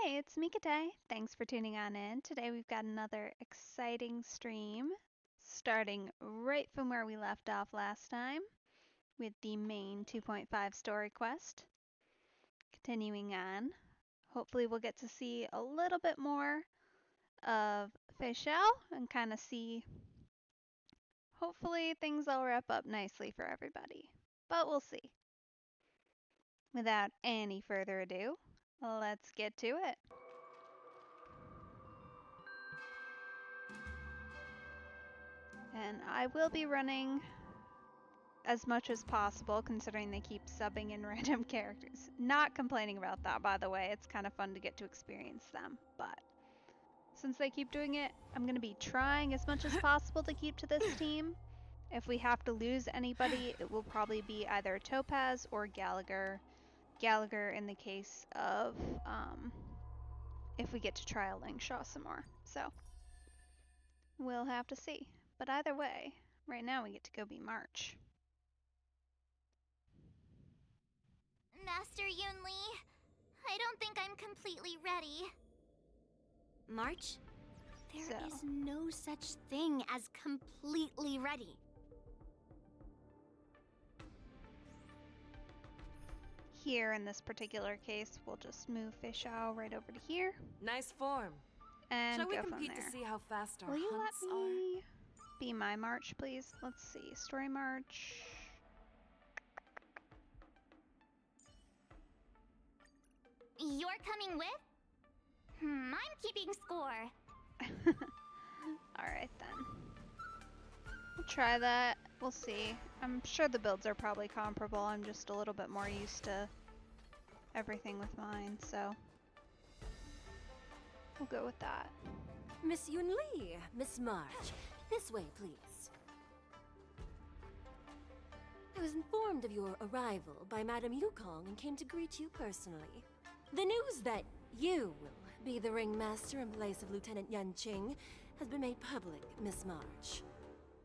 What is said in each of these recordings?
Hey, it's Mikate. Thanks for tuning on in. Today we've got another exciting stream, starting right from where we left off last time with the main 2.5 story quest. Continuing on, hopefully we'll get to see a little bit more of Fischl and kind of see, hopefully things will wrap up nicely for everybody, but we'll see. Without any further ado, let's get to it. And I will be running as much as possible, considering they keep subbing in random characters. Not complaining about that, by the way. It's kind of fun to get to experience them. But since they keep doing it, I'm going to be trying as much as possible to keep to this team. If we have to lose anybody, it will probably be either Topaz or Gallagher. Gallagher in the case of if we get to trial Langshaw some more. So we'll have to see. But either way, right now we get to go be March. Master Yunli, I don't think I'm completely ready. March? There is no such thing as completely ready. Here in this particular case, we'll just move Fischl right over to here. Nice form. And Shall we go from compete there. to see how fast our Will you hunts let me be my March, please? Let's see. Story March. You're coming with? I'm keeping score. Alright then. We'll try that. We'll see. I'm sure the builds are probably comparable. I'm just a little bit more used to everything with mine, so we'll go with that. Miss Yunli, Miss March, this way, please. I was informed of your arrival by Madame Yukong and came to greet you personally. The news that you will be the ringmaster in place of Lieutenant Yanqing has been made public, Miss March.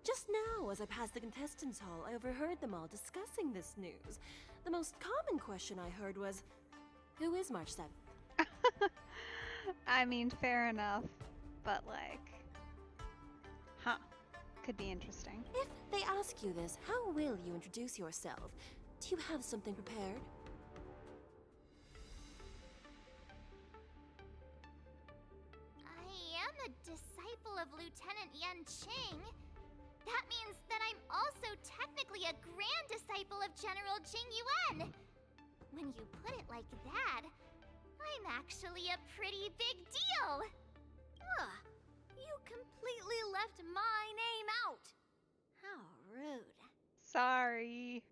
Just now, as I passed the contestants' hall, I overheard them all discussing this news. The most common question I heard was, who is March 7th? I mean, fair enough, but like, could be interesting. If they ask you this, how will you introduce yourself? Do you have something prepared? I am a disciple of Lieutenant Yanqing. That means that I'm also technically a grand disciple of General Jing Yuan. When you put it like that, I'm actually a pretty big deal. Ugh, you completely left my name out. How rude. Sorry.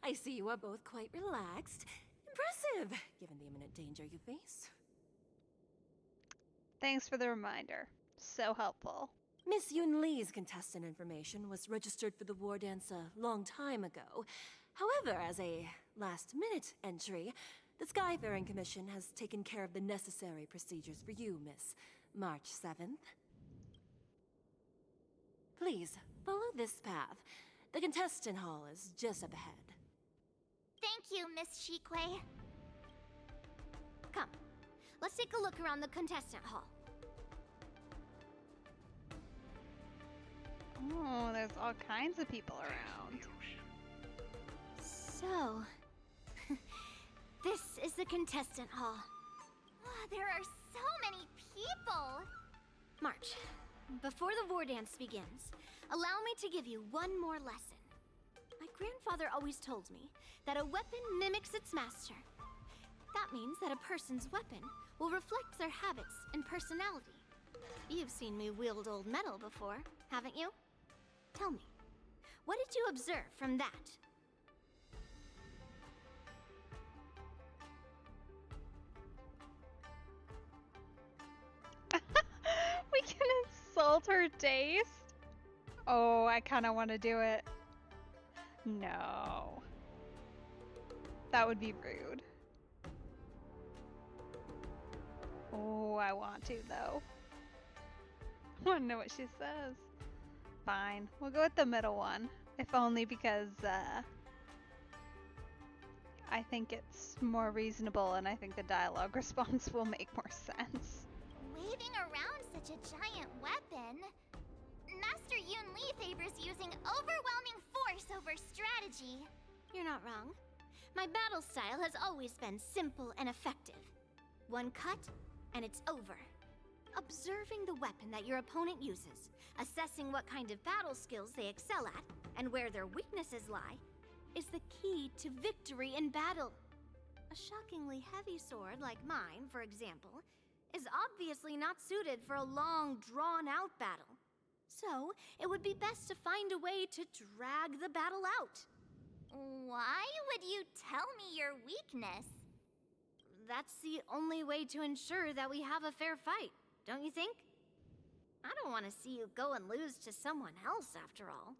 I see you are both quite relaxed. Impressive, given the imminent danger you face. Thanks for the reminder. So helpful. Miss Yunli's contestant information was registered for the war dance a long time ago. However, as a last-minute entry, the Skyfaring Commission has taken care of the necessary procedures for you, Miss March 7th. Please, follow this path. The contestant hall is just up ahead. Thank you, Miss Shikwe. Come, let's take a look around the contestant hall. Oh, there's all kinds of people around. So, this is the contestant hall. There are so many people! March, before the war dance begins, allow me to give you one more lesson. My grandfather always told me that a weapon mimics its master. That means that a person's weapon will reflect their habits and personality. You've seen me wield old metal before, haven't you? Tell me, what did you observe from that? We can insult her taste? Oh, I kind of want to do it. No. That would be rude. Oh, I want to, though. I want to know what she says. Fine. We'll go with the middle one. If only because, I think it's more reasonable, and I think the dialogue response will make more sense. Waving around such a giant weapon, Master Yoon Lee favors using overwhelming force over strategy. You're not wrong. My battle style has always been simple and effective. One cut, and it's over. Observing the weapon that your opponent uses, assessing what kind of battle skills they excel at, and where their weaknesses lie, is the key to victory in battle. A shockingly heavy sword like mine, for example, is obviously not suited for a long, drawn-out battle. So, it would be best to find a way to drag the battle out. Why would you tell me your weakness? That's the only way to ensure that we have a fair fight, don't you think? I don't want to see you go and lose to someone else, after all.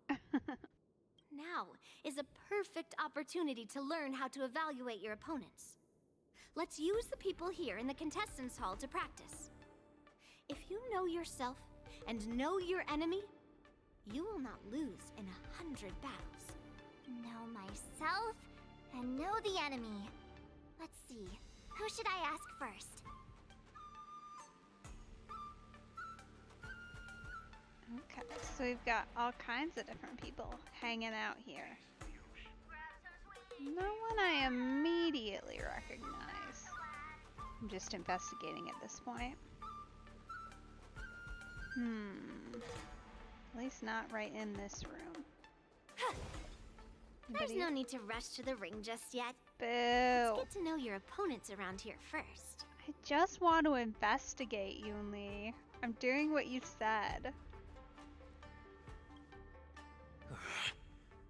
Now is a perfect opportunity to learn how to evaluate your opponents. Let's use the people here in the contestants' hall to practice. If you know yourself and know your enemy, you will not lose in 100 battles. Know myself and know the enemy. Let's see, who should I ask first? Okay, so we've got all kinds of different people hanging out here. No one I immediately recognize. I'm just investigating at this point. At least not right in this room. There's no need to rush to the ring just yet. Boo! Let's get to know your opponents around here first. I just want to investigate, Yoonli. I'm doing what you said.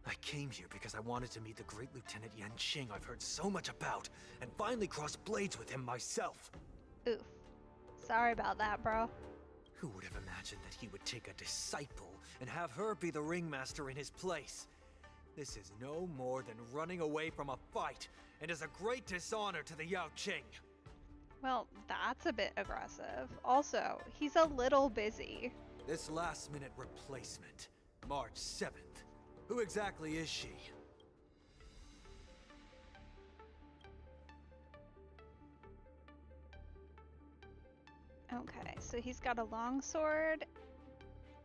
I came here because I wanted to meet the great Lieutenant Yanqing I've heard so much about, and finally cross blades with him myself. Oof. Sorry about that, bro. Who would have imagined that he would take a disciple and have her be the ringmaster in his place? This is no more than running away from a fight, and is a great dishonor to the Yao Qing. Well, that's a bit aggressive. Also, he's a little busy. This last-minute replacement, March 7th. Who exactly is she? Okay, so he's got a longsword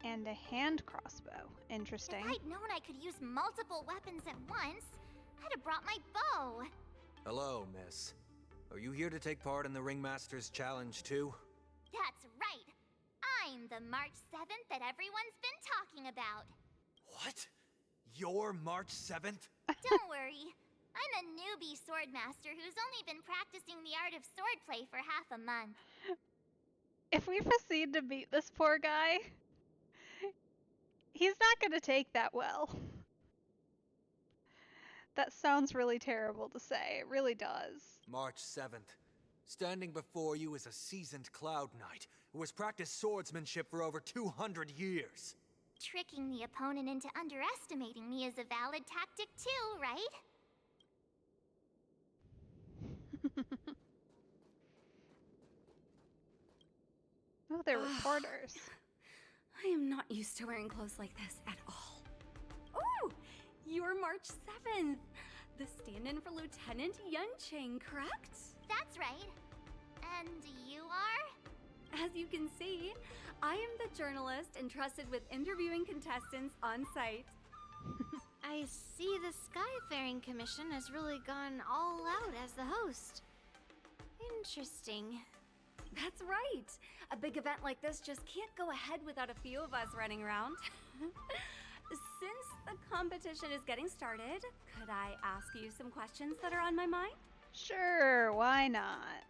and a hand crossbow. Interesting. If I'd known I could use multiple weapons at once, I'd have brought my bow. Hello, miss. Are you here to take part in the Ringmaster's Challenge too? That's right. I'm the March 7th that everyone's been talking about. What? You're March 7th? Don't worry. I'm a newbie swordmaster who's only been practicing the art of swordplay for half a month. If we proceed to beat this poor guy, he's not going to take that well. That sounds really terrible to say. It really does. March 7th. Standing before you is a seasoned Cloud Knight who has practiced swordsmanship for over 200 years. Tricking the opponent into underestimating me is a valid tactic too, right? Oh, they're reporters. I am not used to wearing clothes like this at all. Oh, you're March 7th. The stand-in for Lieutenant Yanqing, correct? That's right. And you are? As you can see, I am the journalist entrusted with interviewing contestants on site. I see the Skyfaring Commission has really gone all out as the host. Interesting. That's right. A big event like this just can't go ahead without a few of us running around. Since the competition is getting started, could I ask you some questions that are on my mind? Sure, why not?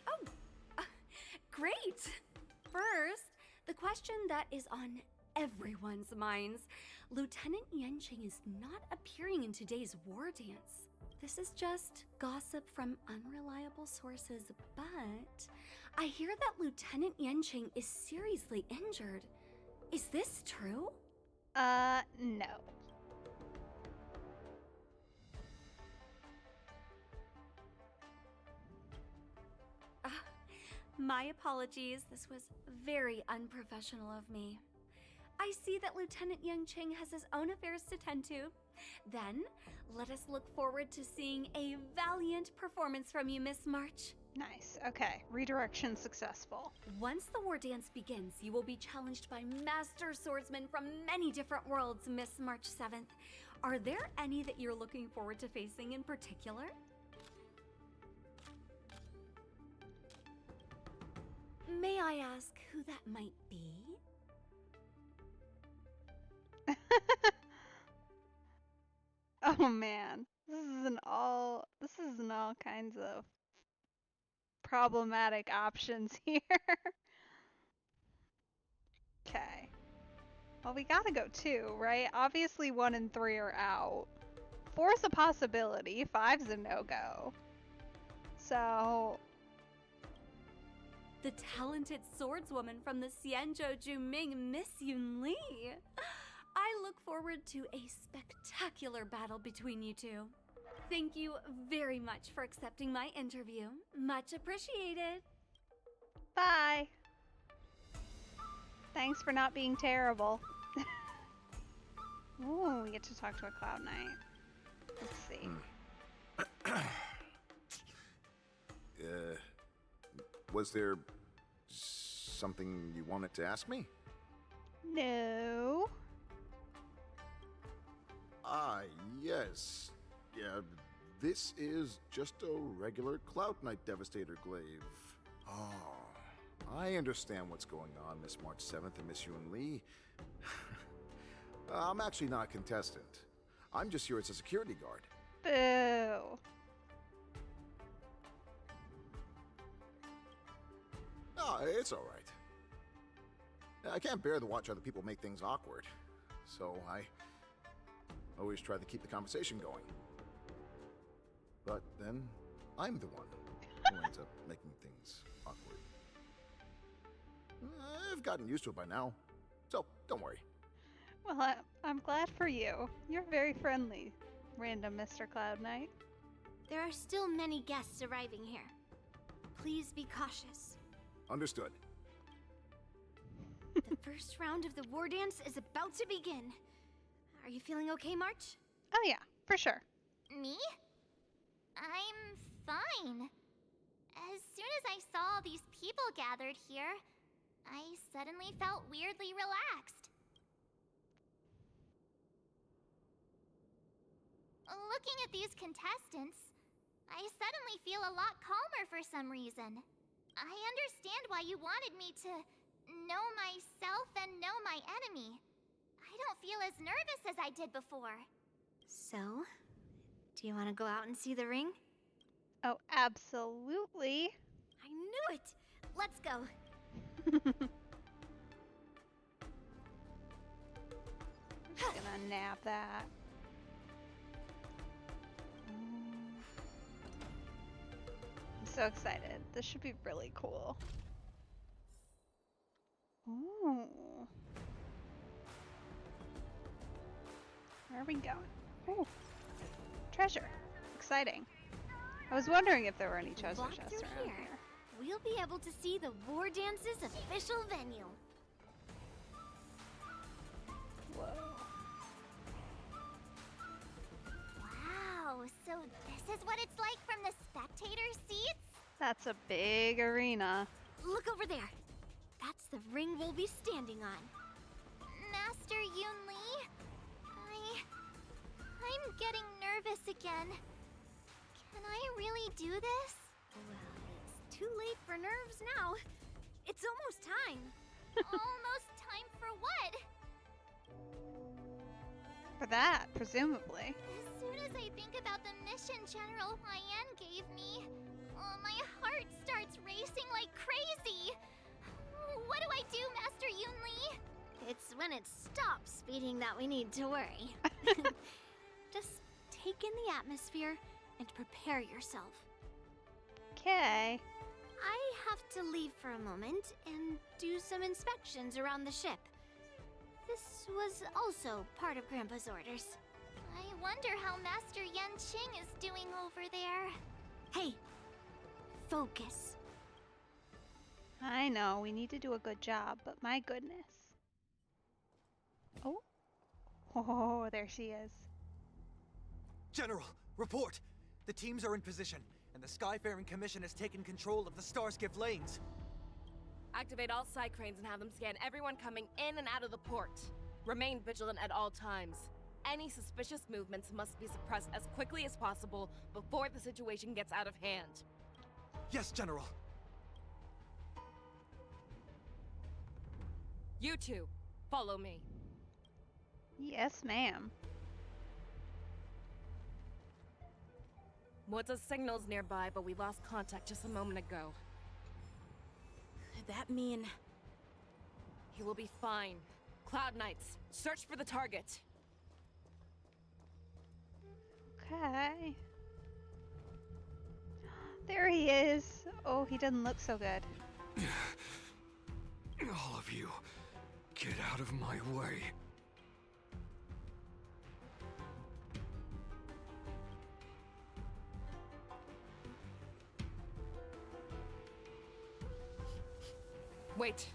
Oh, great. First, the question that is on everyone's minds. Lieutenant Yanqing is not appearing in today's war dance. This is just gossip from unreliable sources, but I hear that Lieutenant Yanqing is seriously injured. Is this true? No. My apologies. This was very unprofessional of me. I see that Lieutenant Yanqing has his own affairs to tend to. Then, let us look forward to seeing a valiant performance from you, Miss March. Nice. Okay. Redirection successful. Once the war dance begins, you will be challenged by master swordsmen from many different worlds, Miss March 7th. Are there any that you're looking forward to facing in particular? May I ask who that might be? Oh man. This is an all kinds of problematic options here. Okay. Well, we gotta go 2, right? Obviously 1 and 3 are out. 4's a possibility, 5's a no-go. So... The talented swordswoman from the Xianzhou Juming, Miss Yun Li. I look forward to a spectacular battle between you two. Thank you very much for accepting my interview. Much appreciated. Bye! Thanks for not being terrible. Ooh, we get to talk to a Cloud Knight. Let's see. Was there something you wanted to ask me? No. Yes. Yeah, this is just a regular Cloud Knight Devastator glaive. Oh, I understand what's going on, Miss March 7th and Miss Yun Li. I'm actually not a contestant. I'm just here as a security guard. Boo. Oh, it's all right. I can't bear to watch other people make things awkward, so I always try to keep the conversation going. But then, I'm the one who ends up making things awkward. I've gotten used to it by now, so don't worry. Well, I'm glad for you. You're very friendly, random Mr. Cloud Knight. There are still many guests arriving here. Please be cautious. Understood. The first round of the war dance is about to begin. Are you feeling okay, March? Oh yeah, for sure. Me? I'm fine. As soon as I saw all these people gathered here, I suddenly felt weirdly relaxed. Looking at these contestants, I suddenly feel a lot calmer for some reason. I understand why you wanted me to know myself and know my enemy. I don't feel as nervous as I did before. So, do you want to go out and see the ring? Oh, absolutely. I knew it! Let's go. I'm just gonna nab that. I'm so excited. This should be really cool. Ooh. Where are we going? Ooh. Treasure. Exciting. I was wondering if there were any treasure Walk chests through around here. here. We'll be able to see the war dance's official venue. Whoa. Wow, so this is what it's like from the spectator seats? That's a big arena. Look over there. That's the ring we'll be standing on. Master Yun Li? I'm getting nervous again. Can I really do this? Well, it's too late for nerves now. It's almost time. Almost time for what? For that, presumably. As soon as I think about the mission General Huayan gave me, my heart starts racing like crazy. What do I do, Master Yun Li? It's when it stops beating that we need to worry. Just take in the atmosphere and prepare yourself. Okay. I have to leave for a moment and do some inspections around the ship. This was also part of Grandpa's orders. I wonder how Master Yanqing is doing over there. Hey, focus. I know, we need to do a good job, but my goodness. Oh. Oh, there she is. General, report! The teams are in position, and the Skyfaring Commission has taken control of the Starskiff lanes. Activate all side cranes and have them scan everyone coming in and out of the port. Remain vigilant at all times. Any suspicious movements must be suppressed as quickly as possible before the situation gets out of hand. Yes, General. You two, follow me. Yes, ma'am. What's signals nearby, but we lost contact just a moment ago. Could that mean... He will be fine. Cloud Knights, search for the target. Okay. There he is. Oh, he doesn't look so good. All of you, get out of my way. Wait.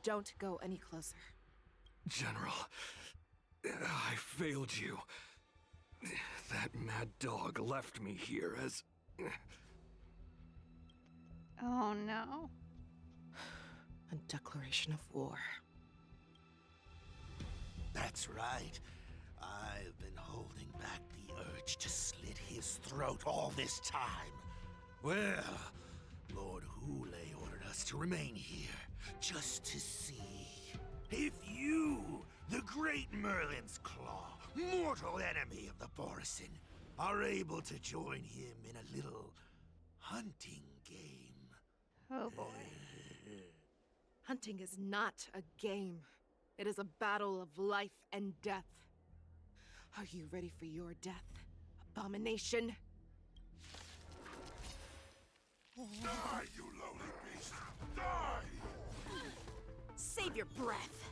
Don't go any closer. General, I failed you. That mad dog left me here as... Oh no. A declaration of war. That's right. I've been holding back the urge to slit his throat all this time. Well, Lord Hule ordered us to remain here, just to see if you, the great Merlin's Claw, mortal enemy of the Borisin, are able to join him in a little hunting game. Oh boy. Hunting is not a game. It is a battle of life and death. Are you ready for your death, abomination? Die, you lowly beast! Die! Save your breath.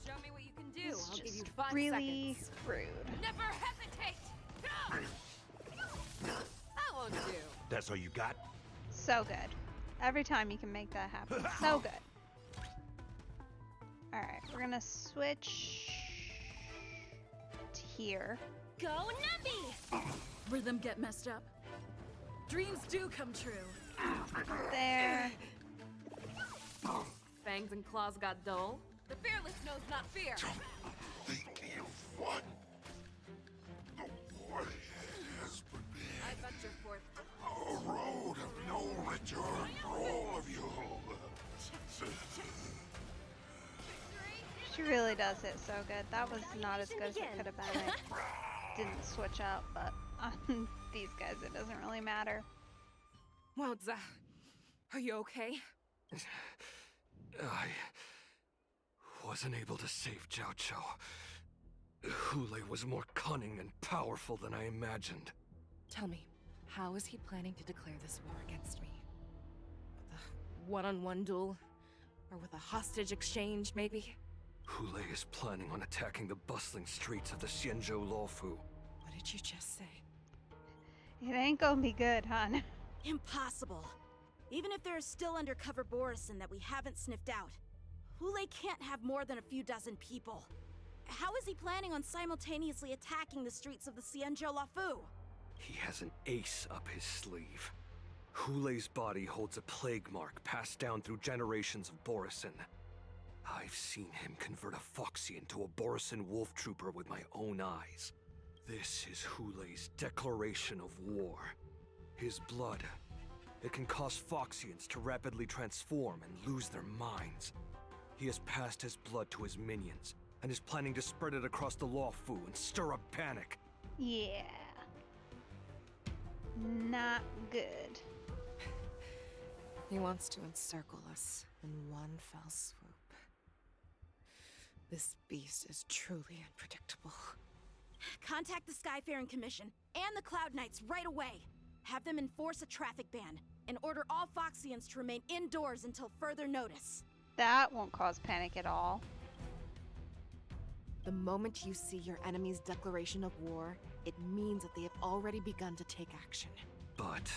Show me what you can do. It's I'll give you just 5 really seconds. rude. Never hesitate! That won't do. That's all you got? So good. Every time you can make that happen. So good. Alright, we're gonna switch to here. Go Numby! Rhythm get messed up. Dreams do come true. There. Fangs and claws got dull. The fearless knows not fear. Think you've won? The war has prepared I bet you're forth. a road of no return for all of you. She really does hit so good. That was not as good as it could have been. It didn't switch up, but on these guys it doesn't really matter. Wowza. Are you okay? I wasn't able to save Jiao Chou. Hule was more cunning and powerful than I imagined. Tell me, how is he planning to declare this war against me? With a one-on-one duel? Or with a hostage exchange, maybe? Hule is planning on attacking the bustling streets of the Xianzhou Luofu. What did you just say? It ain't gonna be good, hon. Impossible. Even if there are still undercover Borisin that we haven't sniffed out, Hule can't have more than a few dozen people. How is he planning on simultaneously attacking the streets of the Xianzhou Luofu? He has an ace up his sleeve. Hule's body holds a plague mark passed down through generations of Borisin. I've seen him convert a Foxy into a Borisin wolf trooper with my own eyes. This is Hule's declaration of war. His blood, it can cause Foxians to rapidly transform and lose their minds. He has passed his blood to his minions, and is planning to spread it across the Luofu and stir up panic. Yeah. Not good. He wants to encircle us in one fell swoop. This beast is truly unpredictable. Contact the Skyfaring Commission and the Cloud Knights right away. Have them enforce a traffic ban and order all Foxians to remain indoors until further notice. That won't cause panic at all. The moment you see your enemy's declaration of war, it means that they have already begun to take action. But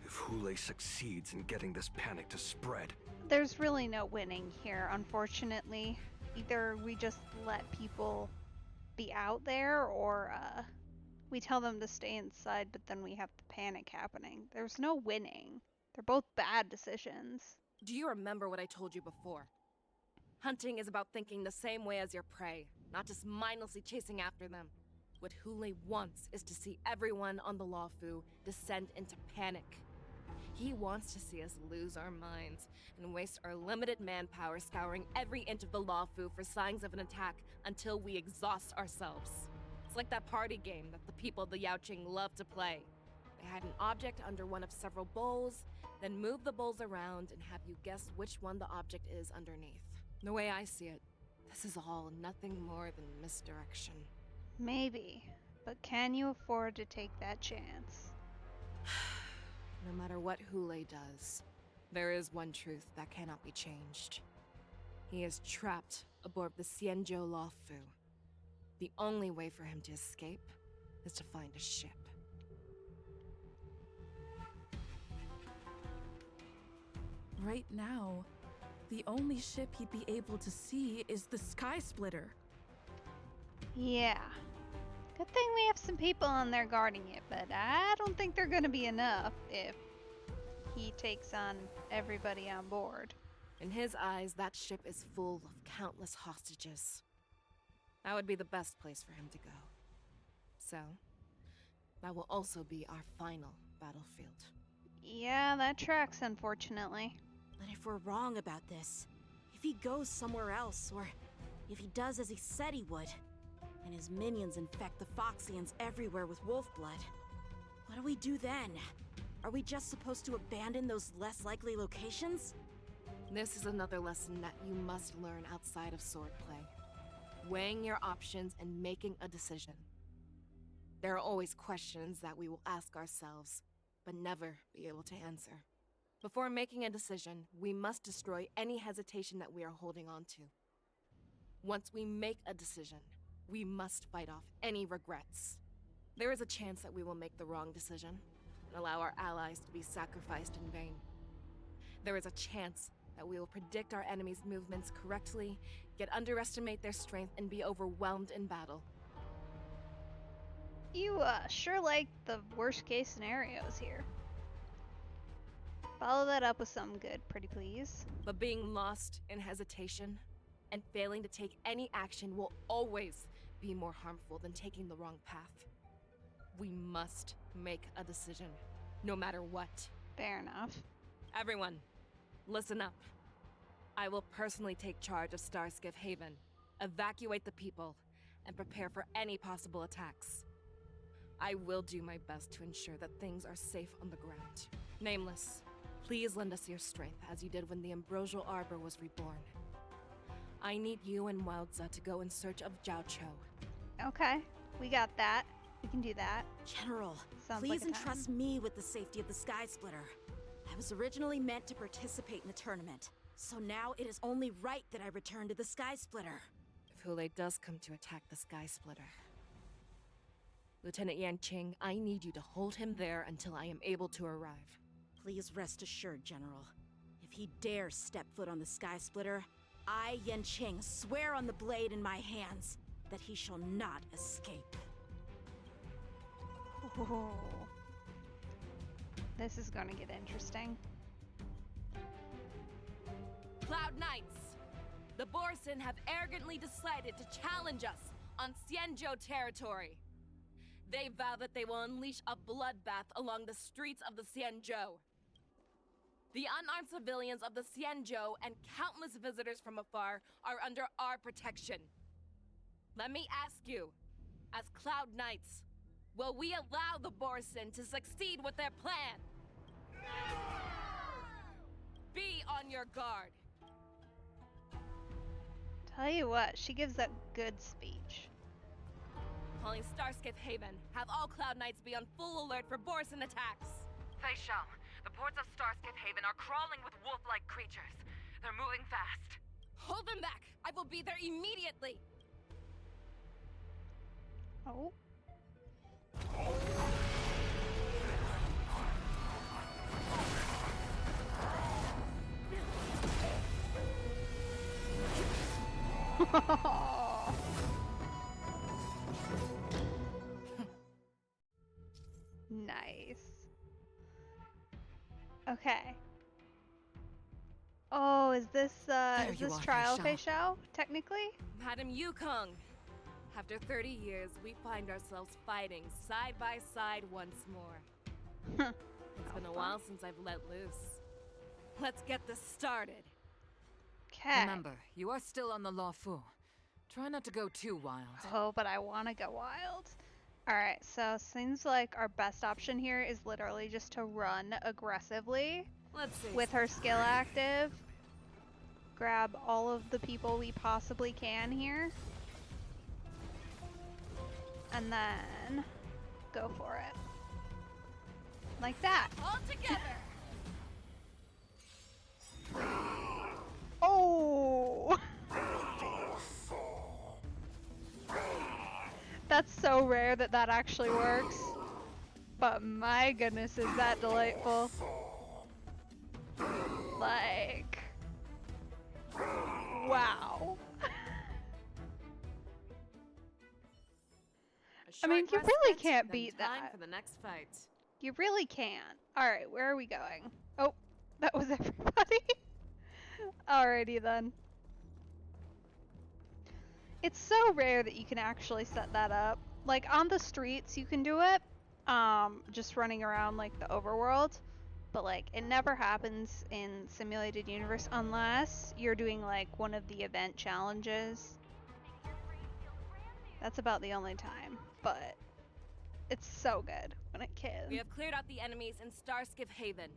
if Hule succeeds in getting this panic to spread, There's really no winning here, unfortunately. Either we just let people be out there, or we tell them to stay inside, but then we have the panic happening. There's no winning. They're both bad decisions. Do you remember what I told you before? Hunting is about thinking the same way as your prey, not just mindlessly chasing after them. What Hule wants is to see everyone on the Lawfu descend into panic. He wants to see us lose our minds and waste our limited manpower scouring every inch of the Lawfu for signs of an attack until we exhaust ourselves. It's like that party game that the people of the Yaoqing love to play. They hide an object under one of several bowls, then move the bowls around and have you guess which one the object is underneath. The way I see it, this is all nothing more than misdirection. Maybe, but can you afford to take that chance? No matter what Hule does, there is one truth that cannot be changed. He is trapped aboard the Xianzhou Lawfu. The only way for him to escape is to find a ship. Right now, the only ship he'd be able to see is the Sky Splitter. Yeah. Good thing we have some people on there guarding it, but I don't think they're gonna be enough if he takes on everybody on board. In his eyes, that ship is full of countless hostages. That would be the best place for him to go. So, that will also be our final battlefield. Yeah, that tracks, unfortunately. But if we're wrong about this, if he goes somewhere else, or if he does as he said he would, and his minions infect the Foxians everywhere with wolf blood, what do we do then? Are we just supposed to abandon those less likely locations? This is another lesson that you must learn outside of swordplay. Weighing your options and making a decision. There are always questions that we will ask ourselves, but never be able to answer. Before making a decision, we must destroy any hesitation that we are holding on to. Once we make a decision, we must fight off any regrets. There is a chance that we will make the wrong decision and allow our allies to be sacrificed in vain. There is a chance that we will predict our enemies' movements correctly, yet underestimate their strength and be overwhelmed in battle. You sure like the worst case scenarios here. Follow that up with something good, pretty please. But being lost in hesitation and failing to take any action will always be more harmful than taking the wrong path. We must make a decision, no matter what. Fair enough. Everyone, listen up. I will personally take charge of Starskiff Haven, evacuate the people, and prepare for any possible attacks. I will do my best to ensure that things are safe on the ground. Nameless, please lend us your strength as you did when the Ambrosial Arbor was reborn. I need you and Wildza to go in search of Jiaoqiu. Okay, we got that. We can do that. General, Sounds please like a entrust me with the safety of the Sky Splitter. I was originally meant to participate in the tournament, so now it is only right that I return to the Sky Splitter. If Hule does come to attack the Sky Splitter, Lieutenant Yanqing, I need you to hold him there until I am able to arrive. Please rest assured, General. If he dares step foot on the Sky Splitter, I, Yanqing, swear on the blade in my hands that he shall not escape. Ooh. This is gonna get interesting. Cloud Knights! The Borson have arrogantly decided to challenge us on Xianzhou territory. They vow that they will unleash a bloodbath along the streets of the Xianzhou. The unarmed civilians of the Xianzhou and countless visitors from afar are under our protection. Let me ask you, as Cloud Knights, will we allow the Borson to succeed with their plan? Be on your guard. Tell you what, she gives a good speech. Calling Starskiff Haven, have all Cloud Knights be on full alert for Borson attacks. Fei Shao, the ports of Starskiff Haven are crawling with wolf-like creatures. They're moving fast. Hold them back! I will be there immediately! Oh. Okay. Oh, is this you are, trial Fei Fei technically? Madam Yukong, after 30 years, we find ourselves fighting side by side once more. It's been a while since I've let loose. Let's get this started. Okay. Remember, you are still on the Lawfu. Try not to go too wild. Oh, but I want to go wild. Alright, so seems like our best option here is literally just to run aggressively Let's see. with her skill active. Grab all of the people we possibly can here. And then go for it. Like that. All together. Oh! That's so rare that that actually works. But my goodness, is that delightful. Like... wow. I mean, you really can't beat Time that. for the next fight. You really can't. Alright, where are we going? Oh, that was everybody. Alrighty then. It's so rare that you can actually set that up. Like, on the streets you can do it, just running around like the overworld, but like, it never happens in Simulated Universe unless you're doing like one of the event challenges. That's about the only time, but it's so good when it can. We have cleared out the enemies in Starskiff Haven.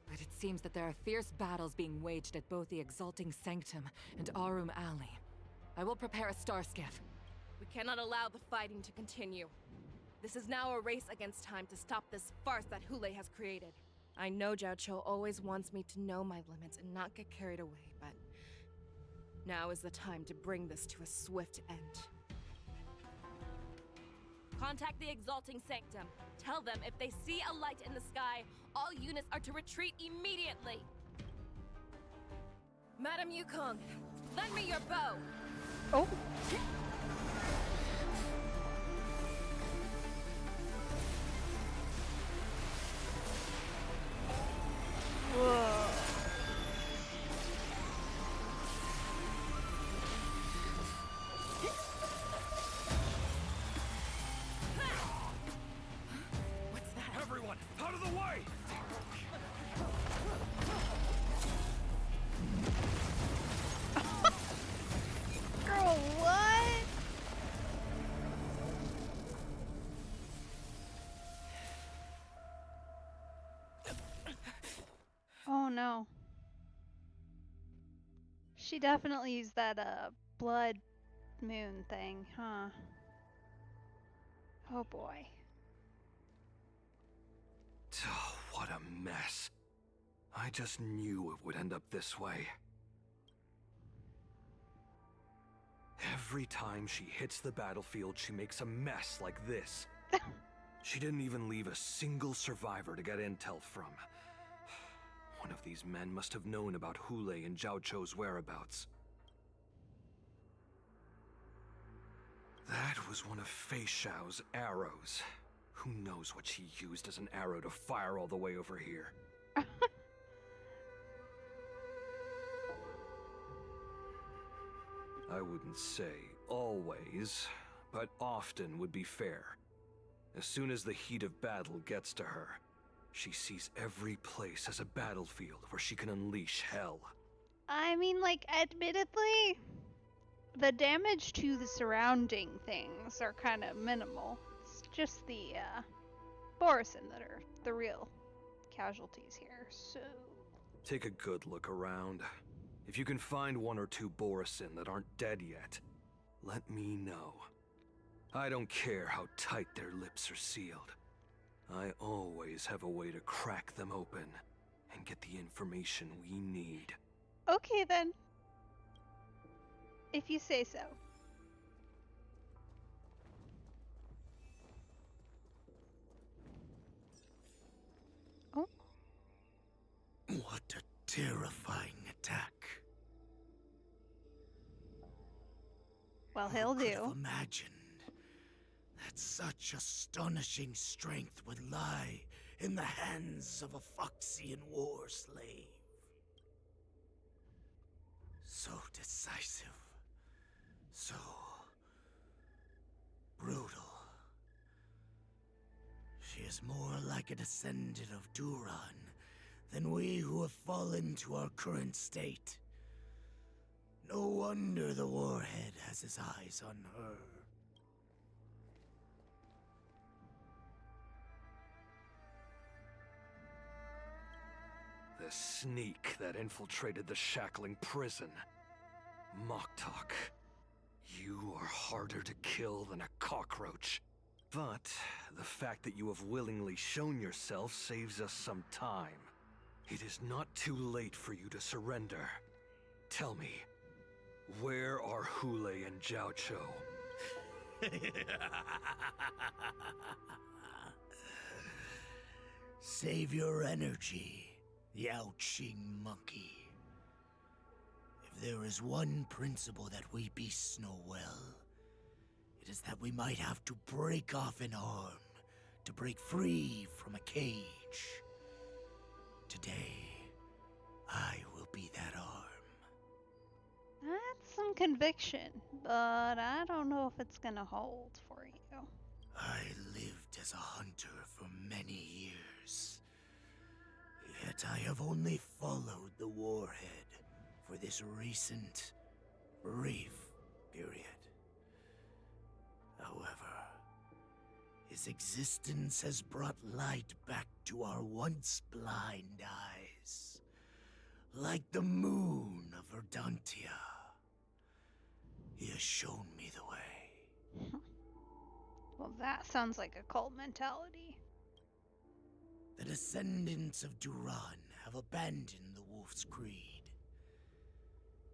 But it seems that there are fierce battles being waged at both the Exalting Sanctum and Arum Alley. I will prepare a Starskiff. We cannot allow the fighting to continue. This is now a race against time to stop this farce that Hule has created. I know Zhao Cho always wants me to know my limits and not get carried away, but now is the time to bring this to a swift end. Contact the Exalting Sanctum. Tell them if they see a light in the sky, all units are to retreat immediately. Madam Yukong, lend me your bow. Oh. Whoa. What's that? Everyone, out of the way! Girl, what? Oh no. She definitely used that blood moon thing, huh? Oh boy. Oh, what a mess. I just knew it would end up this way. Every time she hits the battlefield, she makes a mess like this. She didn't even leave a single survivor to get intel from. One of these men must have known about Hule and Zhao Cho's whereabouts. That was one of Fei Xiao's arrows. Who knows what she used as an arrow to fire all the way over here? I wouldn't say always, but often would be fair. As soon as the heat of battle gets to her, she sees every place as a battlefield where she can unleash hell. I mean, like, admittedly, the damage to the surrounding things are kind of minimal. It's just the, Borisin that are the real casualties here, so... Take a good look around. If you can find one or two Borisin that aren't dead yet, let me know. I don't care how tight their lips are sealed. I always have a way to crack them open and get the information we need. Okay then. If you say so. Oh. What a terrifying attack. Well, he'll Who could do. have imagined that such astonishing strength would lie in the hands of a Foxian war slave. So decisive. So brutal. She is more like a descendant of Duran than we who have fallen to our current state. No wonder the Warhead has his eyes on her. The sneak that infiltrated the shackling prison. Moktok. You are harder to kill than a cockroach. But the fact that you have willingly shown yourself saves us some time. It is not too late for you to surrender. Tell me, where are Hule and Jiaocho? Save your energy, Yao Qing monkey. If there is one principle that we beasts know well, it is that we might have to break off an arm to break free from a cage. Today, I will be that arm. That's some conviction, but I don't know if it's gonna hold for you. I lived as a hunter for many years. Yet I have only followed the Warhead for this recent, brief period. However, his existence has brought light back to our once blind eyes, like the moon of Verdantia. He has shown me the way. Well, that sounds like a cult mentality. The descendants of Duran have abandoned the Wolf's Creed.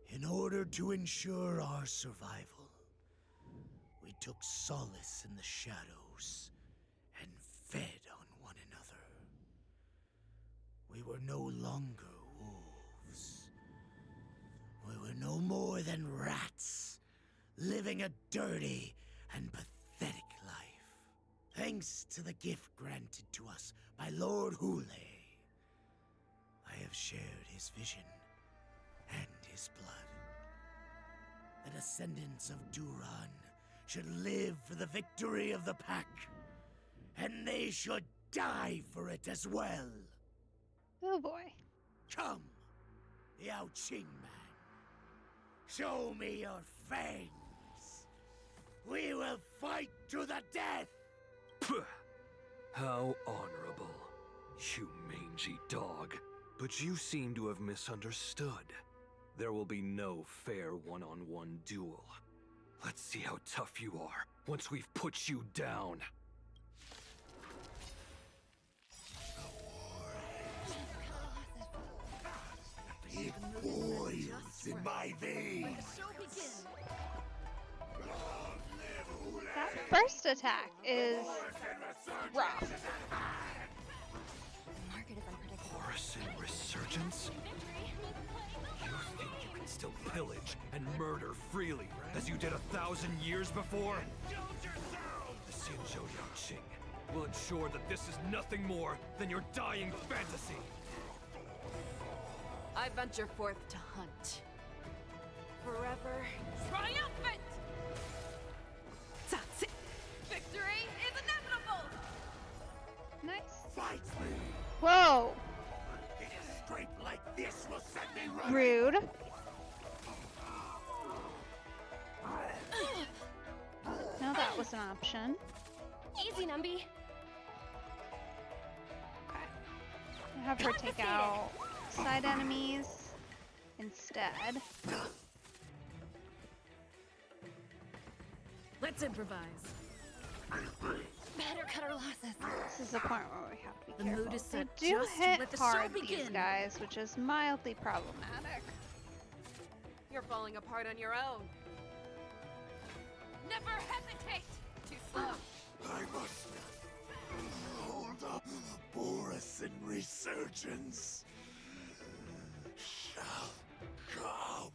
In order to ensure our survival, we took solace in the shadows and fed on one another. We were no longer wolves. We were no more than rats, living a dirty and pathetic life. Thanks to the gift granted to us by Lord Hule, I have shared his vision and his blood. The descendants of Duran should live for the victory of the pack, and they should die for it as well. Oh boy. Come, Yao Qing man. Show me your fangs. We will fight to the death. Puh. How honorable, you mangy dog. But you seem to have misunderstood. There will be no fair one-on-one duel. Let's see how tough you are once we've put you down. It boils in my veins. That first attack is rough. Borussen Resurgence? You think you can still pillage and murder freely, as you did 1,000 years before? The Xinzhou Yao Qing will ensure that this is nothing more than your dying fantasy. I venture forth to hunt. Forever Triumphant! That's it. Victory is inevitable! Nice. Fight me! Whoa! It is strength like this will set me right. Rude. No, that was an option. Easy, Numby. Okay. I'll have her take out side enemies instead. Let's improvise. Better cut our losses. This is the point where we have to be The careful. mood is They set do just to hit let the show hard, these begin. guys, which is mildly problematic. You're falling apart on your own. Never hesitate! Too slow. I must hold up. Borussen Resurgence shall come.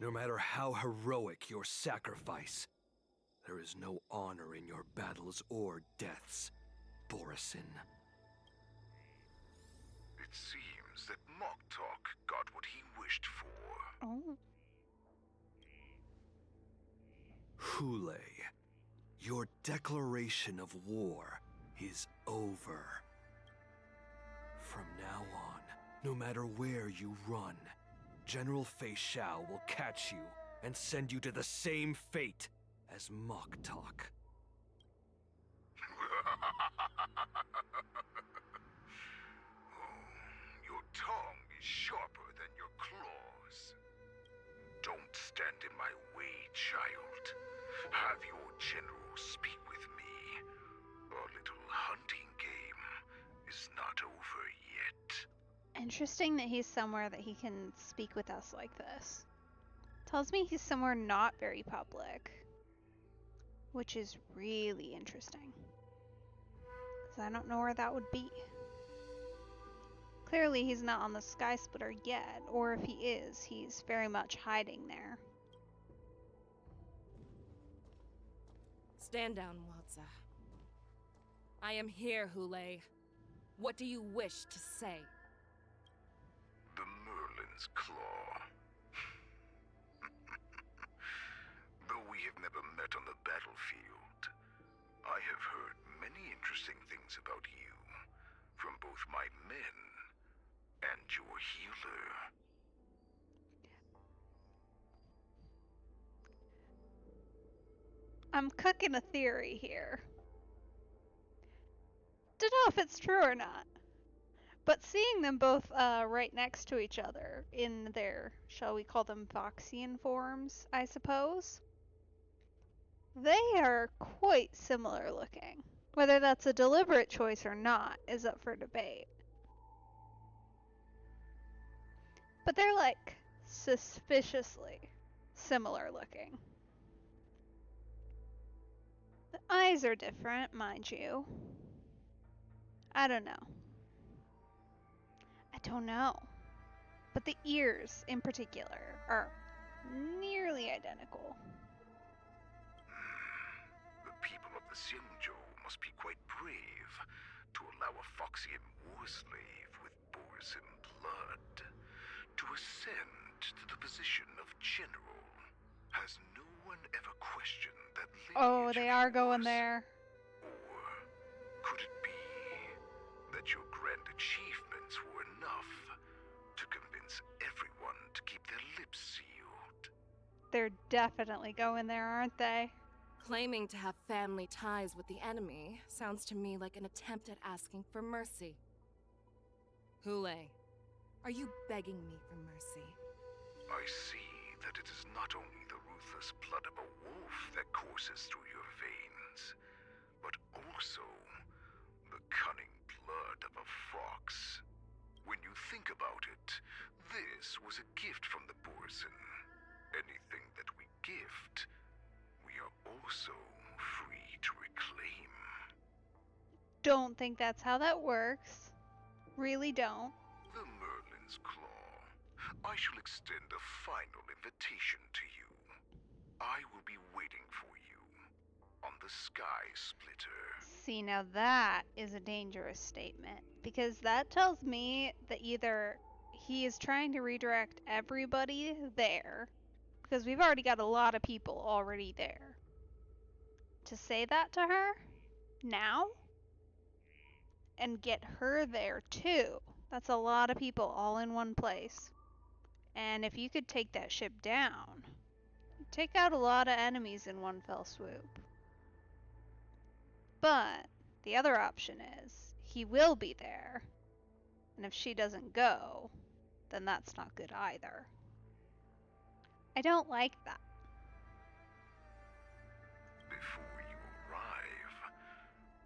No matter how heroic your sacrifice, There is no honor in your battles or deaths, Borisin. It seems that Moktok got what he wished for. Oh. Hule, your declaration of war is over. From now on, no matter where you run, General Fei Xiao will catch you and send you to the same fate as Moktok. Your tongue is sharper than your claws. Don't stand in my way, child. Have your general speak with me. Our little hunting game is not over yet. Interesting that he's somewhere that he can speak with us like this. Tells me he's somewhere not very public. Which is really interesting. Because I don't know where that would be. Clearly he's not on the Sky Splitter yet, or if he is, he's very much hiding there. Stand down, Walza. I am here, Hule. What do you wish to say? The Merlin's Claw. Though we have never met on the battlefield, I have heard many interesting things about you from both my men and your healer. I'm cooking a theory here. Don't know if it's true or not. But seeing them both right next to each other in their, shall we call them Voxian forms, I suppose, they are quite similar looking. Whether that's a deliberate choice or not is up for debate. But they're like suspiciously similar looking. The eyes are different, mind you. I don't know. But the ears, in particular, are nearly identical. The people of the Xianzhou must be quite brave to allow a Foxian war slave with Borisin blood to ascend to the position of general. Has no one ever questioned that lineage? Oh, they are going there. Or could it be that your grand achievements were enough to convince everyone to keep their lips sealed? They're definitely going there, aren't they? Claiming to have family ties with the enemy sounds to me like an attempt at asking for mercy. Hule, are you begging me for mercy? I see that it is not only the ruthless blood of a wolf that courses through your veins, but also the cunning blood of a fox. When you think about it, this was a gift from the Borisin. Anything that we gift, we are also free to reclaim. Don't think that's how that works. Really don't. The Merlin's Claw. I shall extend a final invitation to you. I will be waiting for you on the Sky Splitter. See, now that is a dangerous statement, because that tells me that either he is trying to redirect everybody there, because we've already got a lot of people already there. To say that to her now and get her there too, that's a lot of people all in one place. And if you could take that ship down, you'd take out a lot of enemies in one fell swoop. But the other option is he will be there, and if she doesn't go, then that's not good either. I don't like that. Before you arrive,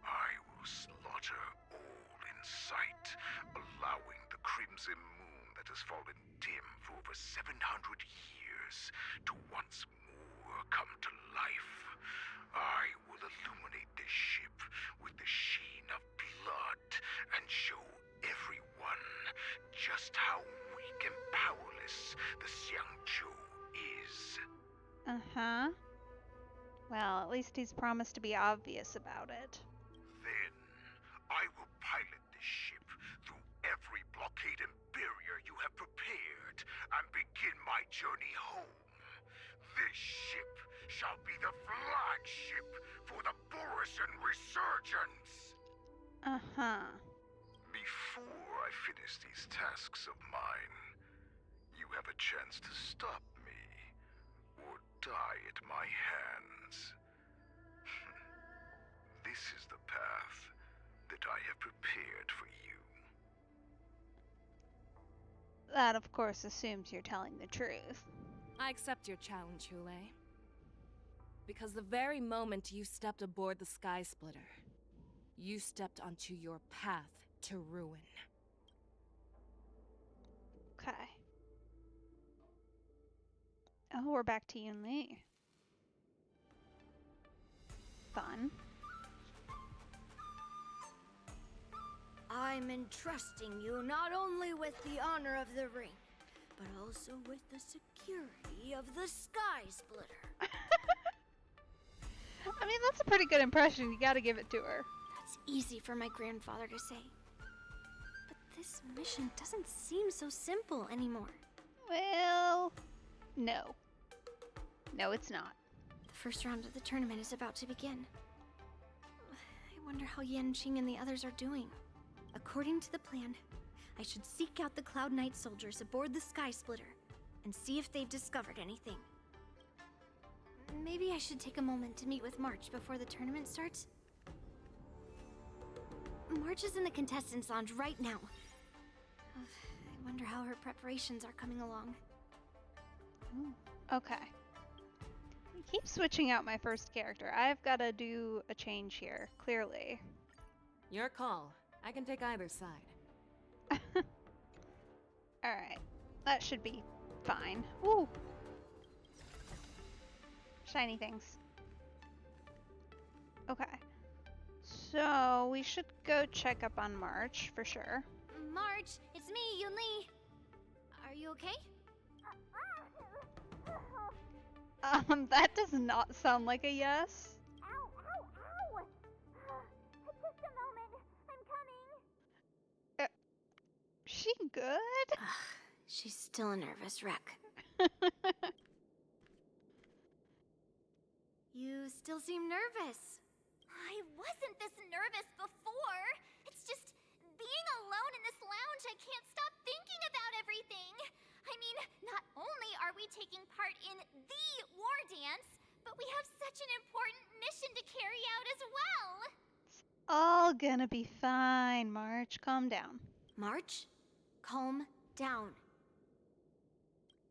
I will slaughter all in sight, allowing the crimson moon that has fallen dim for over 700 years to once more come to life. I will illuminate this ship with the sheen of blood and show everyone just how weak and powerless the Xianzhou is. Uh-huh. Well, at least he's promised to be obvious about it. Then, I will pilot this ship through every blockade and barrier you have prepared and begin my journey home. This ship shall be the flagship for the Borisan Resurgence! Uh-huh. Before I finish these tasks of mine, you have a chance to stop me, or die at my hands. This is the path that I have prepared for you. That, of course, assumes you're telling the truth. I accept your challenge, Hule. Because the very moment you stepped aboard the Sky Splitter, you stepped onto your path to ruin. Okay. Oh, we're back to Yun Li. Fun. I'm entrusting you not only with the honor of the ring, but also with the security of the Sky Splitter. I mean, that's a pretty good impression. You gotta give it to her. That's easy for my grandfather to say. But this mission doesn't seem so simple anymore. Well, no. No, it's not. The first round of the tournament is about to begin. I wonder how Yanqing and the others are doing. According to the plan, I should seek out the Cloud Knight soldiers aboard the Sky Splitter and see if they've discovered anything. Maybe I should take a moment to meet with March before the tournament starts. March is in the contestants' lounge right now. I wonder how her preparations are coming along. Ooh, okay. I keep switching out my first character. I've got to do a change here, clearly. Your call. I can take either side. Alright. That should be fine. Woo! Shiny things. Okay. So, we should go check up on March, for sure. March, it's me, Yun Li. Are you okay? That does not sound like a yes. Ow, ow, ow! Just a moment. I'm coming. She good? She's still a nervous wreck. You still seem nervous. I wasn't this nervous before. It's just being alone in this lounge, I can't stop thinking about everything. I mean, not only are we taking part in the war dance, but we have such an important mission to carry out as well. It's all gonna be fine, March. Calm down. March, calm down.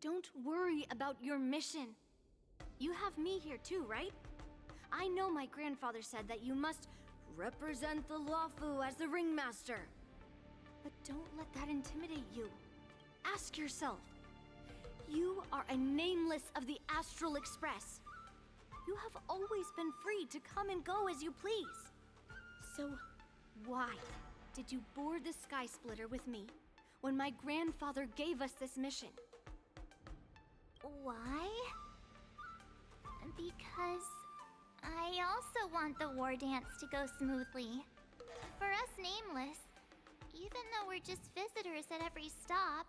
Don't worry about your mission. You have me here too, right? I know my grandfather said that you must represent the Luofu as the ringmaster. But don't let that intimidate you. Ask yourself. You are a nameless of the Astral Express. You have always been free to come and go as you please. So, why did you board the Sky Splitter with me when my grandfather gave us this mission? Why? Because I also want the war dance to go smoothly. For us nameless, even though we're just visitors at every stop,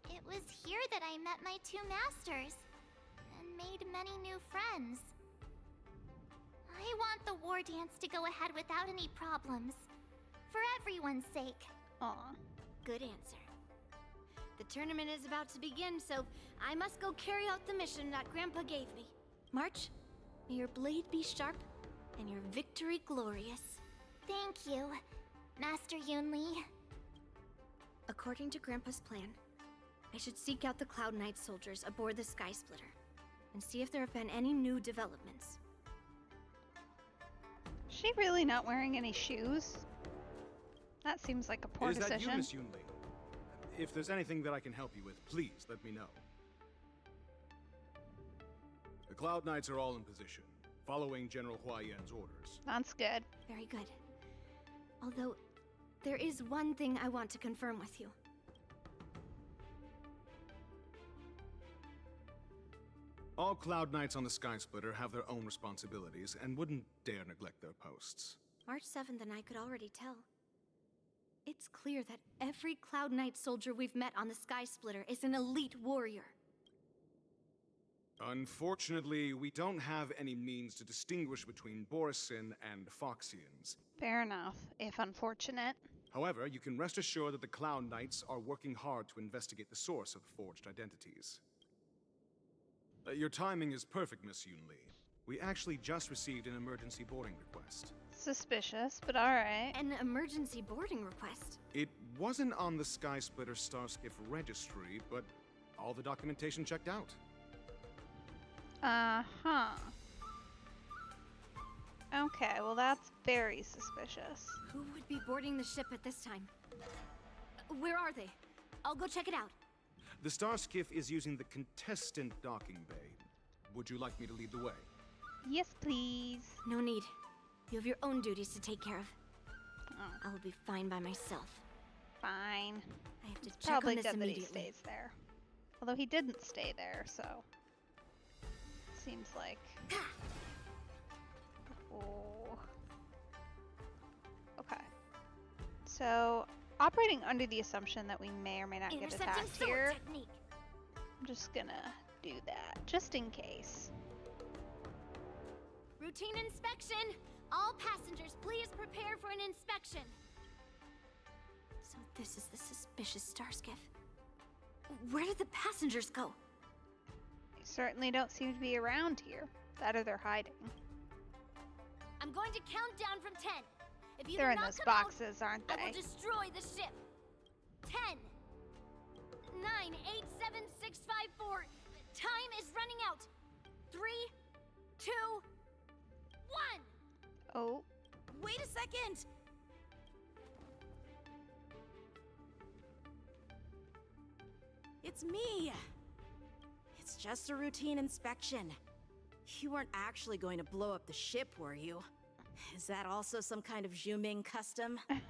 it was here that I met my two masters and made many new friends. I want the war dance to go ahead without any problems, for everyone's sake. Aw. Good answer. The tournament is about to begin, so I must go carry out the mission that Grandpa gave me. March, may your blade be sharp and your victory glorious. Thank you, Master Yun Li. According to Grandpa's plan, I should seek out the Cloud Knight soldiers aboard the Sky Splitter and see if there have been any new developments. Is she really not wearing any shoes? That seems like a poor Is that decision. you, Miss Yun Li? If there's anything that I can help you with, please let me know. The Cloud Knights are all in position, following General Hua Yan's orders. That's good. Very good. Although, there is one thing I want to confirm with you. All Cloud Knights on the Sky Splitter have their own responsibilities and wouldn't dare neglect their posts. March 7th and I could already tell. It's clear that every Cloud Knight soldier we've met on the Sky Splitter is an elite warrior. Unfortunately, we don't have any means to distinguish between Borisin and Foxians. Fair enough, if unfortunate. However, you can rest assured that the Cloud Knights are working hard to investigate the source of forged identities. Your timing is perfect, Miss Yunli. We actually just received an emergency boarding request. Suspicious, but alright. An emergency boarding request? It wasn't on the Sky Splitter Starskiff registry, but all the documentation checked out. Uh-huh. Okay, well that's very suspicious. Who would be boarding the ship at this time? Where are they? I'll go check it out. The Starskiff is using the contestant docking bay. Would you like me to lead the way? Yes, please. No need. You have your own duties to take care of. Oh. I will be fine by myself. Fine. I have to It's check probably on this good that he immediately. stays there. Although he didn't stay there, so... Seems like... Oh. Okay. So, operating under the assumption that we may or may not get attacked here, technique. I'm just gonna do that, just in case. Routine inspection! All passengers, please prepare for an inspection. So this is the suspicious Starskiff. Where did the passengers go? They certainly don't seem to be around here. That or they're hiding. I'm going to count down from 10. If you They're do in not those come boxes, aren't out, I they? will destroy the ship. 10, 9, 8, 7, 6, 5, 4. Time is running out. 3, 2, 1. Oh. Wait a second! It's me! It's just a routine inspection. You weren't actually going to blow up the ship, were you? Is that also some kind of Zhuming custom? Didn't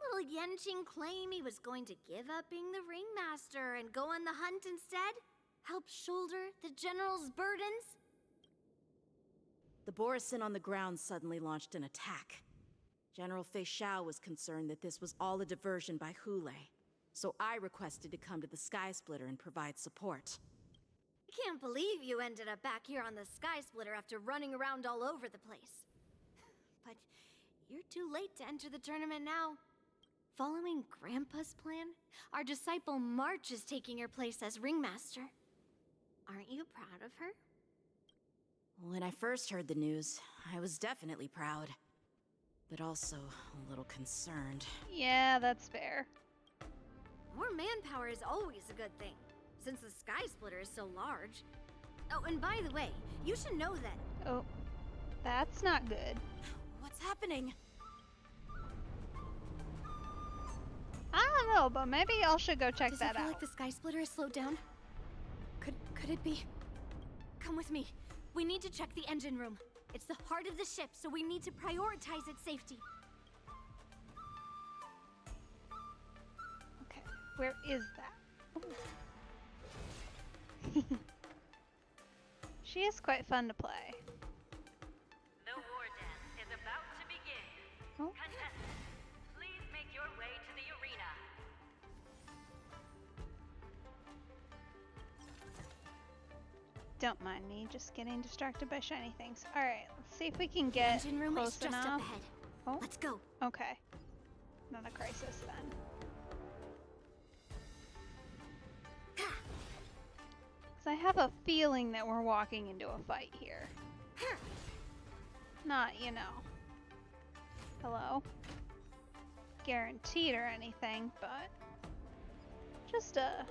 little Yanqing claim he was going to give up being the ringmaster and go on the hunt instead? Help shoulder the general's burdens? The Borisin on the ground suddenly launched an attack. General Fei Xiao was concerned that this was all a diversion by Hulei, so I requested to come to the Sky Splitter and provide support. I can't believe you ended up back here on the Sky Splitter after running around all over the place. But you're too late to enter the tournament now. Following Grandpa's plan, our disciple March is taking your place as ringmaster. Aren't you proud of her? When I first heard the news, I was definitely proud, but also a little concerned. Yeah, that's fair. More manpower is always a good thing, since the Sky Splitter is so large. Oh, and by the way, you should know that... Oh, that's not good. What's happening? I don't know, but maybe y'all should go check Does that it feel out. like the Sky Splitter is slowed down? Could it be? Come with me. We need to check the engine room. It's the heart of the ship, so we need to prioritize its safety. Okay, where is that? Ooh. She is quite fun to play. The war dance is about to begin. Oh. Contestants, please make your way to the arena. Don't mind me, just getting distracted by shiny things. Alright, let's see if we can get Engine room close is just enough. up ahead. Oh, Let's go. okay. Not a crisis then. Because I have a feeling that we're walking into a fight here. Not, you know. Hello? Guaranteed or anything, but just a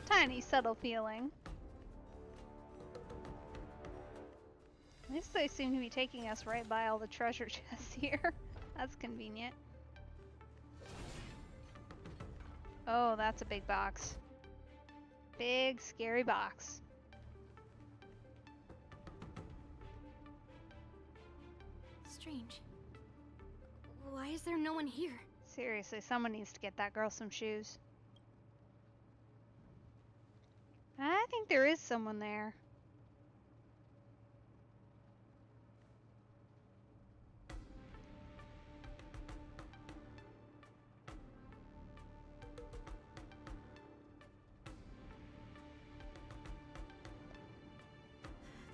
tiny subtle feeling. At least they seem to be taking us right by all the treasure chests here. That's convenient. Oh, that's a big box. Big, scary box. Strange. Why is there no one here? Seriously, someone needs to get that girl some shoes. I think there is someone there.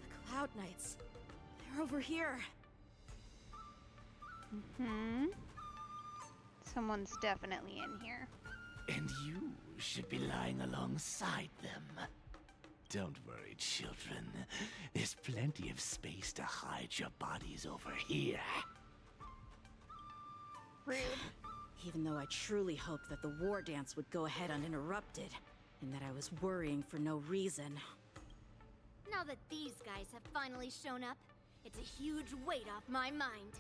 The Cloud Knights. They're over here. Hmm. Someone's definitely in here. And you should be lying alongside them. Don't worry, children. There's plenty of space to hide your bodies over here. Rude. Even though I truly hoped that the war dance would go ahead uninterrupted, and that I was worrying for no reason. Now that these guys have finally shown up, it's a huge weight off my mind.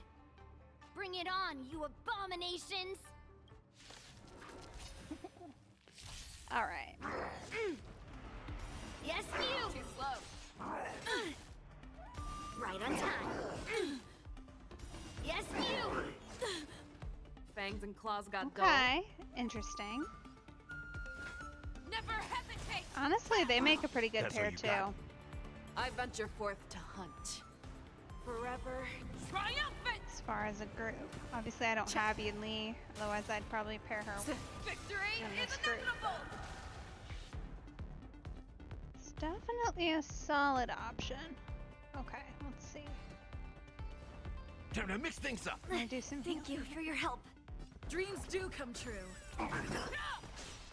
Bring it on, you abominations! All right. Yes, you! Too slow. Right on time. Yes, you! Fangs and claws got dull. Okay. Interesting. Never hesitate. Honestly, they make a pretty good That's pair all you too. got. I venture forth to hunt. Forever triumphant! As far as a group. Obviously, I don't have Ian Lee. Otherwise, I'd probably pair her with Victory in is this group. inevitable! It's definitely a solid option. Okay, let's see. Time to mix things up. I'm gonna do some Thank you for your help. Dreams do come true.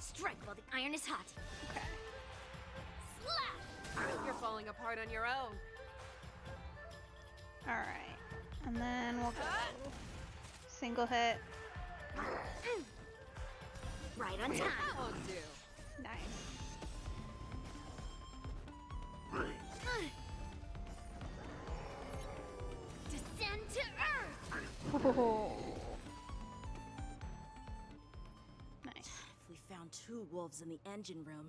Strike while the iron is hot. Okay. Slap! You're falling apart on your own. Alright. And then we'll go single hit. Right on time. Won't do. Nice. Descend to earth! Oh. Nice. If we found 2 wolves in the engine room,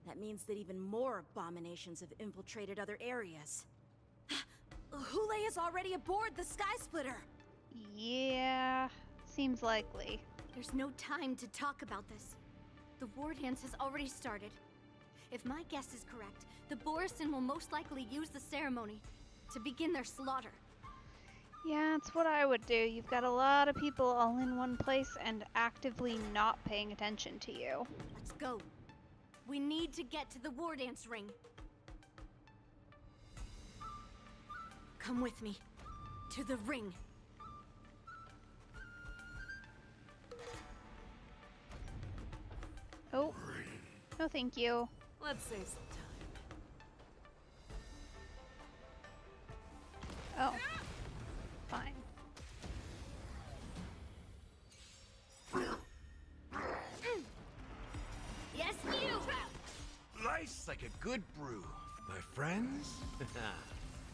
that means that even more abominations have infiltrated other areas. Hule is already aboard the Sky Splitter! Yeah, seems likely. There's no time to talk about this. The war dance has already started. If my guess is correct, the Borisin will most likely use the ceremony to begin their slaughter. Yeah, it's what I would do. You've got a lot of people all in one place and actively not paying attention to you. Let's go. We need to get to the war dance ring. Come with me. To the ring. Oh. No, thank you. Let's save some Oh. Fine. Yes, you! Life's like a good brew, my friends.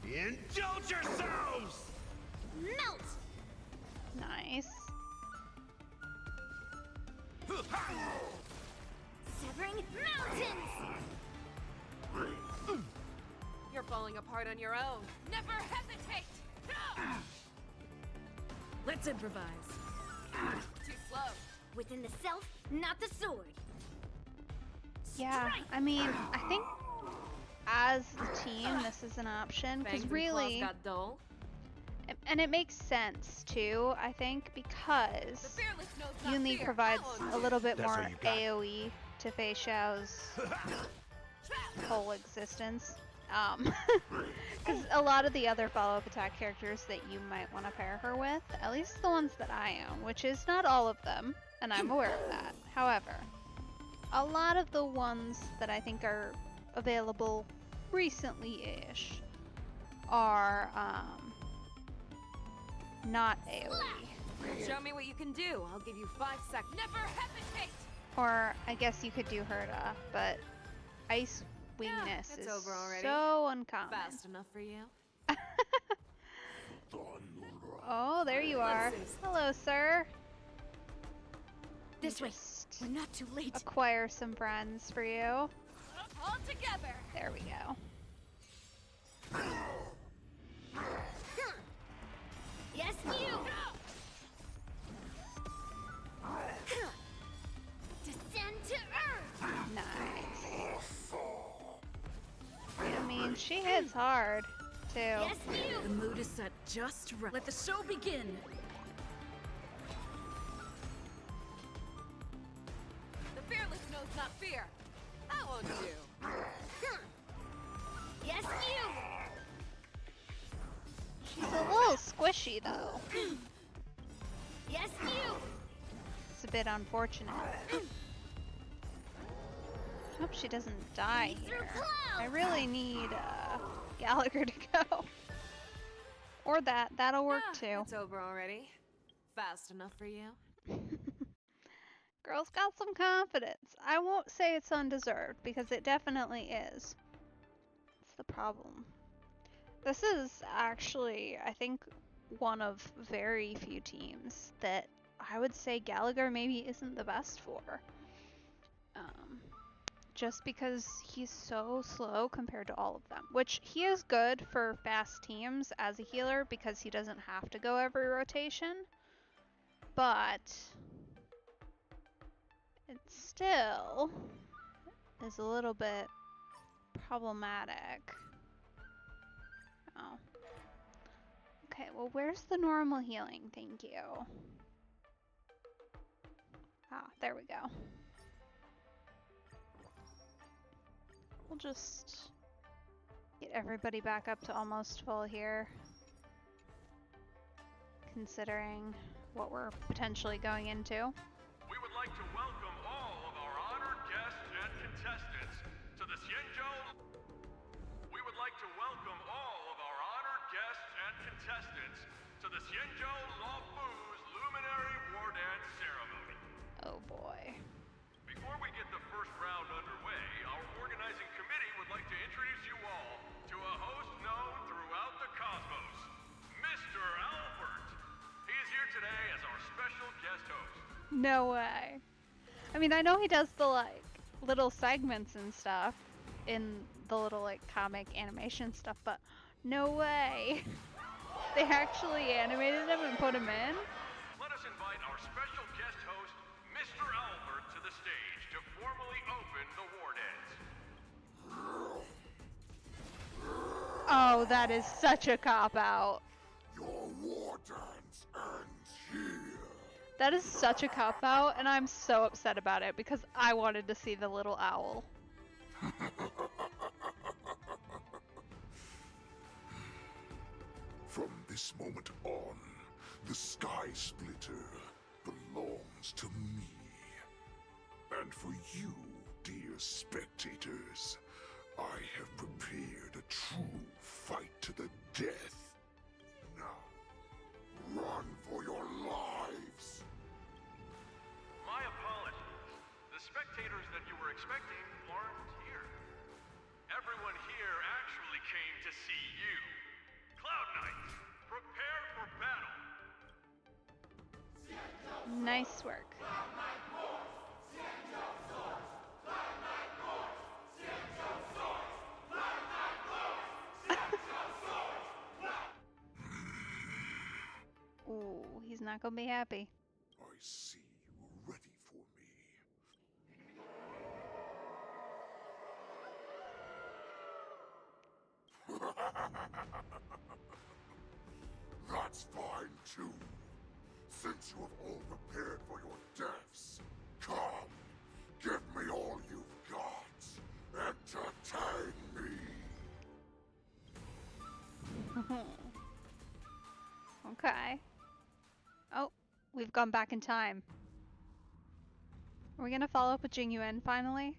Indulge yourselves! Melt! Nice. Severing mountains! You're falling apart on your own. Never hesitate! Let's improvise. Too slow. Within the self, not the sword. Yeah, I mean, I think as a team, this is an option Fangs because and really, claws got dull. and it makes sense too. I think The because fearless knows not Yunli fear. provides That a won't little bit That's more all you got. AOE to Fei Xiao's whole existence. Because a lot of the other follow-up attack characters that you might want to pair her with, at least the ones that I own, which is not all of them, and I'm aware of that. However, a lot of the ones that I think are available recently-ish are not AOE. Show me what you can do. I'll give you 5 seconds. Never hesitate! Or I guess you could do Herda, but Ice Wingness it's is over already. so uncommon. Fast enough for you? Oh, there you are. Hello, sir. This way. Just We're not too late. acquire some friends for you. All together! There we go. Yes, you! Descend to earth! Nice. she hits hard, too. Yes, you! The mood is set just right. Let the show begin! The fearless knows not fear. That won't do. Yes, you! She's a little squishy, though. Yes, you! It's a bit unfortunate. Hope she doesn't die here. I really need Gallagher to go. Or that. That'll work too. It's over already. Fast enough for you? Girl's got some confidence. I won't say it's undeserved, because it definitely is. That's the problem. This is actually, I think, one of very few teams that I would say Gallagher maybe isn't the best for. Just because he's so slow compared to all of them. Which, he is good for fast teams as a healer because he doesn't have to go every rotation. But it still is a little bit problematic. Oh. Okay, well, where's the normal healing? Thank you. Ah, there we go. We'll just get everybody back up to almost full here, considering what we're potentially going into. We would like to welcome all of our honored guests and contestants to the Xianzhou. We would like to welcome all of our honored guests and contestants to the Xianzhou Luofu's Luminary War Dance Ceremony. Oh boy. Before we get the first round underway, our organizing committee would like to introduce you all to a host known throughout the cosmos, Mr. Albert. He is here today as our special guest host. No way. I mean, I know he does the, like, little segments and stuff in the little, like, comic animation stuff, but no way. They actually animated him and put him in? Let us invite our special guest host, Mr. Albert, to the stage to formally open the war dance. Oh, that is such a cop-out. Your war dance ends here. That is such a cop-out, and I'm so upset about it because I wanted to see the little owl. From this moment on, the Sky Splitter belongs to me. And for you, dear spectators, I have prepared a true fight to the death. Now, run for your lives! My apologies. The spectators that you were expecting aren't here. Everyone here actually came to see you. Cloud Knights, prepare for battle! Nice work. Ooh, he's not gonna be happy. I see you are ready for me. That's fine too. Since you have all prepared for your deaths, come, give me all you've got. Entertain me. Okay. Oh, we've gone back in time. Are we gonna follow up with Jing Yuan finally?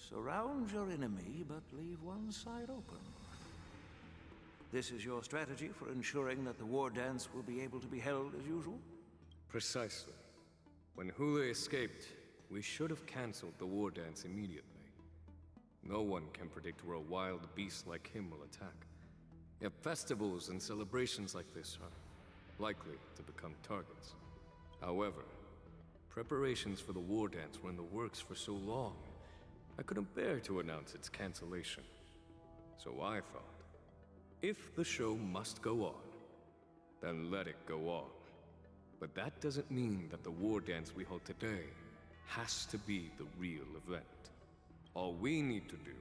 Surround your enemy, but leave one side open. This is your strategy for ensuring that the war dance will be able to be held as usual? Precisely. When Hule escaped, we should have cancelled the war dance immediately. No one can predict where a wild beast like him will attack. Yet festivals and celebrations like this are likely to become targets. However, preparations for the war dance were in the works for so long, I couldn't bear to announce its cancellation. So I thought, if the show must go on, then let it go on. But that doesn't mean that the war dance we hold today has to be the real event. All we need to do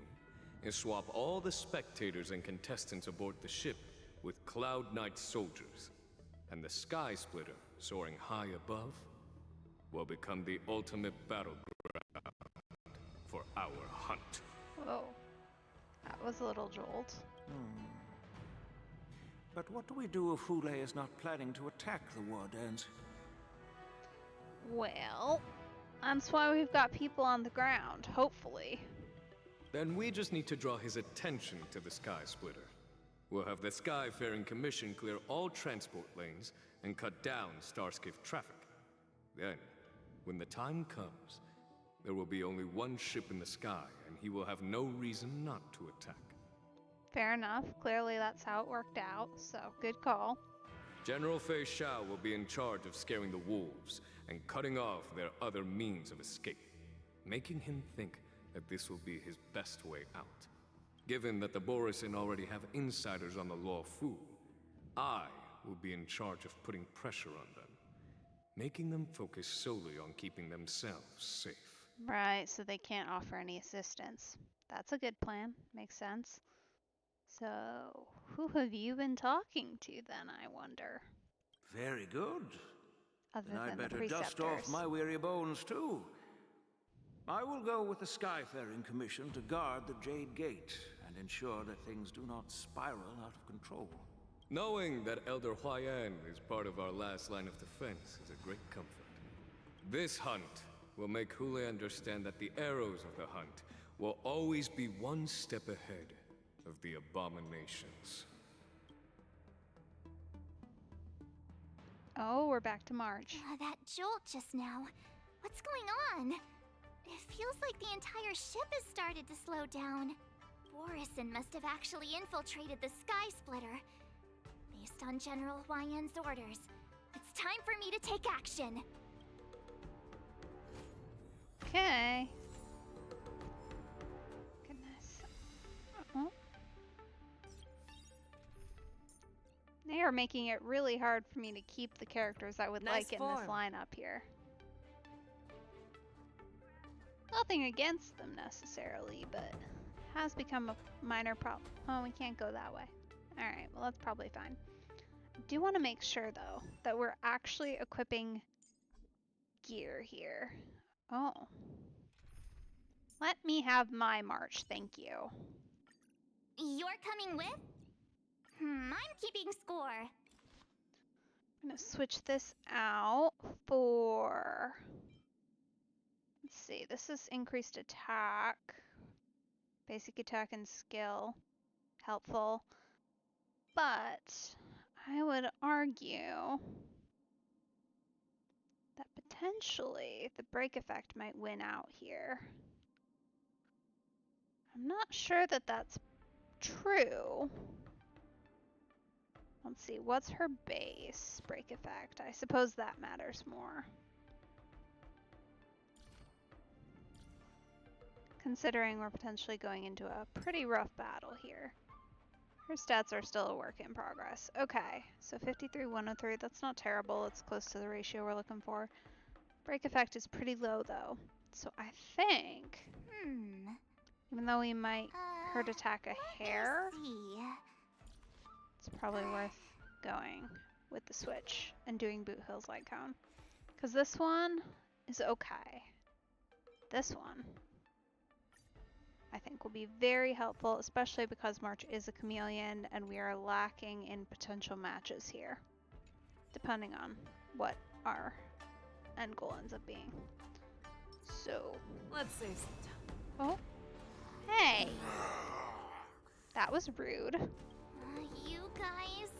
is swap all the spectators and contestants aboard the ship with Cloud Knight soldiers. And the Sky Splitter, soaring high above, will become the ultimate battleground for our hunt. Whoa. That was a little jolt. But what do we do if Hule is not planning to attack the Wardens? Well, that's why we've got people on the ground, hopefully. Then we just need to draw his attention to the Sky Splitter. We'll have the Skyfaring Commission clear all transport lanes and cut down Starskiff traffic. Then, when the time comes, there will be only one ship in the sky, and he will have no reason not to attack. Fair enough. Clearly that's how it worked out, so good call. General Fei Shao will be in charge of scaring the wolves and cutting off their other means of escape, making him think that this will be his best way out. Given that the Borisin already have insiders on the Law Fu, I will be in charge of putting pressure on them, making them focus solely on keeping themselves safe. Right, so they can't offer any assistance. That's a good plan. Makes sense. So, who have you been talking to then, I wonder? Very good. Other Then I'd than the better dust off preceptors. my weary bones, too. I will go with the Skyfaring Commission to guard the Jade Gate and ensure that things do not spiral out of control. Knowing that Elder Huayan is part of our last line of defense is a great comfort. This hunt will make Hule understand that the arrows of the hunt will always be one step ahead of the abominations. Oh, we're back to March. That jolt just now. What's going on? It feels like the entire ship has started to slow down. Borisin must have actually infiltrated the Sky Splitter. Based on General Huayan's orders, it's time for me to take action. Okay. Goodness. Oh. They are making it really hard for me to keep the characters I would Nice like in form. this lineup here. Nothing against them necessarily, but has become a minor problem. Oh, we can't go that way. Alright, well that's probably fine. I do want to make sure though that we're actually equipping gear here. Oh. Let me have my march, thank you. You're coming with? I'm keeping score. I'm gonna switch this out for... Let's see, this is increased attack. Basic attack and skill. Helpful. But I would argue that potentially the break effect might win out here. I'm not sure that that's true. Let's see, what's her base break effect? I suppose that matters more. Considering we're potentially going into a pretty rough battle here. Her stats are still a work in progress. Okay, so 53, 103, that's not terrible. It's close to the ratio we're looking for. Break effect is pretty low though. So I think, even though we might hurt attack a hair, it's probably worth going with the switch and doing Boot Hill's Light Cone. Because this one is okay. This one, I think, will be very helpful, especially because March is a chameleon and we are lacking in potential matches here, depending on what our end goal ends up being. So, let's save some time. Oh, hey, that was rude. You guys,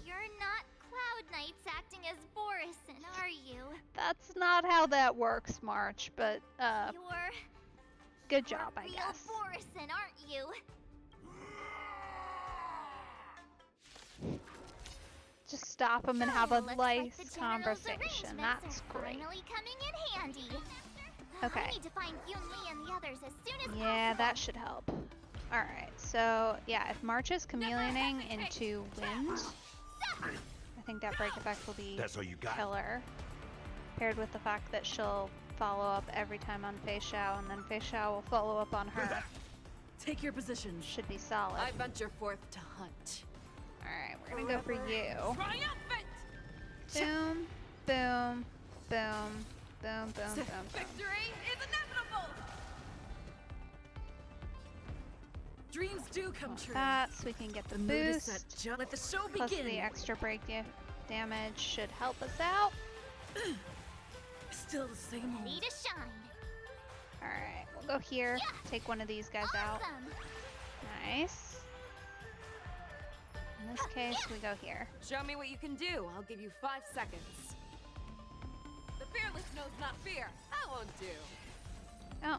you're not Cloud Knights acting as Borisin, are you? That's not how that works, March, but You're good job, I real guess. Borisin, aren't you? Just stop him and have a Looks nice like the general's conversation. arrangements That's are great. finally coming in handy. Okay. I need to find Yun Li and the others as soon as Yeah, possible. that should help. Alright, so yeah, if March is chameleoning into wind, I think that break effect will be That's all you got? killer. Paired with the fact that she'll follow up every time on Fei Shao, and then Fei Shao will follow up on her. Take your positions. Should be solid. I venture forth to hunt. Alright, we're gonna go for you. Triumphant! Boom, boom, boom, boom, boom, boom, boom. Victory is inevitable! Dreams do come true. That, so we can get the mood is boost. set. Let the show Plus begin. the extra break damage should help us out. Still the same old. Ready to shine. Alright, we'll go here. Take one of these guys out. Nice. In this case, we go here. Show me what you can do. I'll give you 5 seconds. The fearless knows not fear. That won't do. Oh.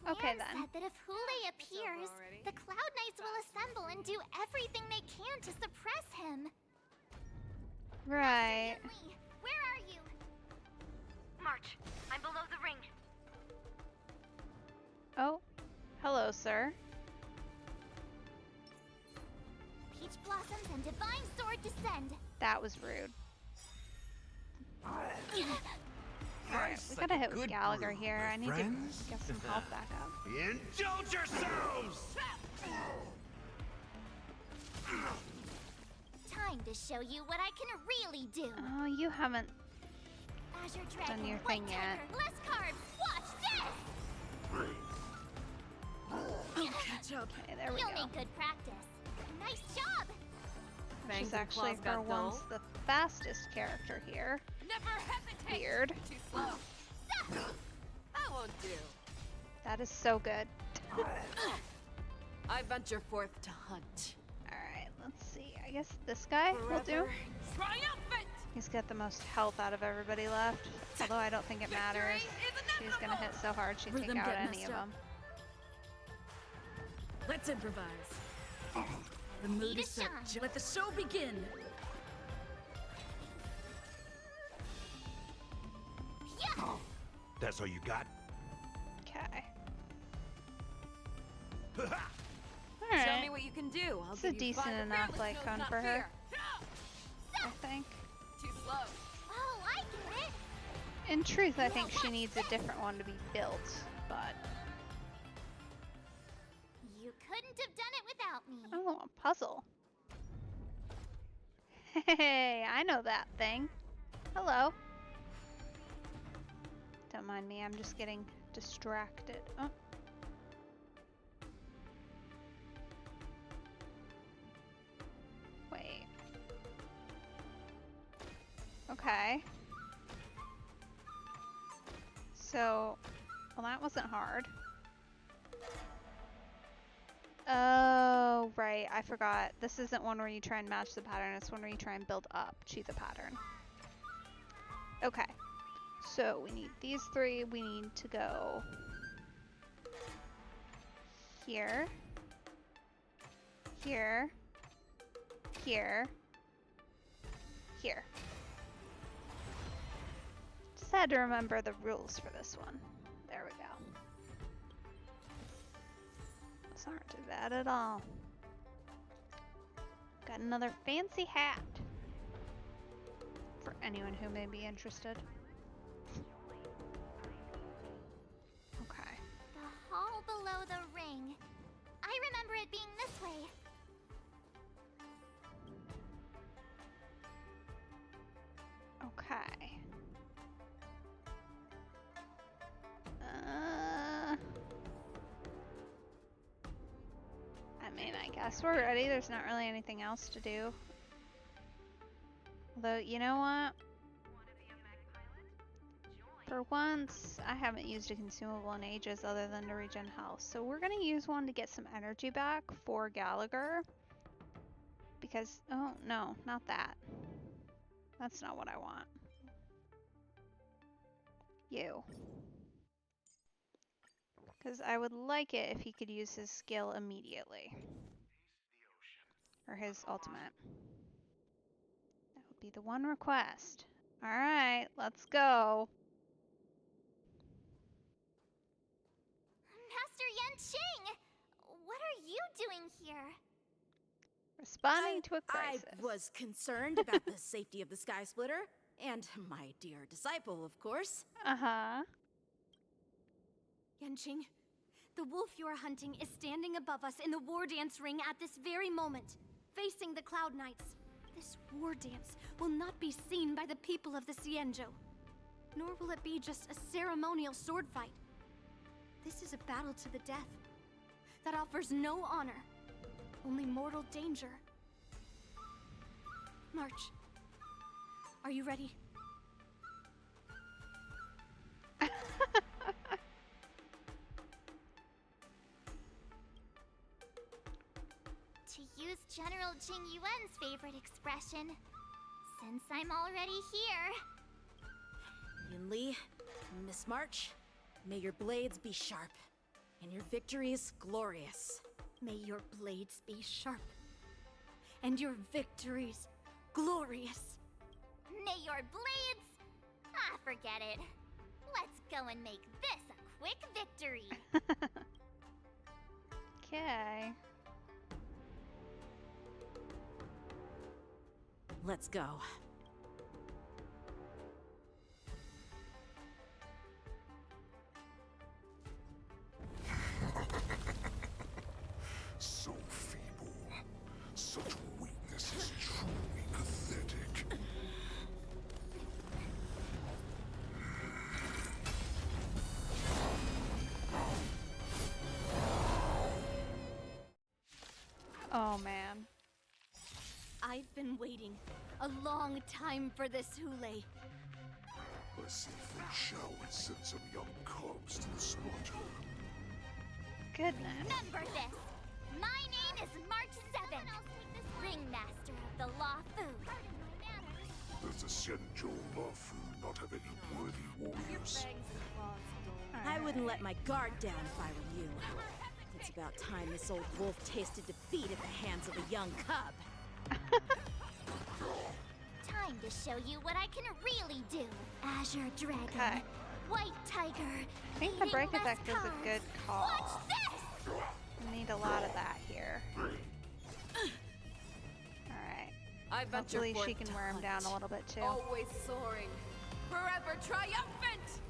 The Okay, plan then. said that if Hule appears, the Cloud Knights will assemble and do everything they can to suppress him. Right. Lee, where are you? March, I'm below the ring. Oh. Hello, sir. Peach Blossoms and Divine Sword descend. That was rude. Alright, we gotta hit with Gallagher here. I need to get some health back up. Indulge yourselves! Time to show you what I can really do. Oh, you haven't Azure Dragon, done your White thing yet. Tiger, less carbs. Watch this! Catch up. Okay, there we You'll go. make good practice. Nice job! She's Fangs and actually, claws for got once, dull. the fastest character here. Never hesitate! Weird. Too slow. That won't do. That is so good. I venture forth to hunt. Alright, let's see. I guess this guy will do. Triumphant! He's got the most health out of everybody left. Although I don't think it matters. She's gonna hit so hard she'd take Rhythm out get any messed of up. them. Let's improvise. The mood is set. Let the show begin. That's all you got? Okay. Show me Alright. what you can do. I'll It's give a you decent 5 enough fearless like knows hunt not for her. fear. I think. Too slow. Oh, I get it! In truth, I think she needs a different one to be built, but... You couldn't have done it without me. Oh, a puzzle. Hey, I know that thing. Hello. Don't mind me, I'm just getting distracted. Oh. Wait. Okay. So, well, that wasn't hard. Oh, right. I forgot. This isn't one where you try and match the pattern. It's one where you try and build up to the pattern. Okay. So we need these three. We need to go here, here, here, here. Just had to remember the rules for this one. There we go. Those aren't too bad at all. Got another fancy hat for anyone who may be interested. Okay. The hall below the ring. I remember it being this way. Okay. I mean, I guess we're ready. There's not really anything else to do. Although, you know what? For once, I haven't used a consumable in ages other than to regen health. So we're going to use one to get some energy back for Gallagher. Because, oh, no, not that. That's not what I want. You. Because I would like it if he could use his skill immediately. Or his ultimate. That would be the one request. Alright, let's go. Master Yan Qing! What are you doing here? Responding to a crisis. I was concerned about the safety of the Sky Splitter, and my dear disciple, of course. Uh-huh. Yanqing, The wolf you're hunting is standing above us in the war dance ring at this very moment, facing the Cloud Knights. This war dance will not be seen by the people of the Xianzhou, nor will it be just a ceremonial sword fight. This is a battle to the death that offers no honor, only mortal danger. March, are you ready? To use General Jing Yuan's favorite expression, since I'm already here. Yunli, Miss March, may your blades be sharp, and your victories glorious. May your blades be sharp, and your victories glorious. May your blades... Ah, forget it. Let's go and make this a quick victory. Okay. Let's go. So feeble. Such weakness is truly pathetic. Oh man. I've been waiting a long time for this, Hule. I see Fei Shao would send some young cubs to the slaughter. Goodness. Remember this. My name is March 7, Ringmaster of the Law Fu. Does the Xianzhou Lafu not have any worthy warriors? I wouldn't let my guard down if I were you. It's about time this old wolf tasted defeat at the hands of a young cub. Time to show you what I can really do. Azure Dragon. Okay. White Tiger. I think the break eating less effect is a good carbs. call. Watch this! We need a lot of that here. Alright. I venture Hopefully forth she can to wear him hunt. down a little bit too. Always soaring, forever triumphant.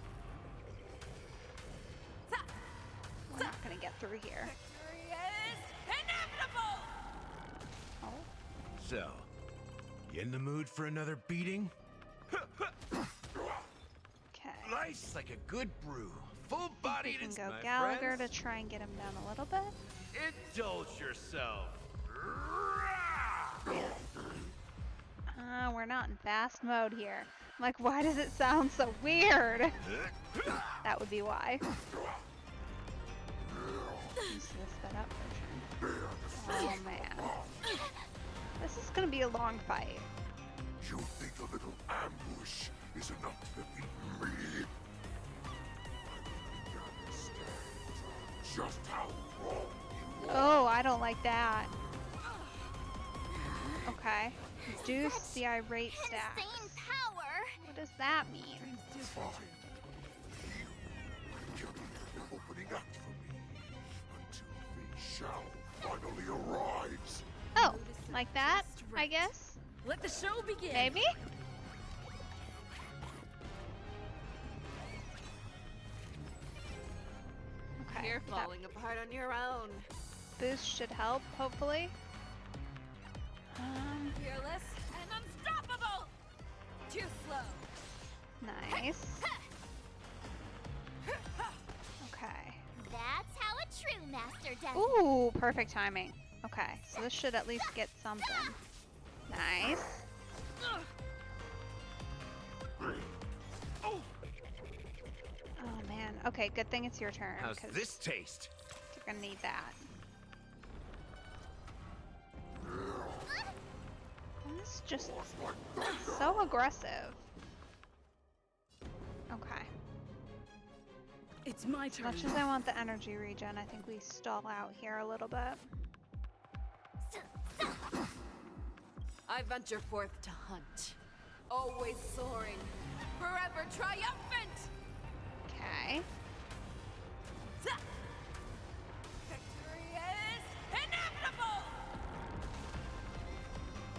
We're not gonna get through here. Victory is inevitable. Oh. So, you in the mood for another beating? Okay. Life's like a good brew. We Full-bodied, can it's go my Gallagher friends. to try and get him down a little bit. Indulge yourself. We're not in fast mode here. I'm like, why does it sound so weird? That would be why. Use the sped up version. Oh man. This is gonna be a long fight. You think a little ambush is enough to defeat me? I don't understand just how wrong you are. Oh, I don't like that. Okay. Reduce the irate stacks. Insane power! What does that mean? Fine. You can be the opening act for me until Fei Shao finally arrives. Oh, like that, I guess? Let the show begin. Maybe? Okay. You're that falling apart on your own. boost should help, hopefully. Fearless and unstoppable. Too slow. Nice. Okay. That's how a true master does it. Ooh, perfect timing. Okay, so this should at least get something. Nice. Oh man. Okay, good thing it's your turn. How's 'cause this taste? You're gonna need that. And this is just so aggressive. Okay. It's my As turn. much as I want the energy regen, I think we stall out here a little bit. I venture forth to hunt. Always soaring, forever triumphant. Okay. Victory is inevitable.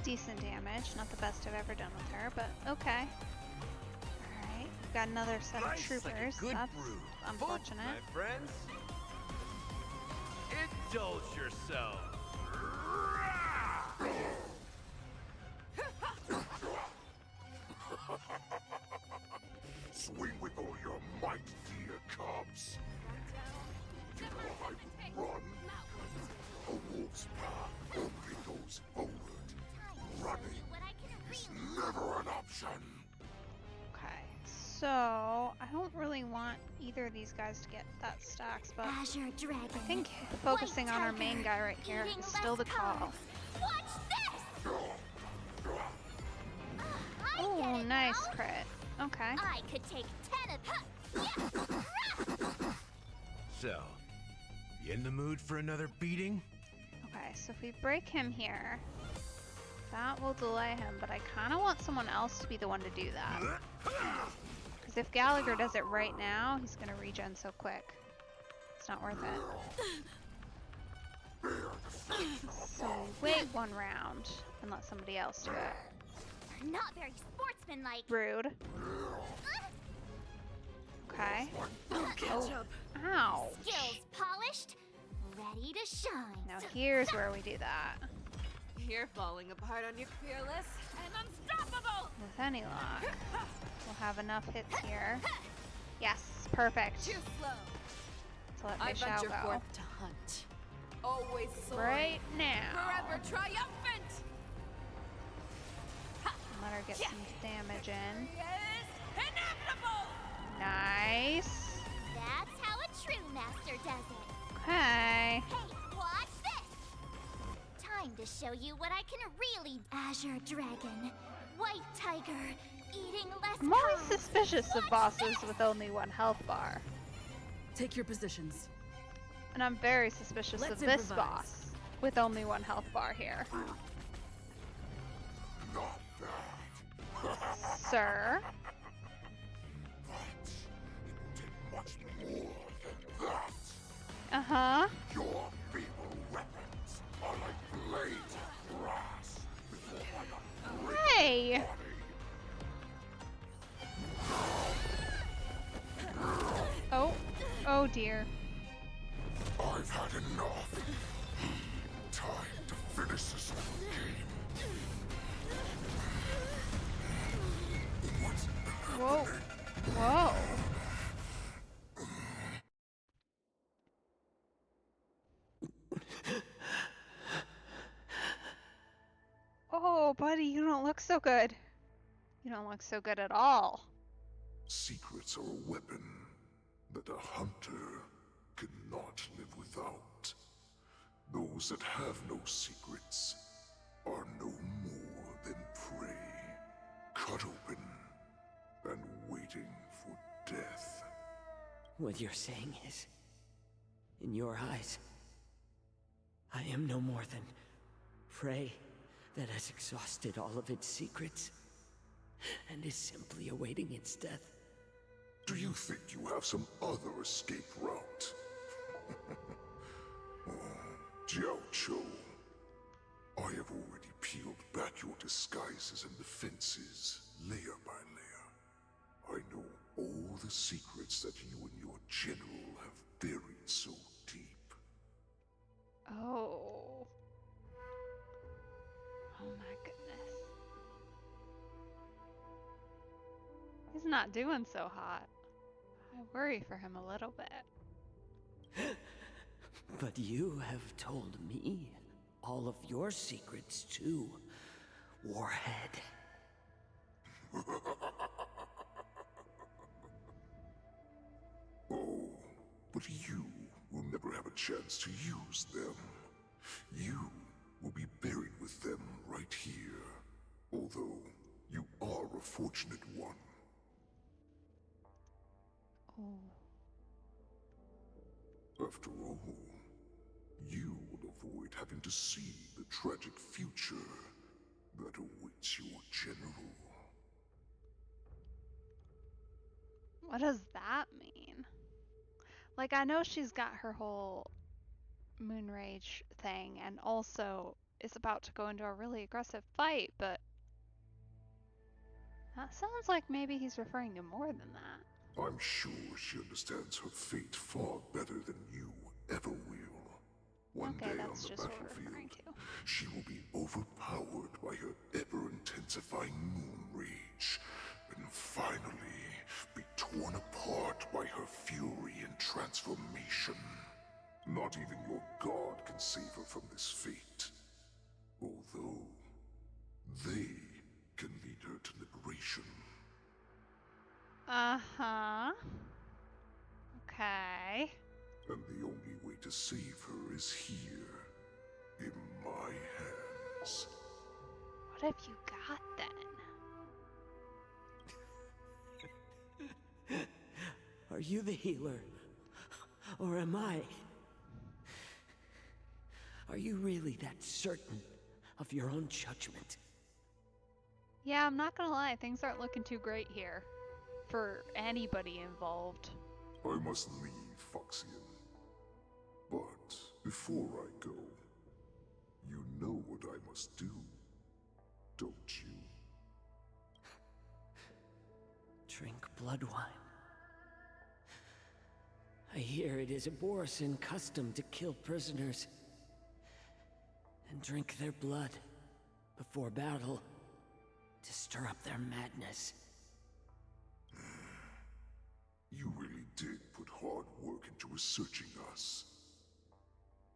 Decent damage. Not the best I've ever done with her, but okay. Alright, we've got another set of Life's like a troopers. good That's brew. unfortunate. My friends. indulge yourself. Swing with all your might, dear cubs. You know I would run. A wolf's path only goes forward. Running is never an option. Okay, so I don't really want either of these guys to get that stacks, but Azure Dragon, I think focusing on our main guy right here is still the call. Watch this! Oh, nice crit. Okay. I could take 10 of So, you in the mood for another beating? Okay, so if we break him here, that will delay him, but I kind of want someone else to be the one to do that. Because if Gallagher does it right now, he's going to regen so quick. It's not worth it. So we wait one round and let somebody else do it. You're not very sportsmanlike. Rude. Okay. Oh. Ow. Skills polished, ready to shine. Now here's where we do that. You're falling apart on your fearless and unstoppable! With any luck, we'll have enough hits here. Yes, perfect. Too slow. So let I Michelle venture go. forth to hunt. Always soaring. Right now. Forever triumphant! Let her get some damage in. Is inevitable! Nice. That's how a true master does it. Okay. Hey, watch this! Time to show you what I can really. Azure Dragon, White Tiger, eating less I'm always carbs. suspicious of bosses with only one health bar. Take your positions. And I'm very suspicious Let's of this improvise. boss with only one health bar here. Not that. Sir? Much more than that. Uh-huh. Your feeble weapons are like blades of grass before my unbreakable Hey! Oh. Oh dear. I've had enough. Time to finish this game. What's Whoa. Whoa. Oh, buddy, you don't look so good. You don't look so good at all. Secrets are a weapon that a hunter cannot live without. Those that have no secrets are no more than prey, cut open and waiting for death. What you're saying is, in your eyes, I am no more than prey that has exhausted all of its secrets and is simply awaiting its death. Do you think you have some other escape route? Oh, Jiao Cho, I have already peeled back your disguises and defenses, layer by layer. I know all the secrets that you and your general have buried so deep. Oh. Oh my goodness. He's not doing so hot. I worry for him a little bit. But you have told me all of your secrets too, Warhead. Oh, but you will never have a chance to use them. You will be buried with them right here. Although, you are a fortunate one. Oh. After all, you will avoid having to see the tragic future that awaits your general. What does that mean? Like, I know she's got her whole moon rage thing and also is about to go into a really aggressive fight, but that sounds like maybe he's referring to more than that. I'm sure she understands her fate far better than you ever will. One Okay, day that's on the just what we're referring battlefield, to. she will be overpowered by her ever-intensifying moon rage, and finally be torn apart by her fury and transformation. Not even your god can save her from this fate. Although, they can lead her to liberation. Uh-huh. Okay. And the only way to save her is here, in my hands. What have you got then? Are you the healer? Or am I? Are you really that certain of your own judgment? Yeah, I'm not gonna lie, things aren't looking too great here. For anybody involved. I must leave, Foxian. But before I go, you know what I must do, don't you? Drink blood wine. I hear it is a Borisin custom to kill prisoners and drink their blood before battle to stir up their madness. You really did put hard work into researching us.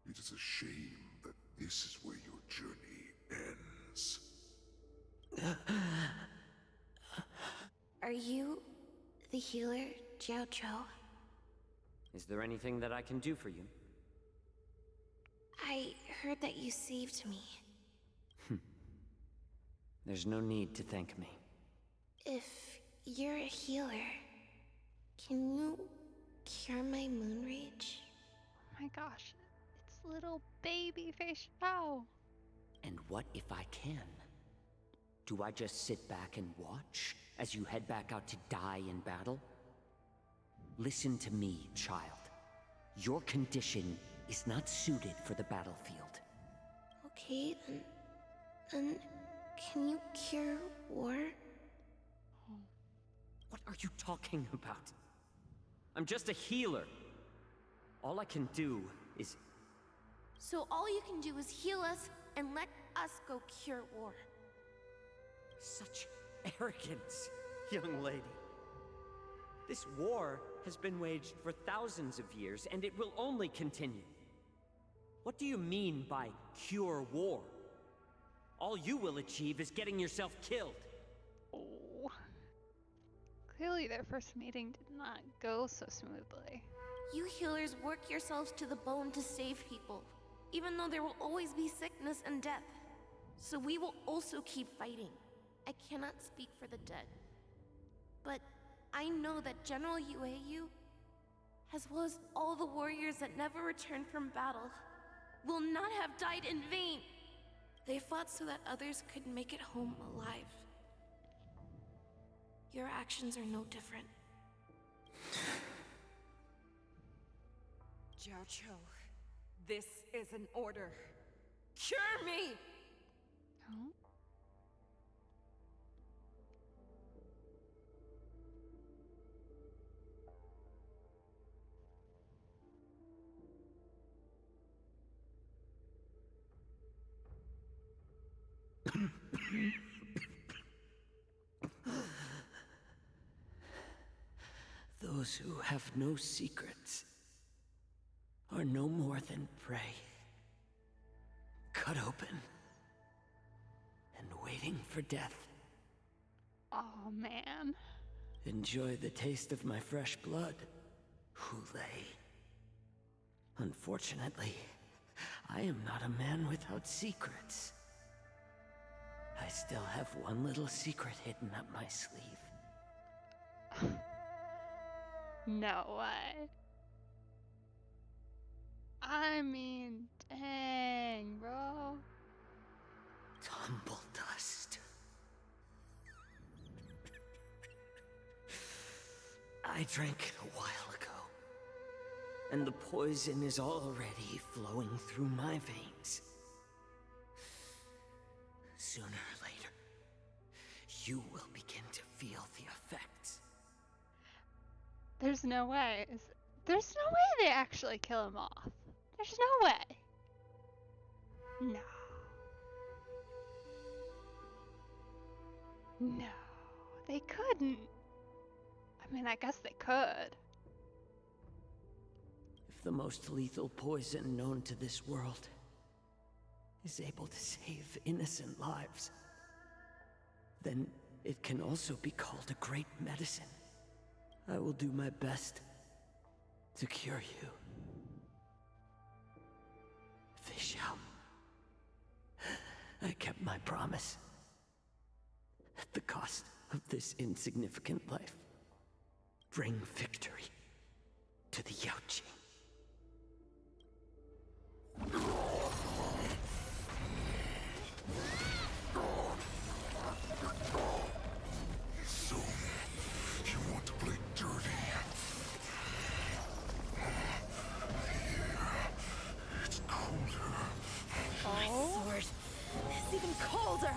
It is a shame that this is where your journey ends. Are you the healer, Jiao Cho? Is there anything that I can do for you? I heard that you saved me. There's no need to thank me. If you're a healer, can you cure my moon rage? Oh my gosh, it's little baby Fei Shao. And what if I can? Do I just sit back and watch as you head back out to die in battle? Listen to me, child. Your condition is not suited for the battlefield. Okay, then can you cure war? What are you talking about? I'm just a healer. All I can do is... So all you can do is heal us and let us go cure war. Such arrogance, young lady. This war has been waged for thousands of years, and it will only continue. What do you mean by cure war? All you will achieve is getting yourself killed. Oh. Clearly their first meeting did not go so smoothly. You healers work yourselves to the bone to save people, even though there will always be sickness and death. So we will also keep fighting. I cannot speak for the dead. But I know that General Yueyu, as well as all the warriors that never returned from battle, will not have died in vain. They fought so that others could make it home alive. Your actions are no different. Jiao Cho, this is an order. Cure me! Huh? Those who have no secrets are no more than prey. Cut open and waiting for death. Oh man. Enjoy the taste of my fresh blood, Hulei. Unfortunately, I am not a man without secrets. I still have one little secret hidden up my sleeve. No way. I mean, dang, bro. Tumble dust. I drank it a while ago, and the poison is already flowing through my veins. Sooner or later, you will begin to feel the effects. There's no way. There's no way they actually kill him off. There's no way. No. No. They couldn't. I mean, I guess they could. If the most lethal poison known to this world is able to save innocent lives, then it can also be called a great medicine. I will do my best to cure you. Fish out. I kept my promise. At the cost of this insignificant life. Bring victory to the Yaoqing. So, you want to play dirty? Here, it's colder. My sword is even colder.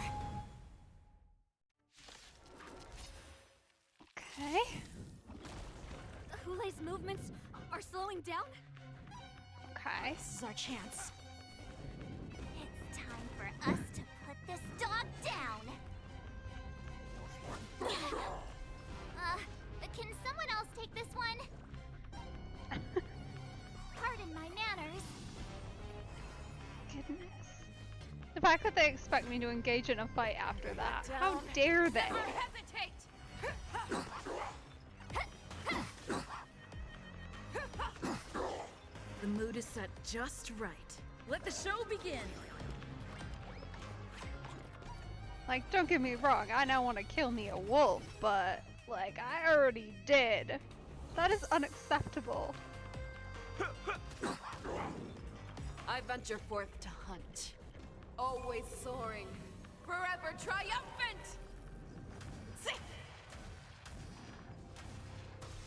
Okay. Hulei's movements are slowing down? Okay. This is our chance. It's time for us to put this dog down. Can someone else take this one? Pardon my manners. Goodness. The fact that they expect me to engage in a fight after that. How dare they? Never hesitate! The mood is set just right. Let the show begin. Like, don't get me wrong, I now want to kill me a wolf, but, like, I already did. That is unacceptable. I venture forth to hunt. Always soaring. Forever triumphant! See?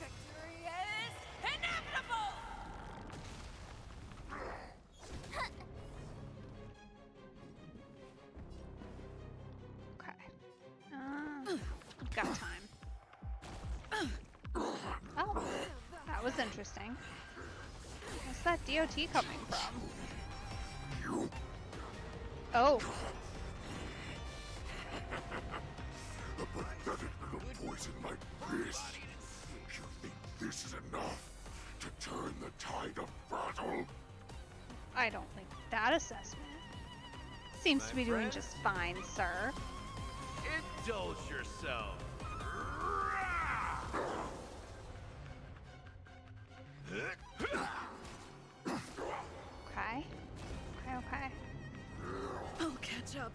Victory is inevitable! Okay. Got time. Oh, that was interesting. Where's that DOT coming from? Oh. A pathetic little poison like this. You think this is enough to turn the tide of battle? I don't think that assessment. Seems to be doing just fine, sir. Indulge yourself. Okay. Okay. I'll catch up.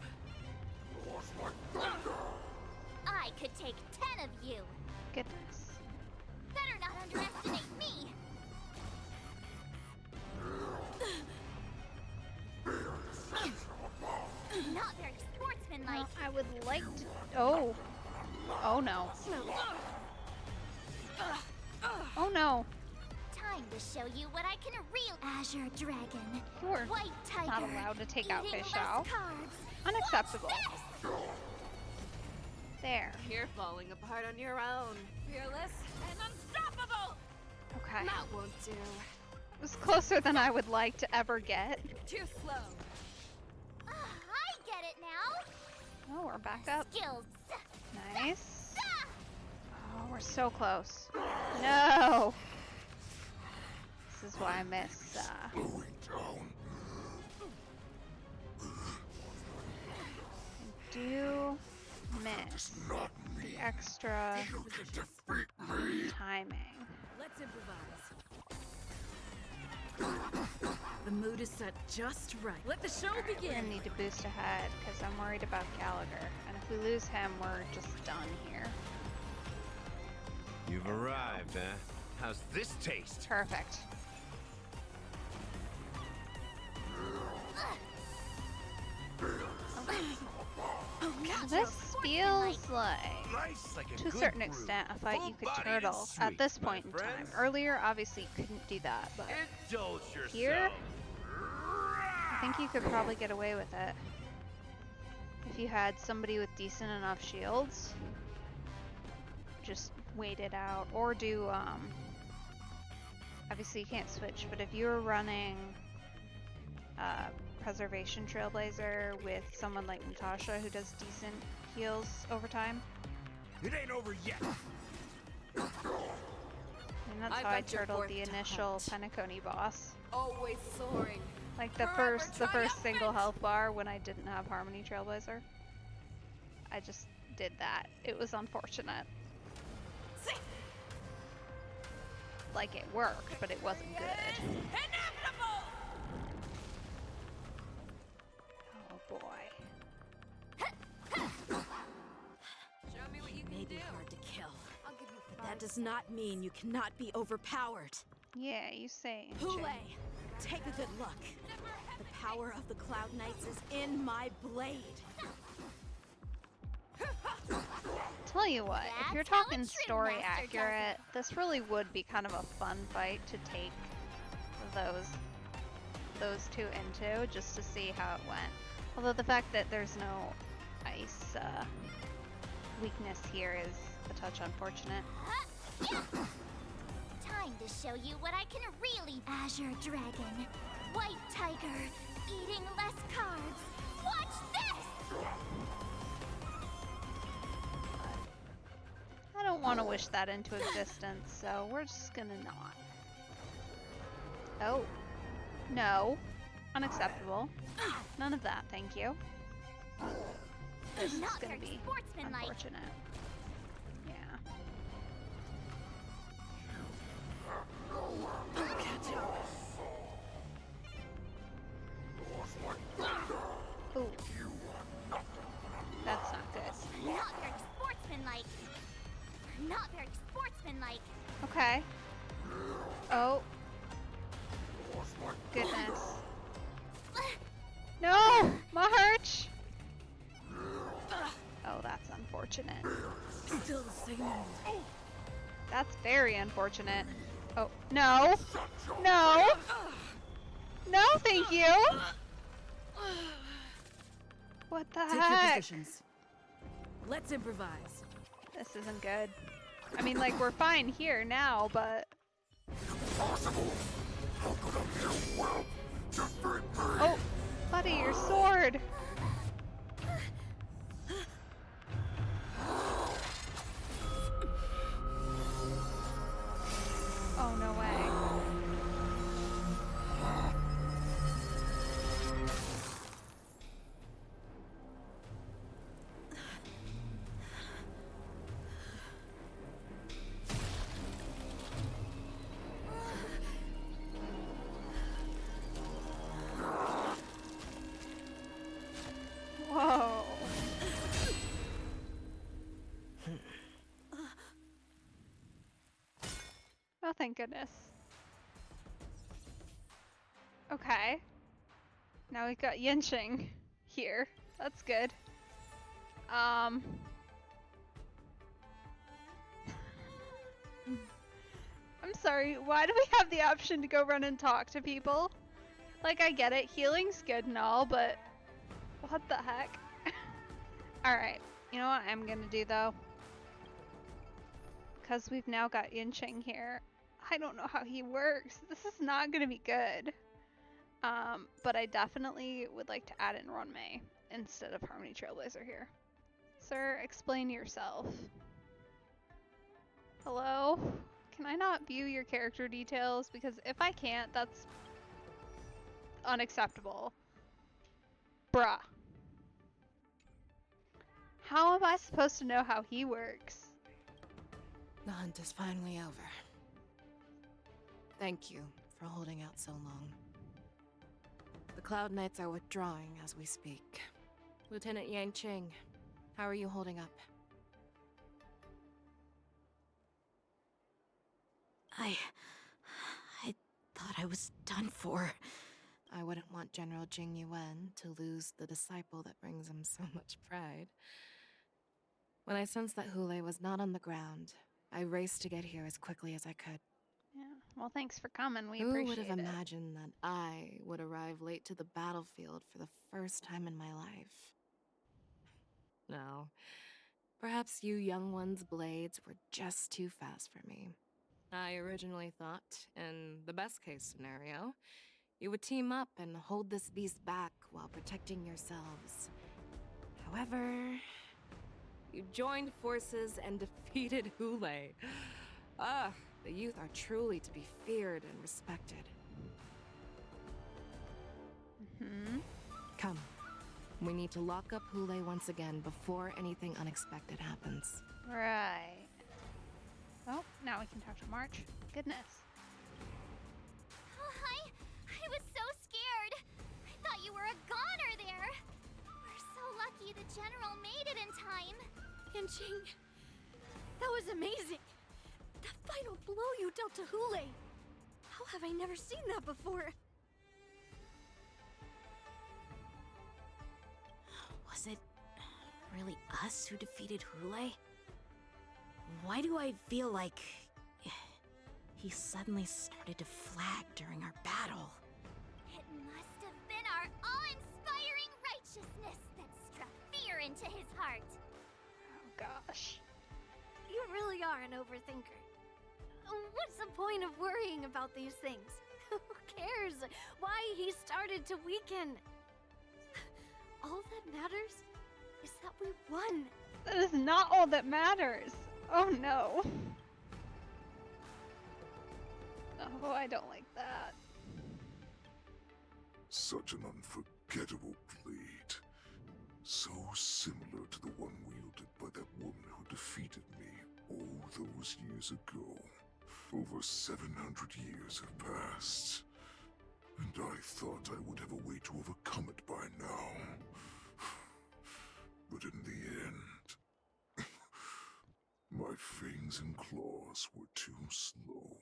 I could take 10 of you. Goodness. Better not underestimate me. Not very sportsmanlike. Well, I would like to. Oh. Oh no. Oh no. Time to show you what I can real Azure Dragon. You're White Tiger. not allowed to take out eating Fish less Out. cards. Unacceptable. Watch There. You're falling apart on your own. Fearless and unstoppable! Okay. That won't do. It was closer than I would like to ever get. Too slow. I get it now. Oh, we're back up. Skills. Nice. Oh, we're so close. No. This is why I miss. I do miss the extra timing. Let's improvise. The mood is set just right. Let the show We're begin. gonna need to boost ahead because I'm worried about Gallagher, and if we lose him, we're just done here. You've arrived, huh? How's this taste? Perfect. Now, this feels like, Nice, like a to a good certain brew. extent, a fight you could Full-bodied turtle and sweet, at this my point in time. friends. Earlier, obviously, you couldn't do that, but Indulge yourself. here, I think you could probably get away with it. If you had somebody with decent enough shields, just wait it out. Or do, obviously you can't switch, but if you were running Preservation Trailblazer with someone like Natasha who does decent heals over time. It ain't over yet. And that's I how I venture turtled forth the to initial hunt. Penacony boss. Always soaring. Like the first single health bar when I didn't have Harmony Trailblazer. I just did that. It was unfortunate. Like it worked, but it wasn't good. Inevitable! Oh boy. Show me what you May can be do. hard to kill, I'll give you but that does not mean you cannot be overpowered. Yeah, you say. Hule, take a good look. The power of the Cloud Knights is in my blade. Tell you what, if That's you're how a talking true story master does accurate, this really would be kind of a fun fight to take those two into, just to see how it went. Although the fact that there's no ice weakness here is a touch unfortunate. Time to show you what I can really. Azure Dragon, White Tiger, eating less carbs. Watch this! I don't want to wish that into existence, so we're just gonna not. Oh. No. Unacceptable. None of that, thank you. This is Not gonna very be sportsmanlike. unfortunate. Yeah. Ooh. That's not good. Not very sportsmanlike. Not very sportsmanlike. Okay. Oh. Goodness. No! March! Oh, that's unfortunate. Still the same old. That's very unfortunate. Oh, no! No! No, thank you! What the Take your heck? positions. Let's improvise. This isn't good. I mean, like, we're fine here now, but... Oh, buddy, your sword! Oh, no way. Whoa. Oh, thank goodness. Okay. Now we've got Yinching here. That's good. I'm sorry, why do we have the option to go run and talk to people? Like, I get it, healing's good and all, but what the heck? Alright, you know what I'm gonna do though? Because we've now got Yinching here, I don't know how he works. This is not gonna be good. But I definitely would like to add in Ronmei instead of Harmony Trailblazer here. Sir, explain yourself. Hello? Can I not view your character details? Because if I can't, that's unacceptable. Bruh. How am I supposed to know how he works? The hunt is finally over. Thank you for holding out so long. The Cloud Knights are withdrawing as we speak. Lieutenant Yang Qing, how are you holding up? I thought I was done for. I wouldn't want General Jing Yuan to lose the disciple that brings him so much pride. When I sensed that Hule was not on the ground, I raced to get here as quickly as I could. Yeah. Well, thanks for coming. We Who appreciate would have it. imagined that I would arrive late to the battlefield for the first time in my life? No. Perhaps you young ones' blades were just too fast for me. I originally thought, in the best case scenario, You would team up and hold this beast back while protecting yourselves. However, you joined forces and defeated Hule. Ah, the youth are truly to be feared and respected. Come. We need to lock up Hule once again before anything unexpected happens. Right. Oh, now we can talk to March. Goodness. I was so scared. I thought you were a goner there. We're so lucky the general made it in time. Yanqing, that was amazing. The final blow you dealt to Hule. How have I never seen that before? Was it really us who defeated Hule? Why do I feel like he suddenly started to flag during our battle? It must have been our awe-inspiring righteousness that struck fear into his heart. Oh gosh. You really are an overthinker. What's the point of worrying about these things? Who cares why he started to weaken? All that matters is that we won. That is not all that matters. Oh no. Oh, I don't like that. Such an unforgettable blade. So similar to the one wielded by that woman who defeated me all those years ago. Over 700 years have passed, and I thought I would have a way to overcome it by now. But in the end, my fangs and claws were too slow.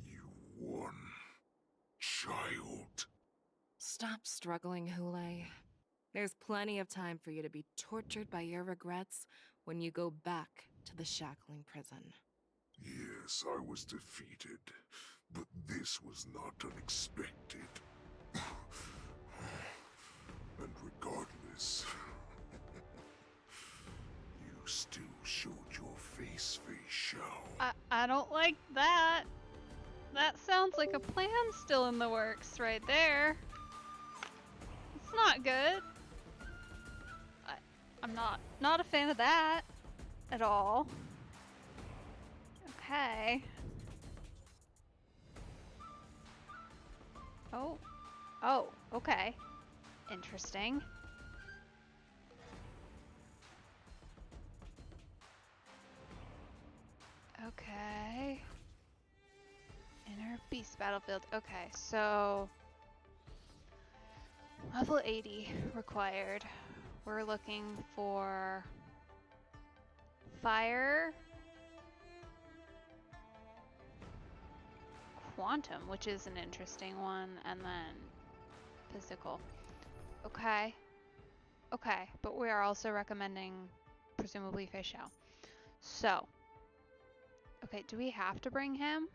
You won, child. Stop struggling, Hule. There's plenty of time for you to be tortured by your regrets when you go back to the shackling prison. Yes, I was defeated, but this was not unexpected. And regardless, you still showed your face, Shao. I don't like that. That sounds like a plan still in the works right there. It's not good. I'm not a fan of that at all. Okay. Oh, okay. Interesting. Okay. Inner Beast Battlefield. Okay, so level 80 required. We're looking for fire, quantum, which is an interesting one, and then physical. Okay. Okay, but we are also recommending presumably Fei Xiao. So, okay, do we have to bring him?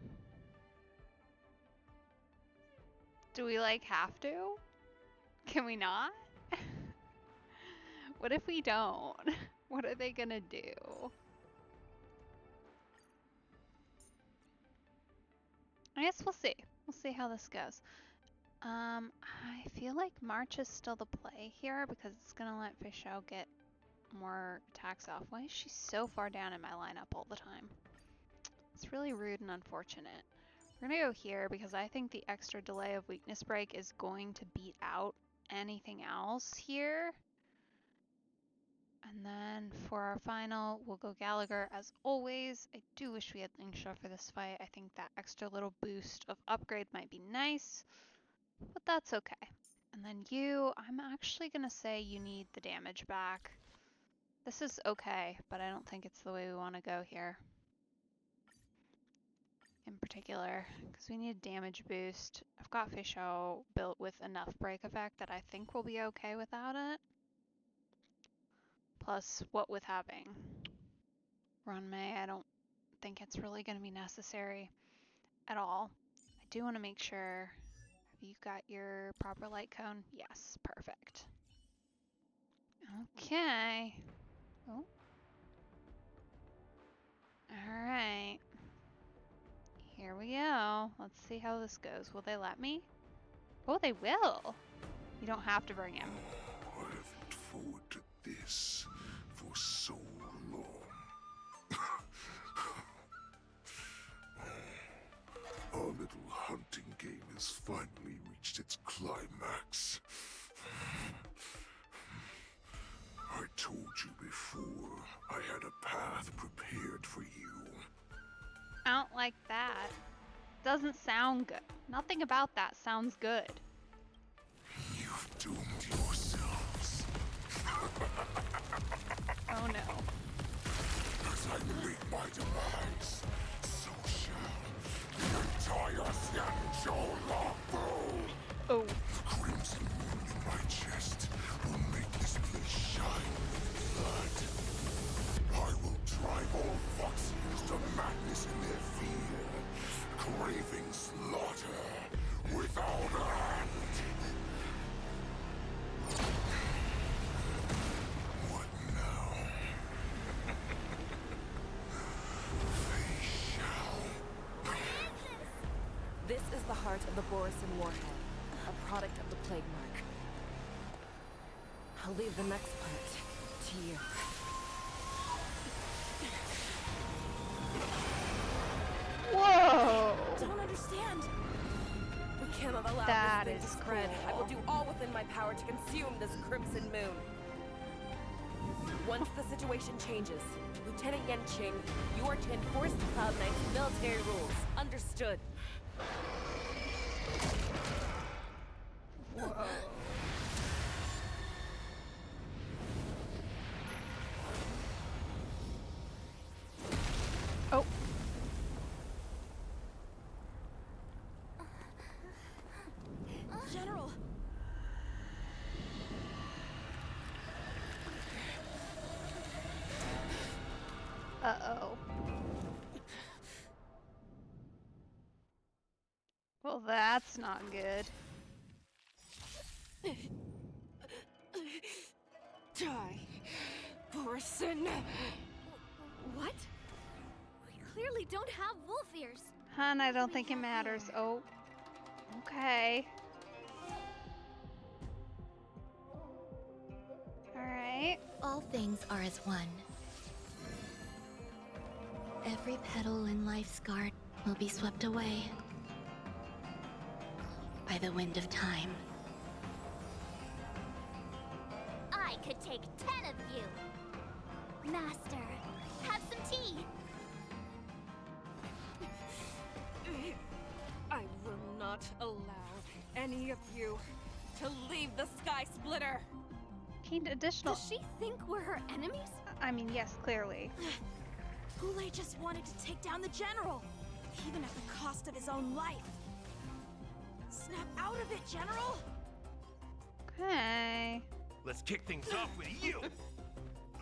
Do we like have to? Can we not? What if we don't? What are they gonna do? I guess we'll see. We'll see how this goes. I feel like March is still the play here because it's gonna let Fei Xiao get more attacks off. Why is she so far down in my lineup all the time? It's really rude and unfortunate. We're gonna go here because I think the extra delay of weakness break is going to beat out anything else here. And then for our final, we'll go Gallagher as always. I do wish we had Lingshaw for this fight. I think that extra little boost of upgrade might be nice, but that's okay. And then you, I'm actually gonna say you need the damage back. This is okay, but I don't think it's the way we want to go here. In particular, because we need a damage boost. I've got Fei Xiao built with enough break effect that I think we'll be okay without it. Plus, what with having Runmei, I don't think it's really going to be necessary at all. I do want to make sure, have you got your proper light cone? Yes, perfect. Okay. Oh. Alright. Here we go. Let's see how this goes. Will they let me? Oh, they will. You don't have to bring him. I have looked forward to this for so long. Our little hunting game has finally reached its climax. I told you before, I had a path prepared for you. I don't like that. Doesn't sound good. Nothing about that sounds good. You've doomed yourselves. Oh no. As I meet my demise, so shall the entire Xianzhou longbow. Oh. The crimson moon in my chest will make this place shine with blood. I will drive all Foxians to madness in their fear, craving slaughter without end. What now? They shall. This is the heart of the Borisin Warhead, a product of the Plague Mark. I'll leave the next part to you. Whoa! Don't understand. We cannot allow That this thing is to spread. I will cool. do all within my power to consume this Crimson Moon. Once the situation changes, Lieutenant Yanqing, you are to enforce the Cloud Knight's military rules. Understood. Whoa. Oh. General. Uh-oh. Well, that's not good. Die, Borisin. What? We clearly don't have wolf ears. Hun, I don't think it matters. Oh. Okay. Alright. All things are as one. Every petal in life's garden will be swept away by the wind of time. I could take 10 of you. Master, have some tea. I will not allow any of you to leave the Sky Splitter. Gained additional. Does she think we're her enemies? I mean, yes, clearly. Hule just wanted to take down the general, even at the cost of his own life. Snap out of it, General! Okay. Let's kick things off with you.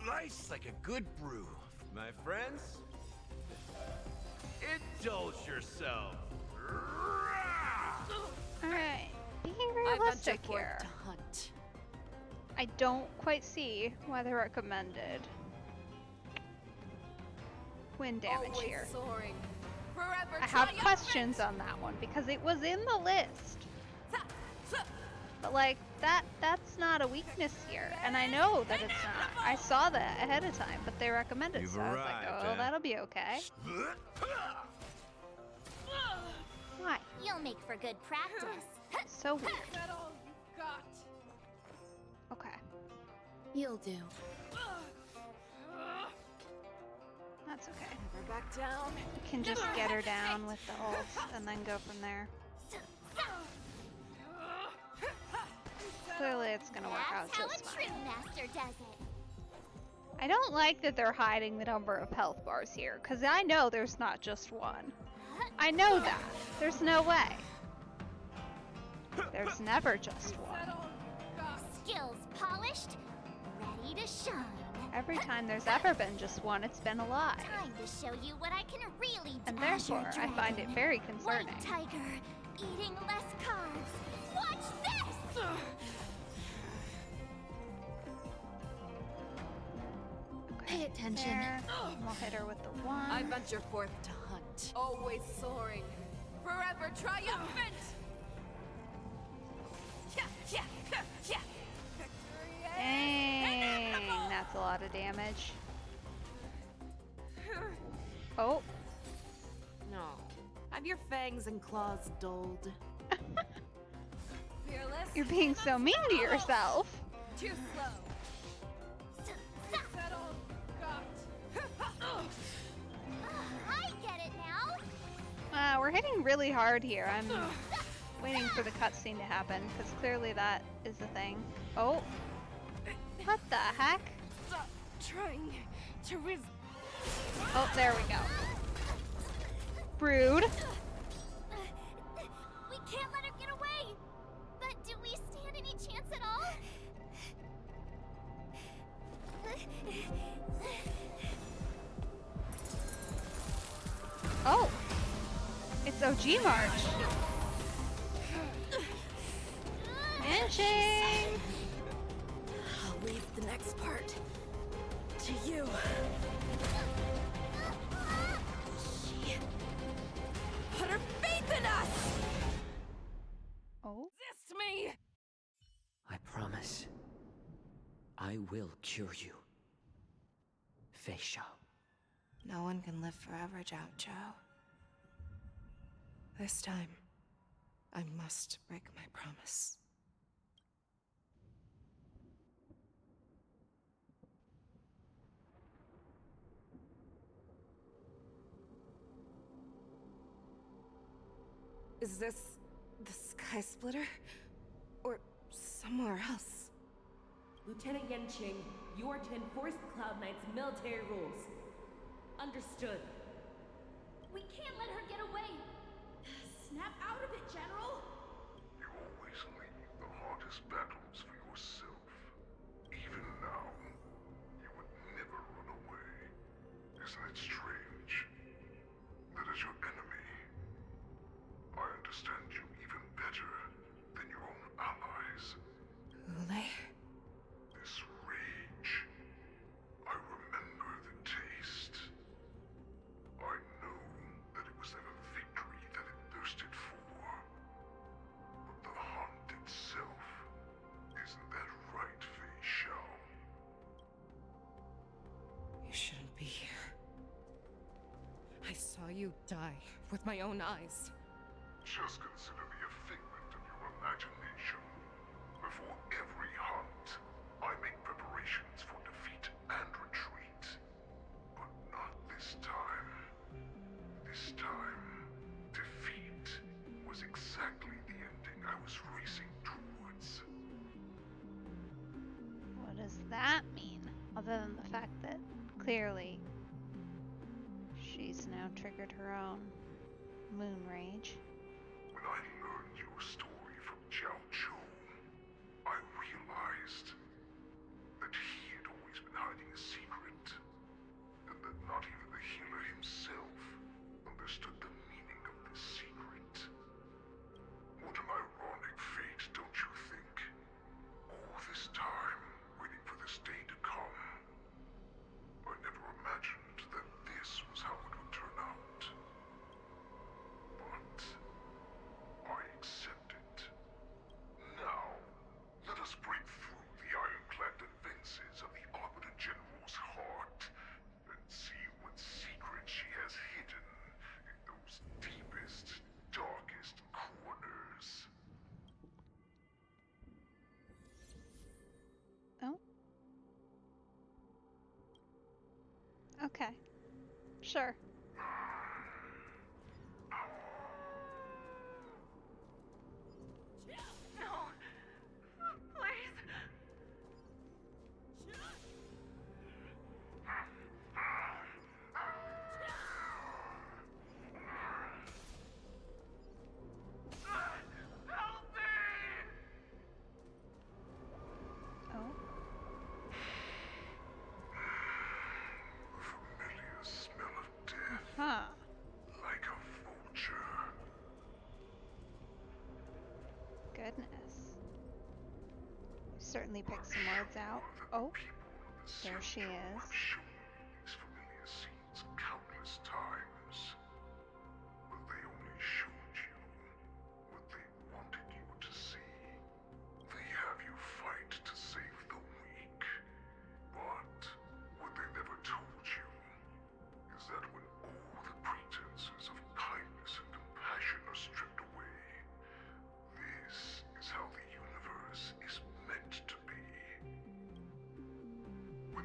Life's like a good brew, my friends. Indulge yourself. Alright. Being I realistic venture forth here. to hunt. I don't quite see why they're recommended. Wind damage Always here. soaring. Forever I have triumphant. questions on that one because it was in the list. But like that's not a weakness here, and I know that it's not. I saw that ahead of time, but they recommended, You've so I was like, arrived, oh, huh? that'll be okay. Why? You'll make for good practice. So weird. That all you got? Okay, You'll do. that's okay. Never back down. We can just get her down with the ult and then go from there. Clearly, it's gonna work out That's how just a fine. true master does it. I don't like that they're hiding the number of health bars here, because I know there's not just one. I know that. There's no way. There's never just one. Skills polished, ready to shine. Every time there's ever been just one, it's been a lie. Time to show you what I can really do. And therefore, I find it very concerning. White tiger, eating less carbs. Watch this! Pay attention. There. we'll hit her with the one. I venture forth to hunt, always soaring, forever triumphant! Dang, that's a lot of damage. Oh. No. Have your fangs and claws dulled. Fearless. You're being so mean to yourself. Too slow. Settle. Got. I get it now. We're hitting really hard here. I'm waiting for the cutscene to happen, because clearly that is the thing. Oh. What the heck? Stop trying to Oh, there we go. Rude. We can't let her get away. But do we stand any chance at all? Oh. It's OG March. Manching. I'll leave the next part to you. She put her faith in us! Oh? Resist me! I promise. I will cure you. Fei Shao. No one can live forever, Zhao Zhao. This time, I must break my promise. Is this the Sky Splitter? Or somewhere else? Lieutenant Yanqing, you are to enforce the Cloud Knight's military rules. Understood. We can't let her get away. Snap out of it, General. You always leave the hardest battles for yourself. Even now, you would never run away. Isn't it strange? That as your enemy, I understand you even better than your own allies. Ule? This rage, I remember the taste. I know that it was never victory that it thirsted for. But the hunt itself, isn't that right, Fei Shao? You shouldn't be here. I saw you die with my own eyes. Just consider me a figment of your imagination. Before every hunt, I make preparations for defeat and retreat. But not this time. This time, defeat was exactly the ending I was racing towards. What does that mean? Other than the fact that clearly she's now triggered her own moon rage. When I learned your story from Zhao Zhou, I realized that he had always been hiding a secret, and that not even the healer himself understood the meaning of this secret. What an ironic fate, don't you think? All this time, waiting for this day to come. I never imagined that this was how it would turn out. But I accept it. Now, let us break through the ironclad defenses of the Arbiter General's heart and see what secrets she has hidden in those deepest, darkest corners. Oh. Okay. Sure. No. Please. Help me! Oh. Familiar smell of death, Huh. like a vulture. Goodness. Certainly picked some words out. Oh. There she is. Shown me these familiar scenes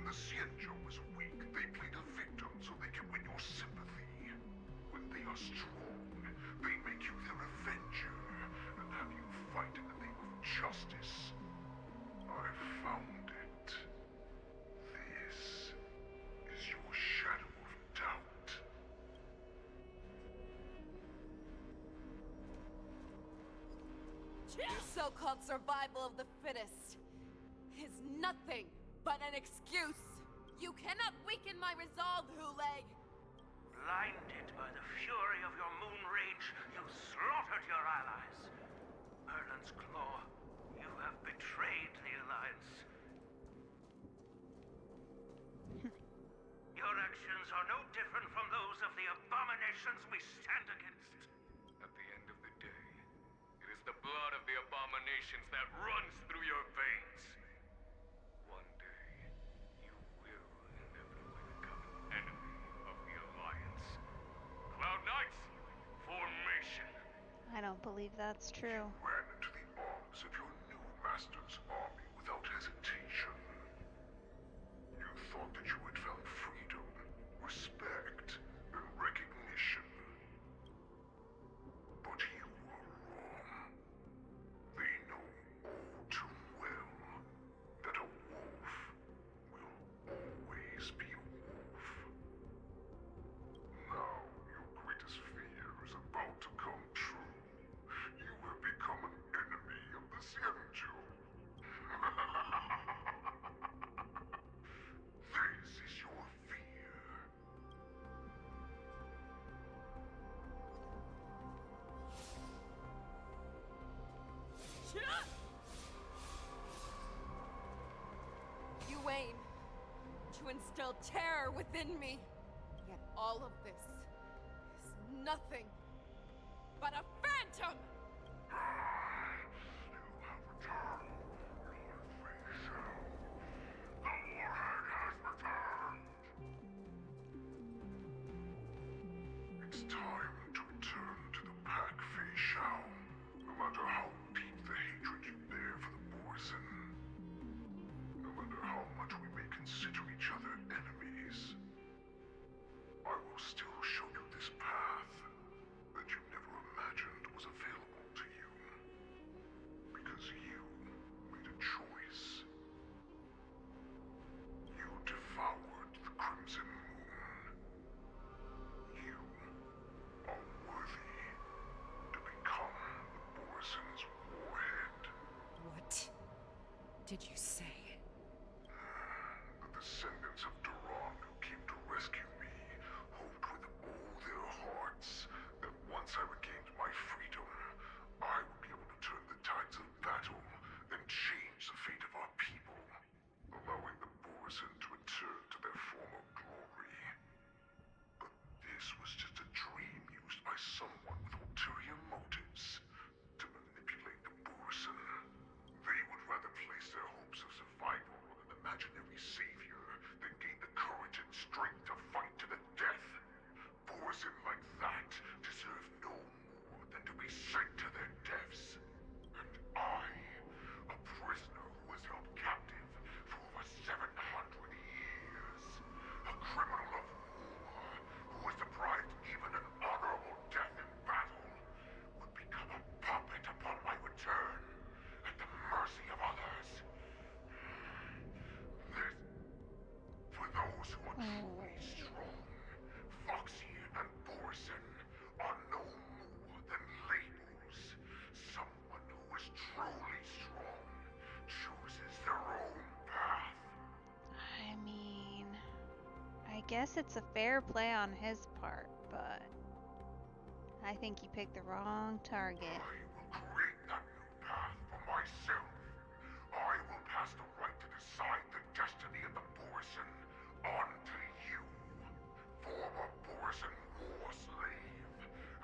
the Xianzhou is weak, they play the victim so they can win your sympathy. When they are strong, they make you their avenger and have you fight in the name of justice. I found it. This is your shadow of doubt. Your so-called survival of the fittest is nothing but an excuse. You cannot weaken my resolve, Hulei. Blinded by the fury of your moon rage, you slaughtered your allies. Merlin's Claw, you have betrayed the Alliance. Your actions are no different from those of the abominations we stand against. At the end of the day, it is the blood of the abominations that runs through your veins. One day, you will inevitably become an enemy of the Alliance. Cloud Knights, formation! I don't believe that's true. Ran into the arms of your new master's army without hesitation. You thought that you had found freedom, respect, and recognition. But you were wrong. They know all too well that a wolf will always be a wolf. Now your greatest fear is about to come true. You have become an enemy of the Xianzhou. This is your fear. You aim to instill terror within me. Yet all of this is nothing but a phantom! You have returned, Lord Fei Shao. The warhead has returned. It's time to return to the pack, Fei Shao. No matter how deep the hatred you bear for the Borson. No matter how much we may consider each other enemies. I will still show you this path that you never imagined was available to you. Because you made a choice. You devoured the Crimson Moon. You are worthy to become the Borison's warhead. What did you say? The descendants of Duran who came to rescue me hoped with all their hearts that once I regained my freedom, I would be able to turn the tides of battle and change the fate of our people, allowing the Borison to return to their former glory. But this was just a dream used by someone with ulterior motives to manipulate the Borison. They would rather place their hopes of survival on an imaginary savior than gain the courage and strength to fight to the death. Borison like that deserve no more than to be sent to their deaths. And I, a prisoner who was held captive for over 700 years, a criminal of war who was deprived even an honorable death in battle, would become a puppet upon my return, at the mercy of others. For those who are truly strong, Foxy and Borison are no more than labels. Someone who is truly strong chooses their own path. I mean, I guess it's a fair play on his part, but I think he picked the wrong target. I will create that new path for myself. I will pass the right to decide the destiny of the Borison on to you, former Borison war slave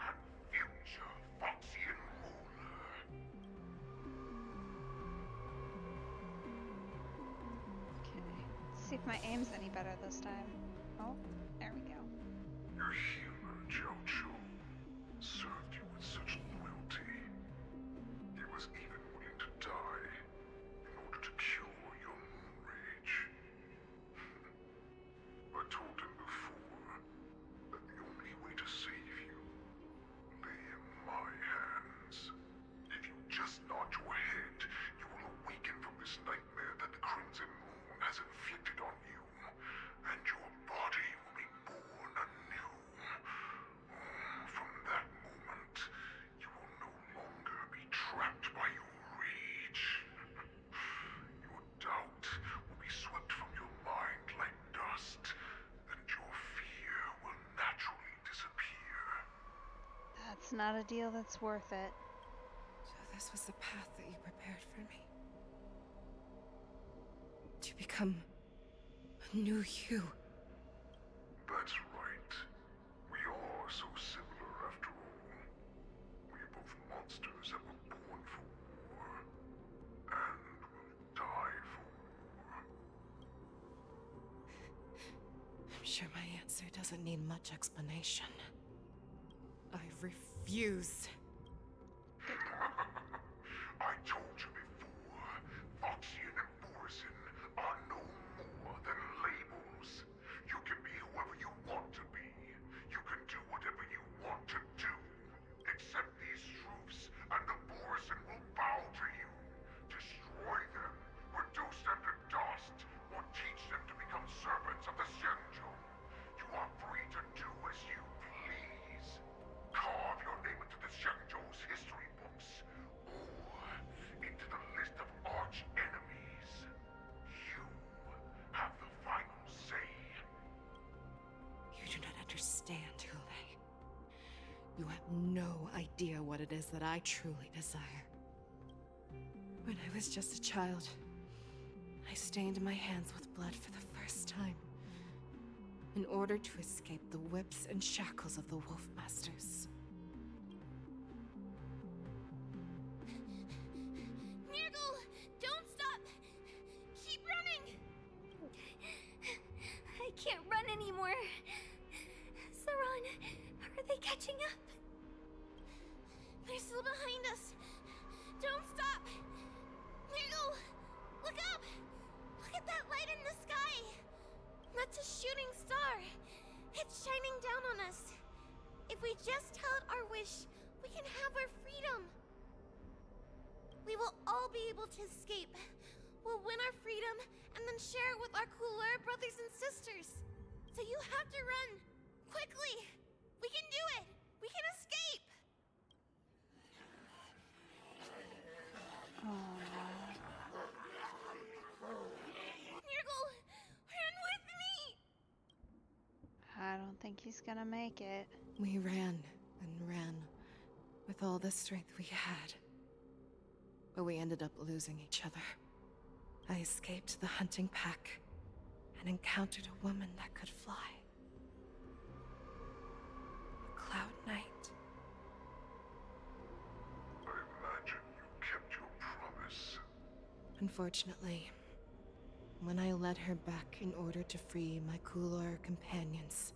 and future Foxian ruler. Okay, let's see if my aim's any better this time. Oh, there we go. Your healer, Jiao served you with such loyalty. He was even willing to die in order to cure your moon rage. not a deal that's worth it. So this was the path that you prepared for me. To become a new you. That's right. We are so similar after all. We are both monsters that were born for war. And will die for war. I'm sure my answer doesn't need much explanation. I refuse. I told you before, Foxian and Borison are no more than labels. You can be whoever you want to be. You can do whatever you want to do. Accept these truths, and the Borison will bow to you. Destroy them, reduce them to dust, or teach them to become servants of the Xianzhou. You are free to do as you please. Carve your name into the Xianzhou's history books, or into the list of arch enemies. You have the final say. You do not understand, Hule. You have no idea what it is that I truly desire. When I was just a child, I stained my hands with blood for the first time, in order to escape the whips and shackles of the Wolf Masters. Nirgal, don't stop! Keep running! I can't run anymore. Saran, are they catching up? They're still behind us. Don't stop! Nirgal, look up! Look at that light in the sky! That's a shooting star. It's shining down on us. If we just tell it our wish, we can have our freedom. We will all be able to escape. We'll win our freedom and then share it with our cooler brothers and sisters. So you have to run. Quickly! We can do it! We can escape! Oh no. Nirgal, run with me! I don't think he's gonna make it. We ran and ran with all the strength we had. But we ended up losing each other. I escaped the hunting pack and encountered a woman that could fly. A Cloud Knight. I imagine you kept your promise. Unfortunately, when I led her back in order to free my Kulor companions,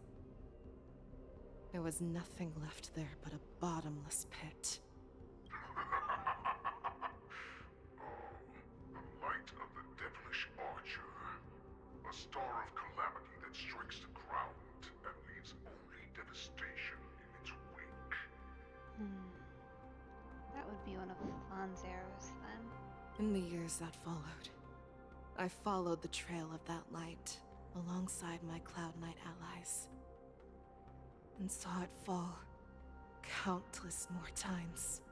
there was nothing left there but a bottomless pit. The light of the devilish archer. A star of calamity that strikes the ground and leaves only devastation in its wake. That would be one of Lan's arrows then. In the years that followed, I followed the trail of that light alongside my Cloud Knight allies, and saw it fall countless more times.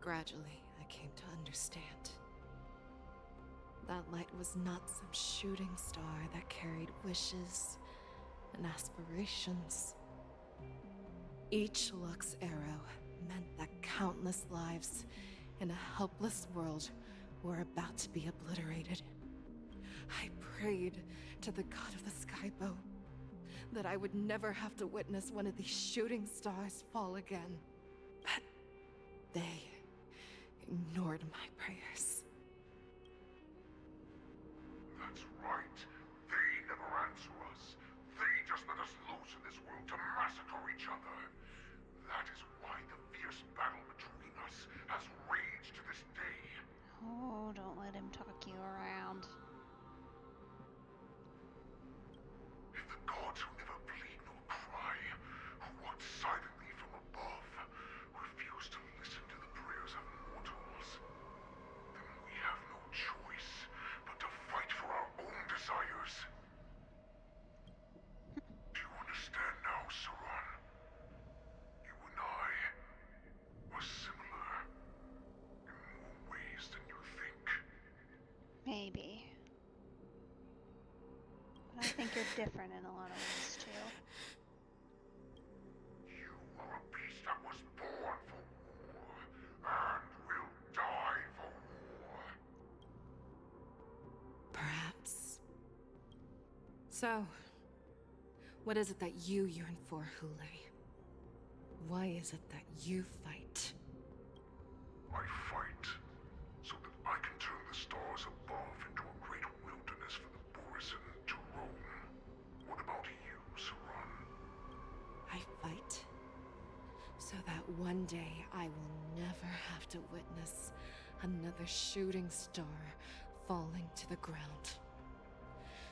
Gradually, I came to understand. That light was not some shooting star that carried wishes and aspirations. Each Lux arrow meant that countless lives in a helpless world were about to be obliterated. I prayed to the god of the Skybow that I would never have to witness one of these shooting stars fall again. But they ignored my prayers. That's right. They never answer us. They just let us loose in this world to massacre each other. That is why the fierce battle between us has raged to this day. Oh, don't let him talk you around. If the gods who never bleed nor cry, who walk silently from above, refuse to listen to the prayers of mortals, then we have no choice but to fight for our own desires. Do you understand now, Saran? You and I are similar in more ways than you think. Maybe. But I think you're different in a lot of ways too. You are a beast that was born So, what is it that you yearn for, Hule? Why is it that you fight? I fight so that I can turn the stars above into a great wilderness for the Borisin to roam. What about you, Saran? I fight so that one day I will never have to witness another shooting star falling to the ground.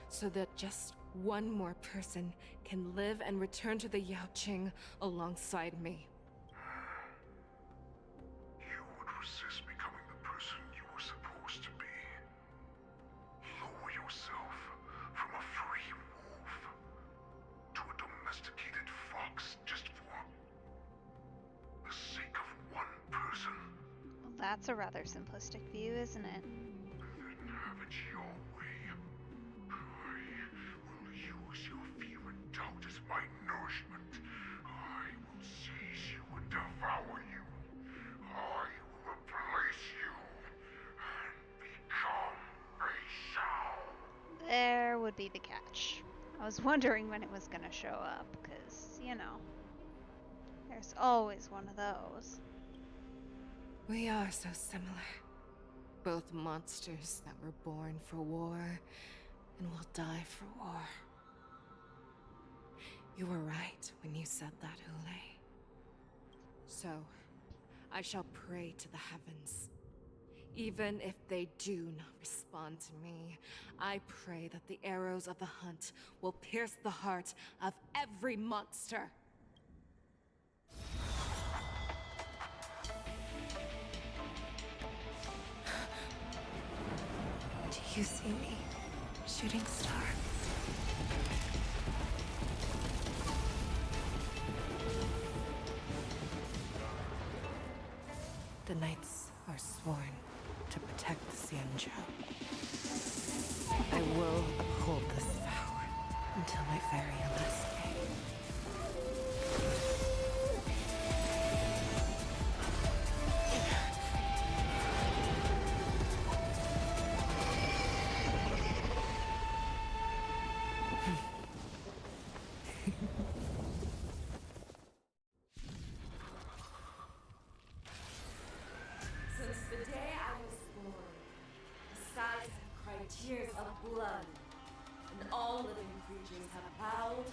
So that just one more person can live and return to the Yaoqing alongside me. You would resist becoming the person you were supposed to be. Lower yourself from a free wolf to a domesticated fox just for the sake of one person. Well, that's a rather simplistic view, isn't it? Then have it your way. I will use your fear and doubt as my nourishment. I will seize you and devour you. I will replace you and become a Shao. There would be the catch. I was wondering when it was going to show up, because, you know, there's always one of those. We are so similar. Both monsters that were born for war and will die for war. You were right when you said that, Hule. So, I shall pray to the heavens. Even if they do not respond to me, I pray that the arrows of the hunt will pierce the heart of every monster. Do you see me, shooting star? The knights are sworn to protect the Xianzhou. I will uphold this vow until my very last day. Since the day I was born, the skies have cried tears of blood, and all living creatures have bowed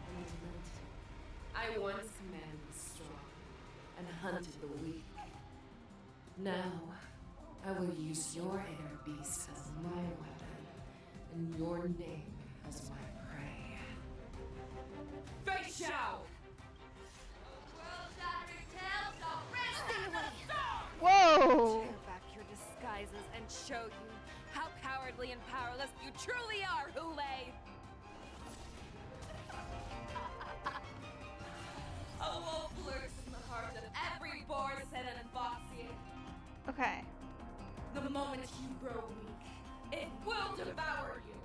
and relented. I once commanded the strong and hunted the weak. Now, I will use your inner beast as my weapon, and your name as my prey. Fei Xiao! Whoa! Tear back your disguises and show you how cowardly and powerless you truly are, Hule! A wolf lurks in the heart of every Borisin and Foxian. Okay. The moment you grow weak, it will devour you.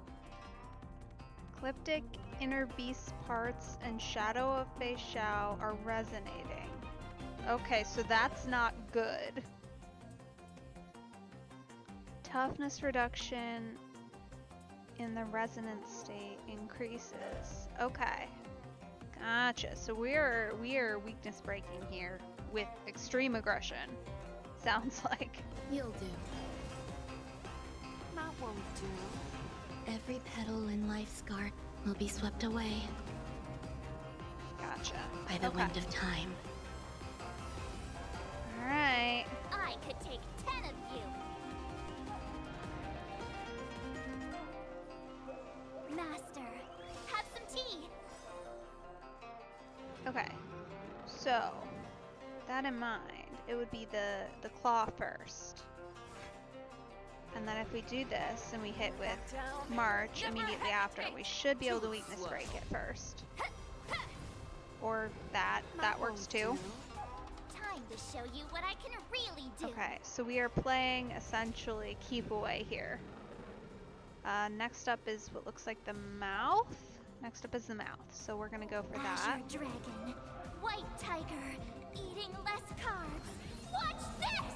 Ecliptic, inner beast parts, and shadow of Fei Xiao are resonating. Okay, so that's not good. Toughness reduction in the resonance state increases. Okay. Gotcha. So we are weakness breaking here with extreme aggression. Sounds like. You'll do. That won't do. Every petal in life's garden will be swept away Gotcha. by the wind of time. Alright. I could take 10 of you. Master, have some tea. Okay. So, that in mind, it would be the claw first. And then if we do this and we hit with March immediately after, we should be able to weakness break it first. Or that works too. Time to show you what I can really do. Okay, so we are playing essentially keep away here. Next up is what looks like the mouth. Next up is the mouth, so we're gonna go for that. Azure Dragon, White Tiger, eating less carbs. Watch this!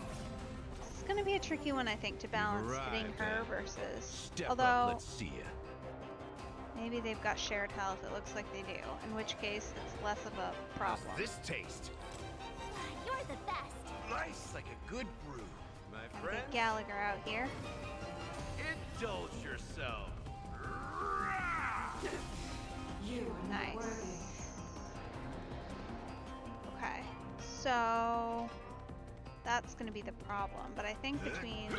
This is gonna be a tricky one, I think, to balance hitting her versus. Step although up, let's see ya. Maybe they've got shared health. It looks like they do. In which case, it's less of a problem. How's this taste? You're the best. Nice like a good brew. My Gotta friend, get Gallagher out here. indulge yourself. Nice. Okay, so that's gonna be the problem. But I think between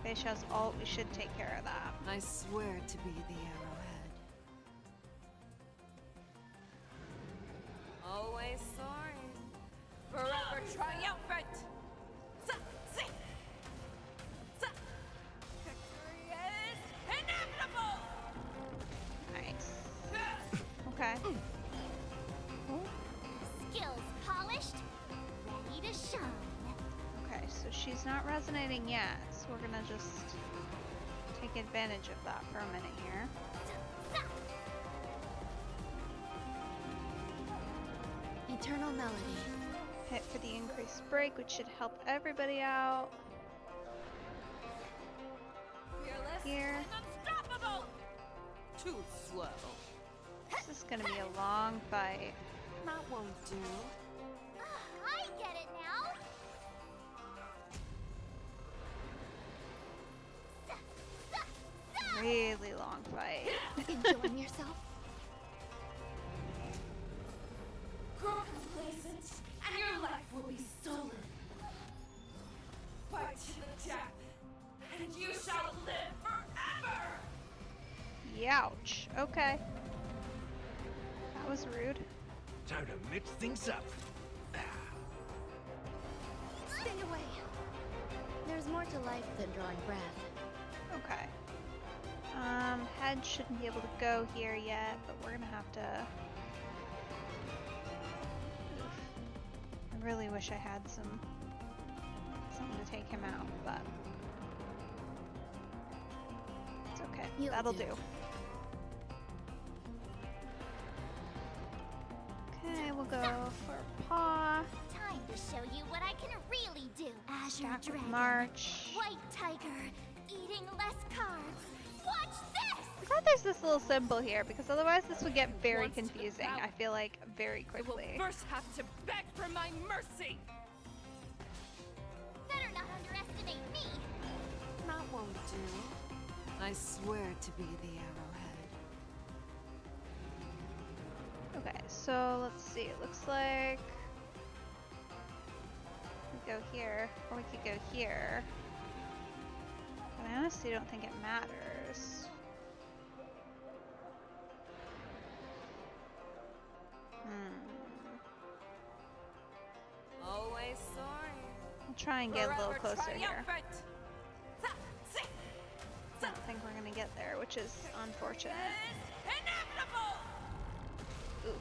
Beisha's ult, we should take care of that. I swear to be the arrowhead. Always soaring. Forever triumphant! Victory is inevitable! Nice. Okay. Skills polished, ready to shine. Okay, so she's not resonating yet, so we're gonna just take advantage of that for a minute here. Eternal Melody. Hit for the increased break, which should help everybody out. Fearless Here. and unstoppable! Too slow. This is gonna be a long fight. That won't do. I get it now. Really long fight. Enjoying yourself? Grow complacent, and your life will be stolen. Fight to the death, and you shall live forever! Youch. Okay. That was rude. Time to mix things up. Stay away. There's more to life than drawing breath. Okay. Head shouldn't be able to go here yet, but we're gonna have to... Oof. I really wish I had something to take him out, but it's okay. You'll That'll do. do. Okay, we'll go for paw. Time to show you what I can really do. Azure Stack with Dragon, March. White Tiger, eating less cards. Watch this! I'm glad there's this little symbol here, because otherwise this would get very Wants to confusing, devour. I feel like, very I will quickly. first have to beg for my mercy! Better not underestimate me. That won't do. I swear to be the arrowhead. Okay, so let's see. It looks like we could go here, or we could go here. But I honestly don't think it matters. Always soaring. I'll try and get a little Forever closer here. triumphant! I don't think we're gonna get there, which is unfortunate. Inevitable! Oof.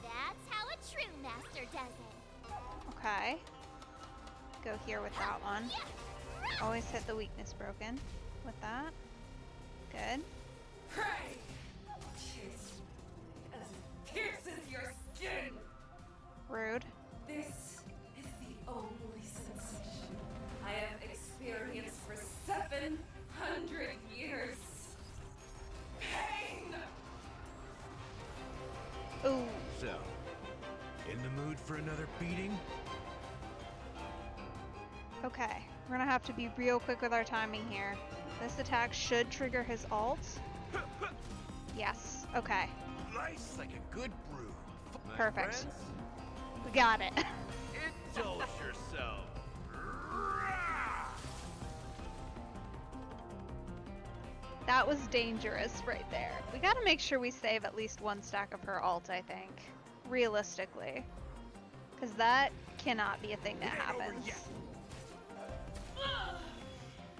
That's how a true master does it. Okay. Go here with that one. Always hit the weakness broken with that. Good. Pray! Taste as it pierces your skin! Rude. This is the only sensation I have experienced for 700 years. Pain! Ooh. So, in the mood for another beating? Okay. We're gonna have to be real quick with our timing here. This attack should trigger his ult. Yes. Okay. Nice like a good brew. My Perfect. friends, We got it. indulge yourself. That was dangerous right there. We gotta make sure we save at least one stack of her ult, I think. Realistically. Because that cannot be a thing that happens.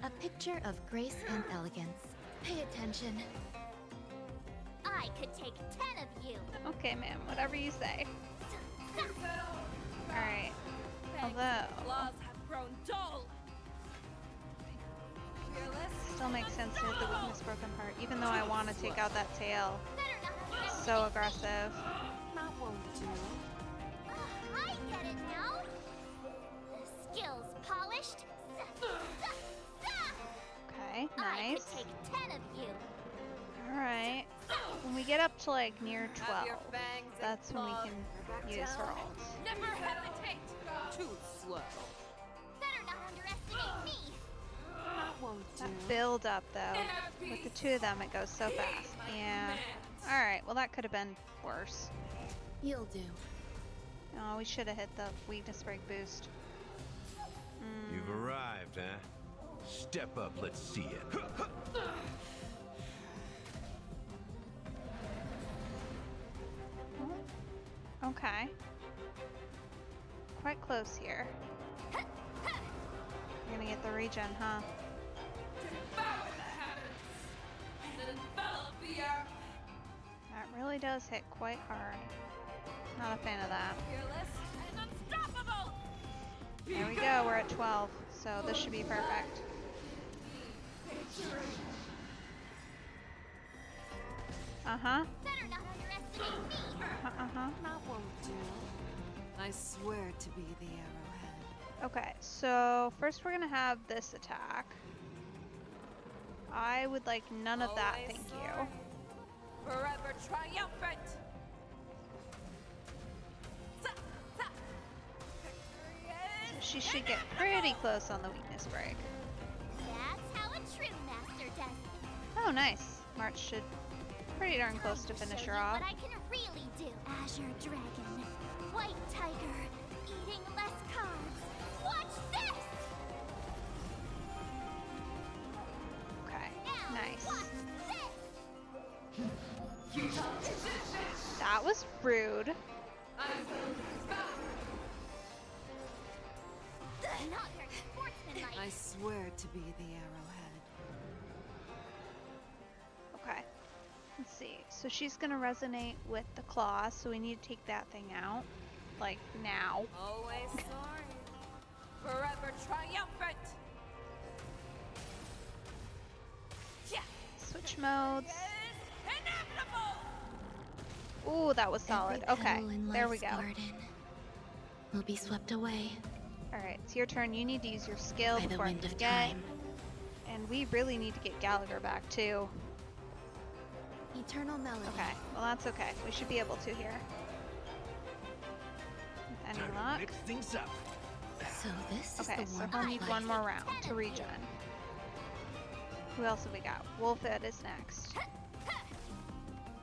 A picture of grace and elegance. Pay attention. I could take 10 of you. Okay, ma'am. Whatever you say. Alright. Although, Claws have grown dull. Fearless. still makes sense to hit the weakness broken part, even though I want to take out that tail. So aggressive. That won't do. I get it now. Skills polished. Okay, I nice. could take 10 of you. Alright. when we get up to like near 12, Have your fangs that's when we and can claws use her down. ult. Never hesitate. Too slow. Better not underestimate me. That won't do. That build up though, with the two of them, it goes so fast. Yeah. All right. Well, that could have been worse. You'll do. Oh, we should have hit the weakness break boost. You've arrived, huh? Step up, let's see it. Okay. Quite close here. You're gonna get the regen, huh? That really does hit quite hard. Not a fan of that. There we go, we're at 12, so this should be perfect. Uh-huh. Better not underestimate me. Uh-huh. That won't do. I swear to be the arrowhead. Okay, so first we're gonna have this attack. I would like none of that, Always thank sorry. you. Forever triumphant. She should get pretty close on the weakness break. That's how a true master does it. Oh, nice. March should pretty darn close to finish her off. What I can really do. Azure Dragon, White Tiger, eating less carbs. Watch this! Okay, Now, nice. watch this! That was rude. Not very sportsmanlike. I swear to be the arrowhead. Okay. Let's see. So she's gonna resonate with the claw, so we need to take that thing out. Like now. Always sorry. Forever triumphant. Yeah. Switch modes. Inevitable. Ooh, that was solid. Every Okay, petal in there we life's go. garden will be swept away Alright, it's your turn. You need to use your skill by the before I wind of forget. time. And we really need to get Gallagher back too. Eternal melody. Okay, well that's okay. We should be able to here. With any luck. Mix things up. So this is Okay, the so warmth he'll of need life. one more round to regen. Who else have we got? Wolfhead is next.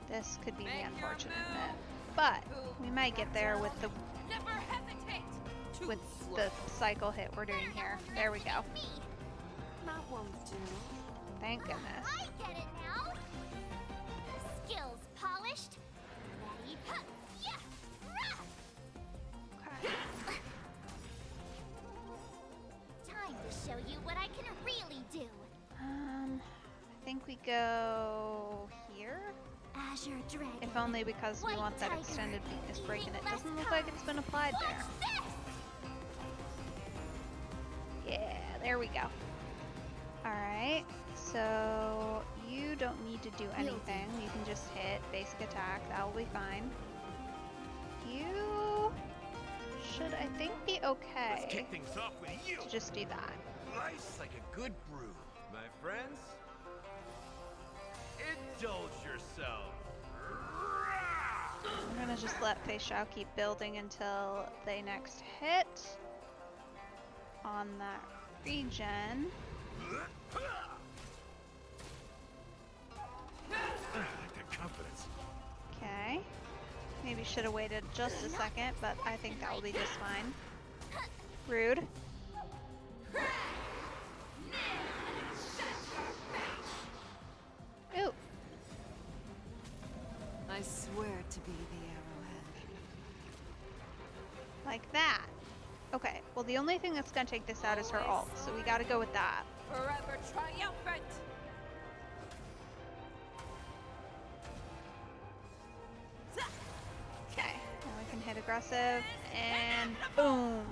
This could be the unfortunate bit. But we might get there with the Never hesitate. Too with slow. the cycle hit we're doing here. There we go. That won't do. Thank goodness. I get it now. Skills polished. Ready? Huh. Yeah. Rah! Okay. Time to show you what I can really do. I think we go here. Azure Dragon. If only because we White want that Tiger, extended weakness break, and it eating doesn't less look like it's been applied Watch there. this! Yeah, there we go. Alright, so you don't need to do anything. You can just hit basic attack. That will be fine. You should, I think, be Let's okay kick things off with you. to just do that. Life's like a good brew, my friends. Indulge yourself. I'm gonna just let Fei Xiao keep building until they next hit on that regen. Good confidence. Okay. Maybe should have waited just a second, but I think that will be just fine. Rude. Ooh. I swear to be the arrowhead. Like that. Okay, well the only thing that's gonna take this out is her ult, so we gotta go with that. Forever triumphant. Okay, now we can hit aggressive, and boom.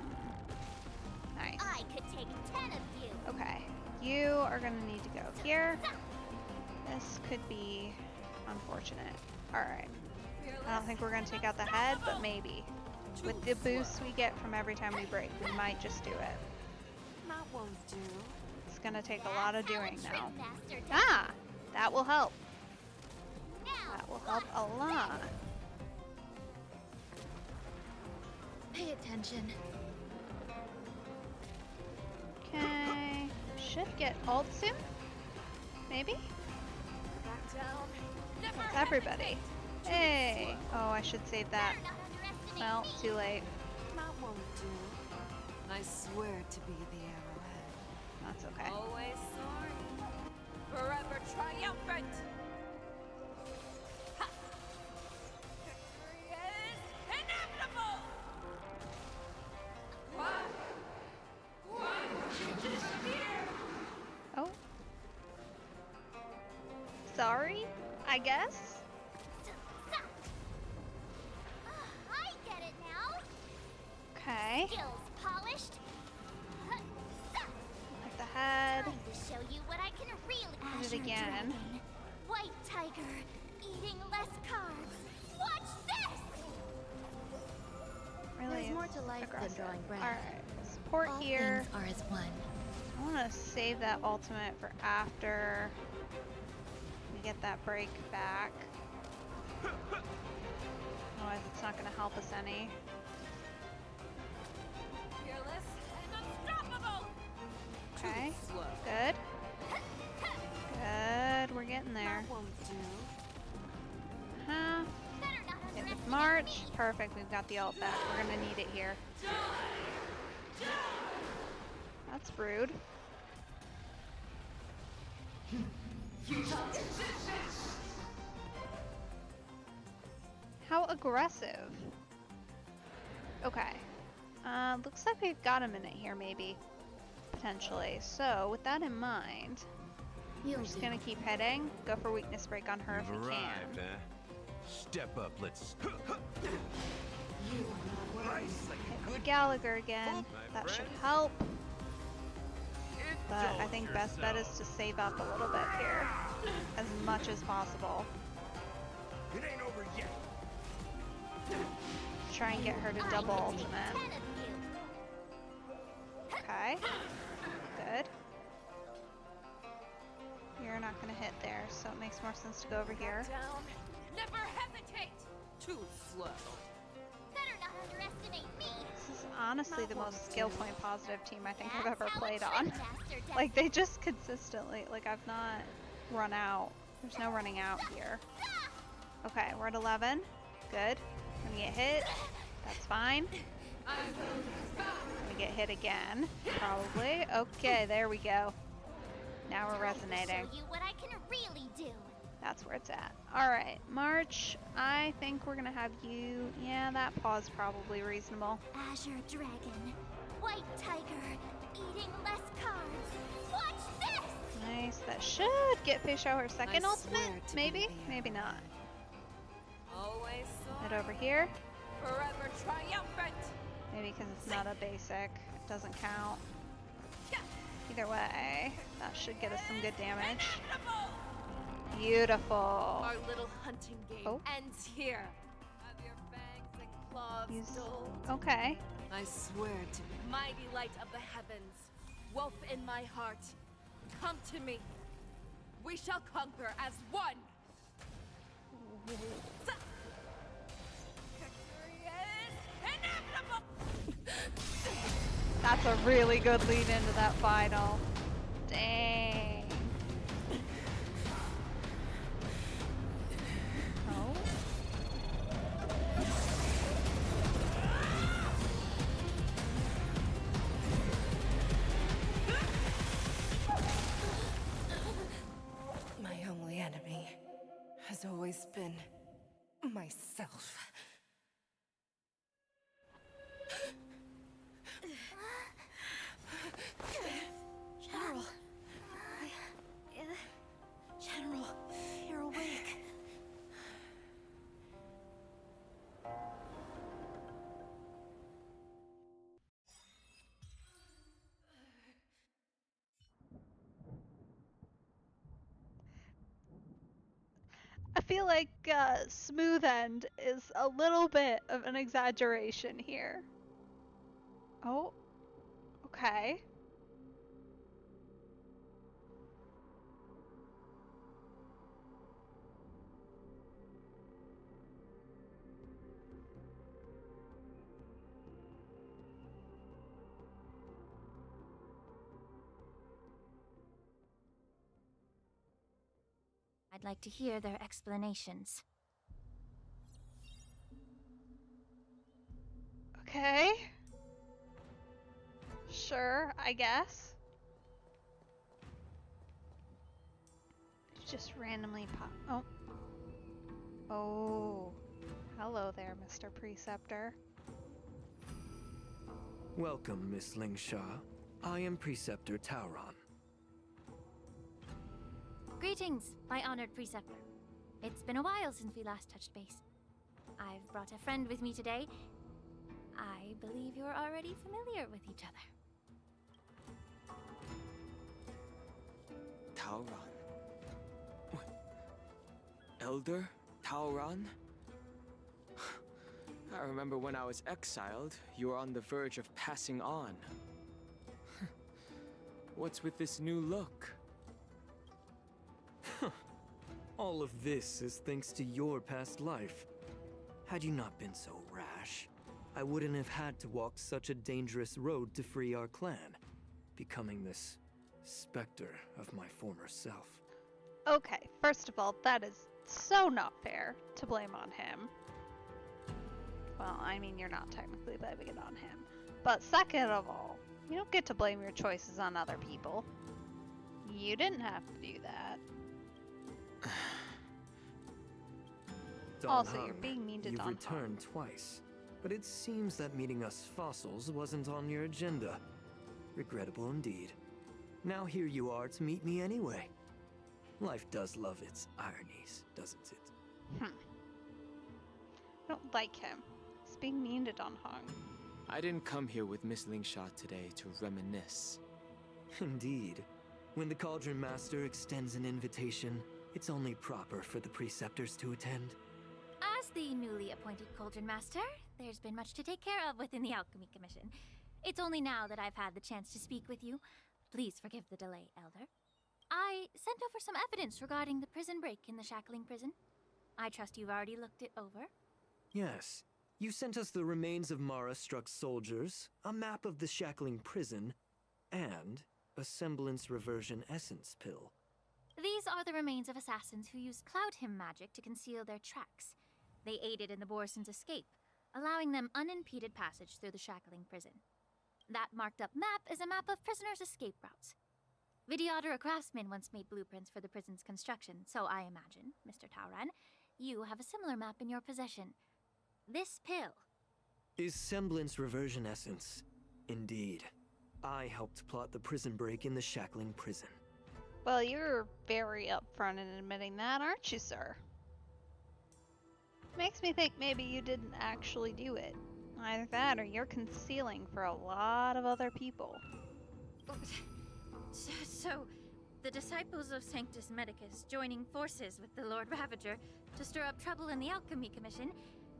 Nice. I could take 10 of you. Okay, you are gonna need to go here. This could be unfortunate. Alright. I don't think we're gonna take out the head, but maybe. With the boosts we get from every time we break, we might just do it. That won't do. It's gonna take a lot of doing True now. master does Ah! That will help. That will help a lot. Pay attention. Okay. Should get ult soon? Maybe? Back down. Never That's everybody. Hey! Oh, I should save that. Well, too late. That won't do. I swear to be the arrowhead. That's okay. Always sorry. Forever triumphant. Ha! Victory is inevitable. One, disappear. Oh. Sorry, I guess? I get it now. Okay. Skills polished. At the head. Time to show you what I can really. Hit it again. Dragon, white tiger, eating less carbs. Watch this. Really There's more to life aggressive. than drawing breath. Alright, support All here. things are as one. I want to save that ultimate for after we get that break back. Otherwise it's not going to help us any. Fearless and unstoppable. Okay, Too slow. good. Good, we're getting there. That won't do. Huh? Hit with March. Perfect, we've got the ult back. We're going to need it here. That's rude. How aggressive. Okay. Looks like we've got a minute here, maybe. Potentially. So, with that in mind, we're just gonna keep heading. Go for weakness break on her if we can. Huh? Step up, let's. Hit with Gallagher again. That should help. But I think best bet is to save up a little bit here. As much as possible. It ain't over yet. Try and get her to double ultimate. Okay. Good. You're not gonna hit there, so it makes more sense to go over here. Down. Never hesitate. Too slow. Better not underestimate me. This is honestly the most skill point positive team I think I've That's ever how a played on. Trendmaster does Like, they just consistently, like, I've not run out. There's no running out here. Okay, we're at 11. Good. Gonna get hit. That's fine. Gonna get hit again, probably. Okay, there we go. Now we're resonating. Show you what I can really do. That's where it's at. Alright, March, I think we're gonna have you... Yeah, that pause probably reasonable. Azure Dragon, White Tiger, eating less carbs. Watch this! Nice. That should get Fish out her second I ultimate? swear to Maybe? be the Maybe not. Always Head sorry. over here. Forever triumphant. Maybe because it's not a basic. It doesn't count. Either way, that should get us some good damage. Beautiful. Our little hunting game Oh. ends here. Have your fangs and claws Use... dulled. Okay. I swear to mighty light of the heavens, wolf in my heart, come to me. We shall conquer as one. Victory is inevitable. That's a really good lead into that final. Dang. Oh. My only enemy has always been myself. General. General, you're awake. I feel like smooth end is a little bit of an exaggeration here. Oh. Okay. I'd like to hear their explanations. Okay. Sure, I guess. Just randomly pop. Oh. Oh. Hello there, Mr. Preceptor. Welcome, Miss Lingsha. I am Preceptor Tauron. Greetings, my honored preceptor. It's been a while since we last touched base. I've brought a friend with me today. I believe you're already familiar with each other. Tauron? Elder Tauron? I remember when I was exiled, you were on the verge of passing on. What's with this new look? All of this is thanks to your past life. Had you not been so rash, I wouldn't have had to walk such a dangerous road to free our clan, becoming this specter of my former self. Okay, first of all, that is so not fair to blame on him. Well, I mean, you're not technically blaming it on him. But second of all, you don't get to blame your choices on other people. You didn't have to do that. Also, you're being mean to You've Don returned twice, but it seems that meeting us fossils wasn't on your agenda. Regrettable indeed. Now here you are to meet me anyway. Life does love its ironies, doesn't it? I don't like him. He's being mean to Don Hong. I didn't come here with Miss Lingsha today to reminisce. Indeed. When the Cauldron Master extends an invitation, it's only proper for the Preceptors to attend. As the newly appointed Cauldron Master, there's been much to take care of within the Alchemy Commission. It's only now that I've had the chance to speak with you. Please forgive the delay, Elder. I sent over some evidence regarding the prison break in the Shackling Prison. I trust you've already looked it over. Yes. You sent us the remains of Mara-struck soldiers, a map of the Shackling Prison, and a semblance reversion essence pill. These are the remains of assassins who used Cloud Hymn magic to conceal their tracks. They aided in the Borisons' escape, allowing them unimpeded passage through the Shackling Prison. That marked-up map is a map of prisoners' escape routes. Vidyadhara craftsmen once made blueprints for the prison's construction, so I imagine, Mr. Tauron, you have a similar map in your possession. This pill Is semblance reversion essence. Indeed. I helped plot the prison break in the Shackling Prison. Well, you're very upfront in admitting that, aren't you, sir? Makes me think maybe you didn't actually do it. Either that or you're concealing for a lot of other people. So, the disciples of Sanctus Medicus joining forces with the Lord Ravager to stir up trouble in the Alchemy Commission,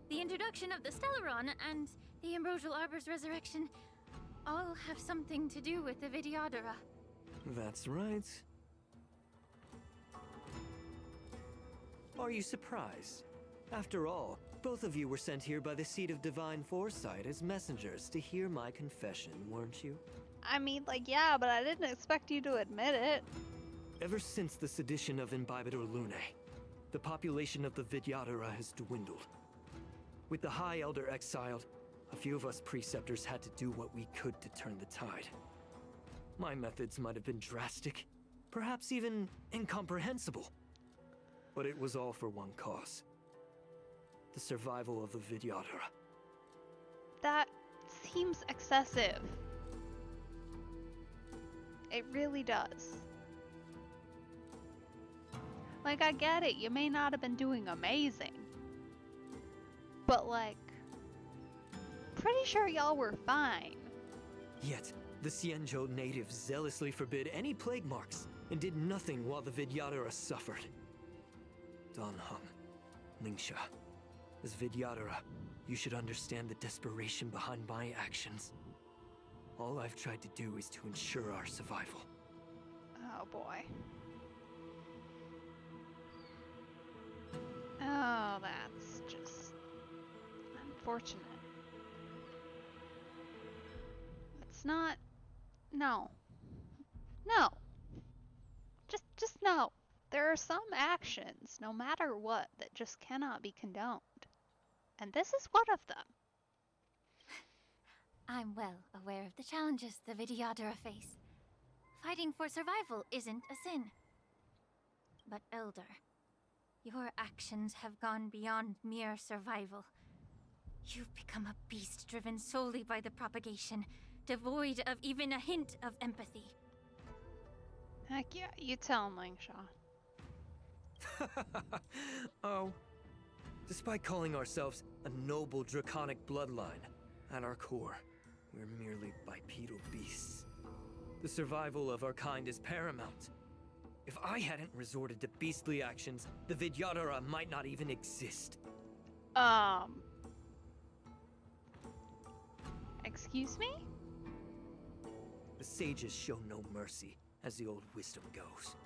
the introduction of the Stellaron, and the Ambrosial Arbor's resurrection all have something to do with the Vidyadhara. That's right. Are you surprised? After all, both of you were sent here by the Seat of Divine Foresight as messengers to hear my confession, weren't you? I mean, like, yeah, but I didn't expect you to admit it. Ever since the sedition of Imbibitor Lunae, the population of the Vidyadhara has dwindled. With the High Elder exiled, a few of us Preceptors had to do what we could to turn the tide. My methods might have been drastic, perhaps even incomprehensible. But it was all for one cause. The survival of the Vidyadhara. That seems excessive. It really does. Like, I get it, you may not have been doing amazing. But, like, pretty sure y'all were fine. Yet, the Xianzhou natives zealously forbid any plague marks and did nothing while the Vidyadhara suffered. Don Hung, Lingsha, as Vidyadhara, you should understand the desperation behind my actions. All I've tried to do is to ensure our survival. Oh boy. Oh, that's just unfortunate. It's not. No. No. Just no. There are some actions, no matter what, that just cannot be condoned. And this is one of them. I'm well aware of the challenges the Vidyadhara face. Fighting for survival isn't a sin. But Elder, your actions have gone beyond mere survival. You've become a beast driven solely by the propagation, devoid of even a hint of empathy. Heck yeah, you tell him, Langshaw. Oh. Despite calling ourselves a noble draconic bloodline, at our core, we're merely bipedal beasts. The survival of our kind is paramount. If I hadn't resorted to beastly actions, the Vidyadhara might not even exist. Excuse me? The sages show no mercy, as the old wisdom goes.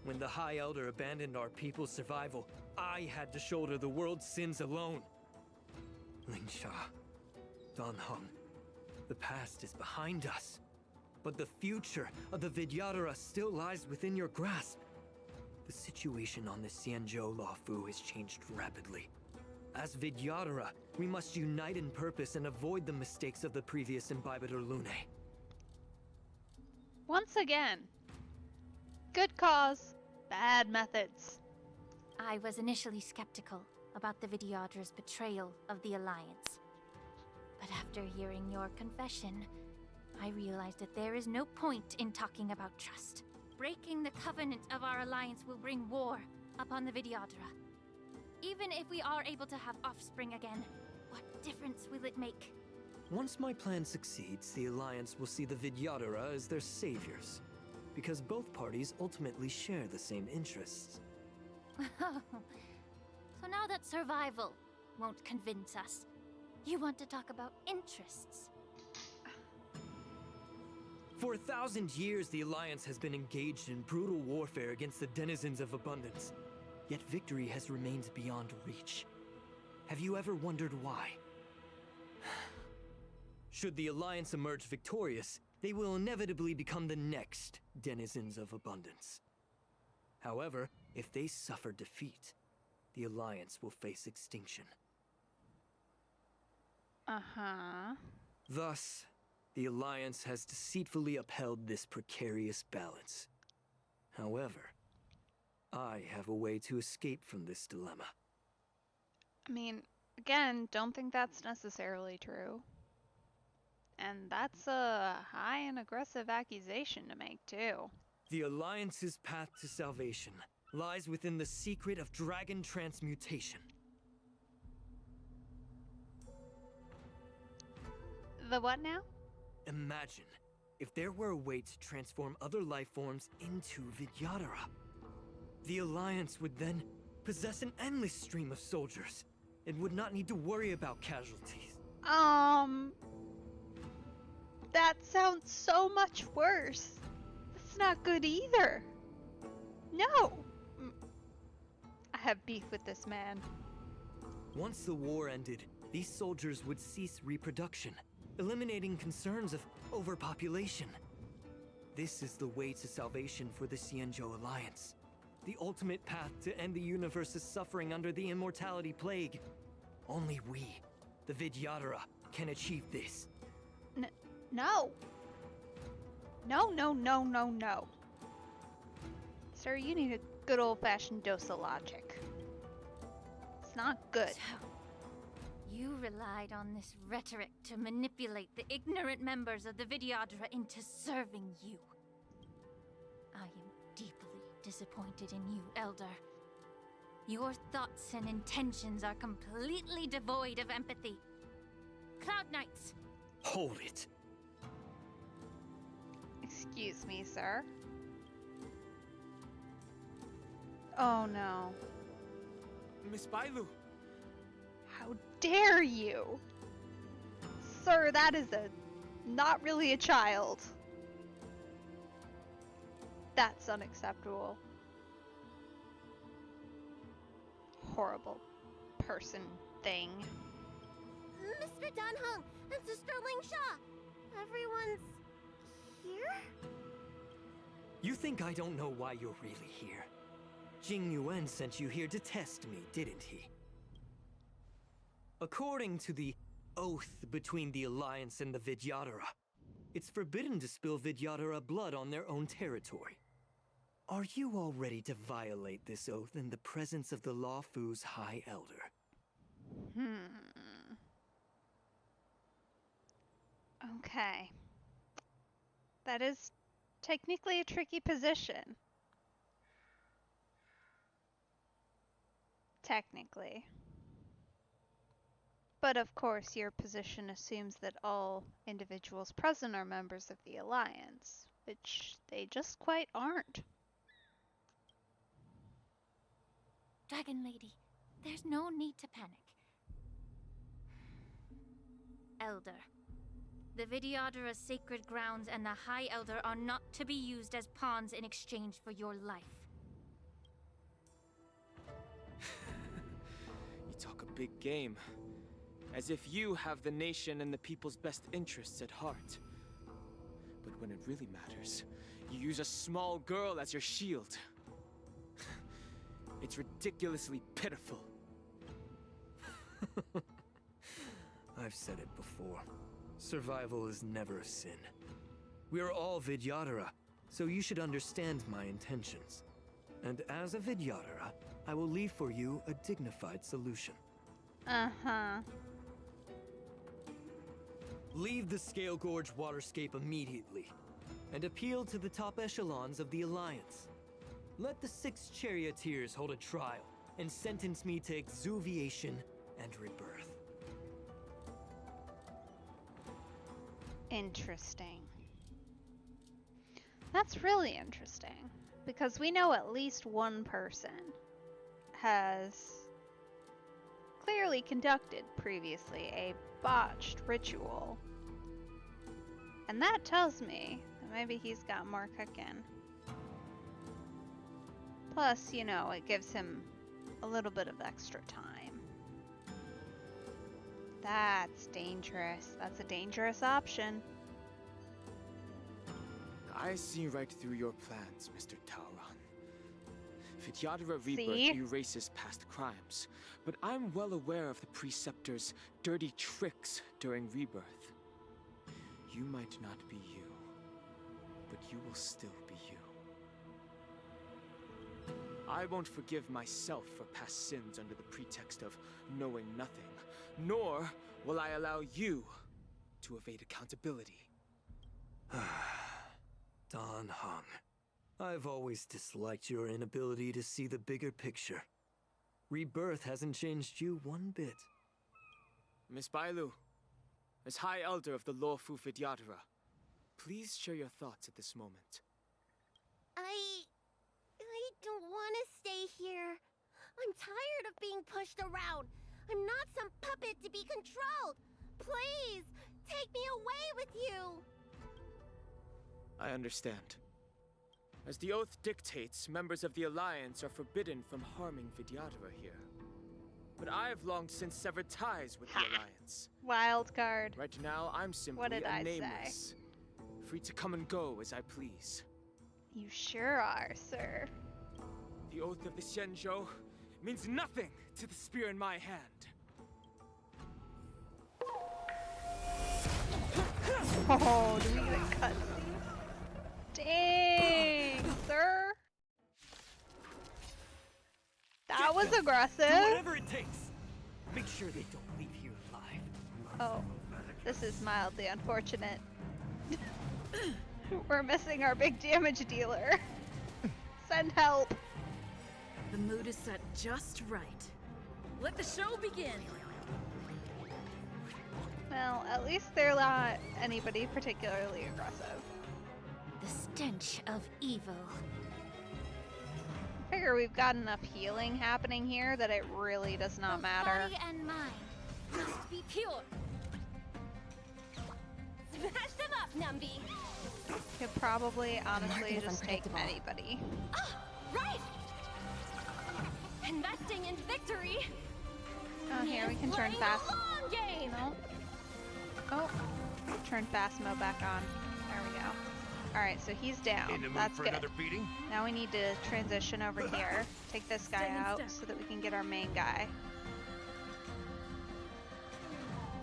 When the High Elder abandoned our people's survival, I had to shoulder the world's sins alone. Lingsha, Danheng, the past is behind us. But the future of the Vidyadhara still lies within your grasp. The situation on the Xianzhou Luofu has changed rapidly. As Vidyadhara, we must unite in purpose and avoid the mistakes of the previous Imbibitor Lune. Once again, good cause, bad methods. I was initially skeptical about the Vidyadhara's betrayal of the Alliance. But after hearing your confession, I realized that there is no point in talking about trust. Breaking the covenant of our alliance will bring war upon the Vidyadhara. Even if we are able to have offspring again, what difference will it make? Once my plan succeeds, the Alliance will see the Vidyadhara as their saviors. Because both parties ultimately share the same interests. So now that survival won't convince us, you want to talk about interests? For 1,000 years, the Alliance has been engaged in brutal warfare against the denizens of abundance. Yet victory has remained beyond reach. Have you ever wondered why? Should the Alliance emerge victorious, they will inevitably become the next denizens of abundance. However, if they suffer defeat, the Alliance will face extinction. Uh-huh. Thus, the Alliance has deceitfully upheld this precarious balance. However, I have a way to escape from this dilemma. I mean, again, don't think that's necessarily true. And that's a high and aggressive accusation to make, too. The Alliance's path to salvation lies within the secret of dragon transmutation. The what now? Imagine if there were a way to transform other life forms into Vidyadhara. The Alliance would then possess an endless stream of soldiers and would not need to worry about casualties. That sounds so much worse. That's not good either. No! I have beef with this man. Once the war ended, these soldiers would cease reproduction, eliminating concerns of overpopulation. This is the way to salvation for the Xianzhou Alliance. The ultimate path to end the universe's suffering under the immortality plague. Only we, the Vidyadhara, can achieve this. No. No, no, no, no, no. Sir, you need a good old-fashioned dose of logic. It's not good. So, you relied on this rhetoric to manipulate the ignorant members of the Vidyadhara into serving you. I am deeply disappointed in you, Elder. Your thoughts and intentions are completely devoid of empathy. Cloud Knights! Hold it. Excuse me, sir. Oh no. Miss Bailu! How dare you! Sir, that is not really a child. That's unacceptable. Horrible person thing. Mr. Danheng and Sister Lingsha! Everyone's here? You think I don't know why you're really here? Jing Yuan sent you here to test me, didn't he? According to the oath between the Alliance and the Vidyadhara, it's forbidden to spill Vidyadhara blood on their own territory. Are you all ready to violate this oath in the presence of the Lawfu's High Elder? Okay. That is technically a tricky position. Technically. But of course, your position assumes that all individuals present are members of the Alliance, which they just quite aren't. Dragon Lady, there's no need to panic. Elder, the Vidyadhara's sacred grounds and the High Elder are not to be used as pawns in exchange for your life. You talk a big game. As if you have the nation and the people's best interests at heart. But when it really matters, you use a small girl as your shield. It's ridiculously pitiful. I've said it before. Survival is never a sin. We're all Vidyadhara, so you should understand my intentions. And as a Vidyadhara, I will leave for you a dignified solution. Uh-huh. Leave the Scale Gorge waterscape immediately, and appeal to the top echelons of the Alliance. Let the 6 charioteers hold a trial, and sentence me to exuviation and rebirth. Interesting. That's really interesting, because we know at least one person has clearly conducted previously a botched ritual. And that tells me that maybe he's got more cooking. Plus, you know, it gives him a little bit of extra time. That's dangerous. That's a dangerous option. I see right through your plans, Mr. Tauron. Vidyadhara Rebirth erases past crimes, but I'm well aware of the Preceptor's dirty tricks during Rebirth. You might not be you, but you will still be you. I won't forgive myself for past sins under the pretext of knowing nothing, nor will I allow you to evade accountability. Dan Heng, I've always disliked your inability to see the bigger picture. Rebirth hasn't changed you one bit. Miss Bailu, as High Elder of the Lawfu Vidyadhara, please share your thoughts at this moment. I don't want to stay here. I'm tired of being pushed around. I'm not some puppet to be controlled. Please, take me away with you. I understand. As the oath dictates, members of the Alliance are forbidden from harming Vidyadhara here. But I've long since severed ties with the Alliance. Wild card. Right now, I'm simply a nameless. Free to come and go as I please. You sure are, sir. The oath of the Xianzhou means nothing to the spear in my hand. Oh, do we get a cutscene? Dang, sir. That was aggressive. Do whatever it takes. Make sure they don't leave here alive. Oh, this is mildly unfortunate. We're missing our big damage dealer. Send help. The mood is set just right. Let the show begin. Well, at least they're not anybody particularly aggressive. The stench of evil. I figure we've got enough healing happening here that it really does not matter. Body and mind must be pure. Smash them up, Numby. Could probably, honestly, just take anybody. Ah, right. Investing in victory. Oh, here we can turn fast. Long game. No. Oh, turn fast mode back on. There we go. Alright, so he's down. That's good. Now we need to transition over here. Take this guy out so that we can get our main guy.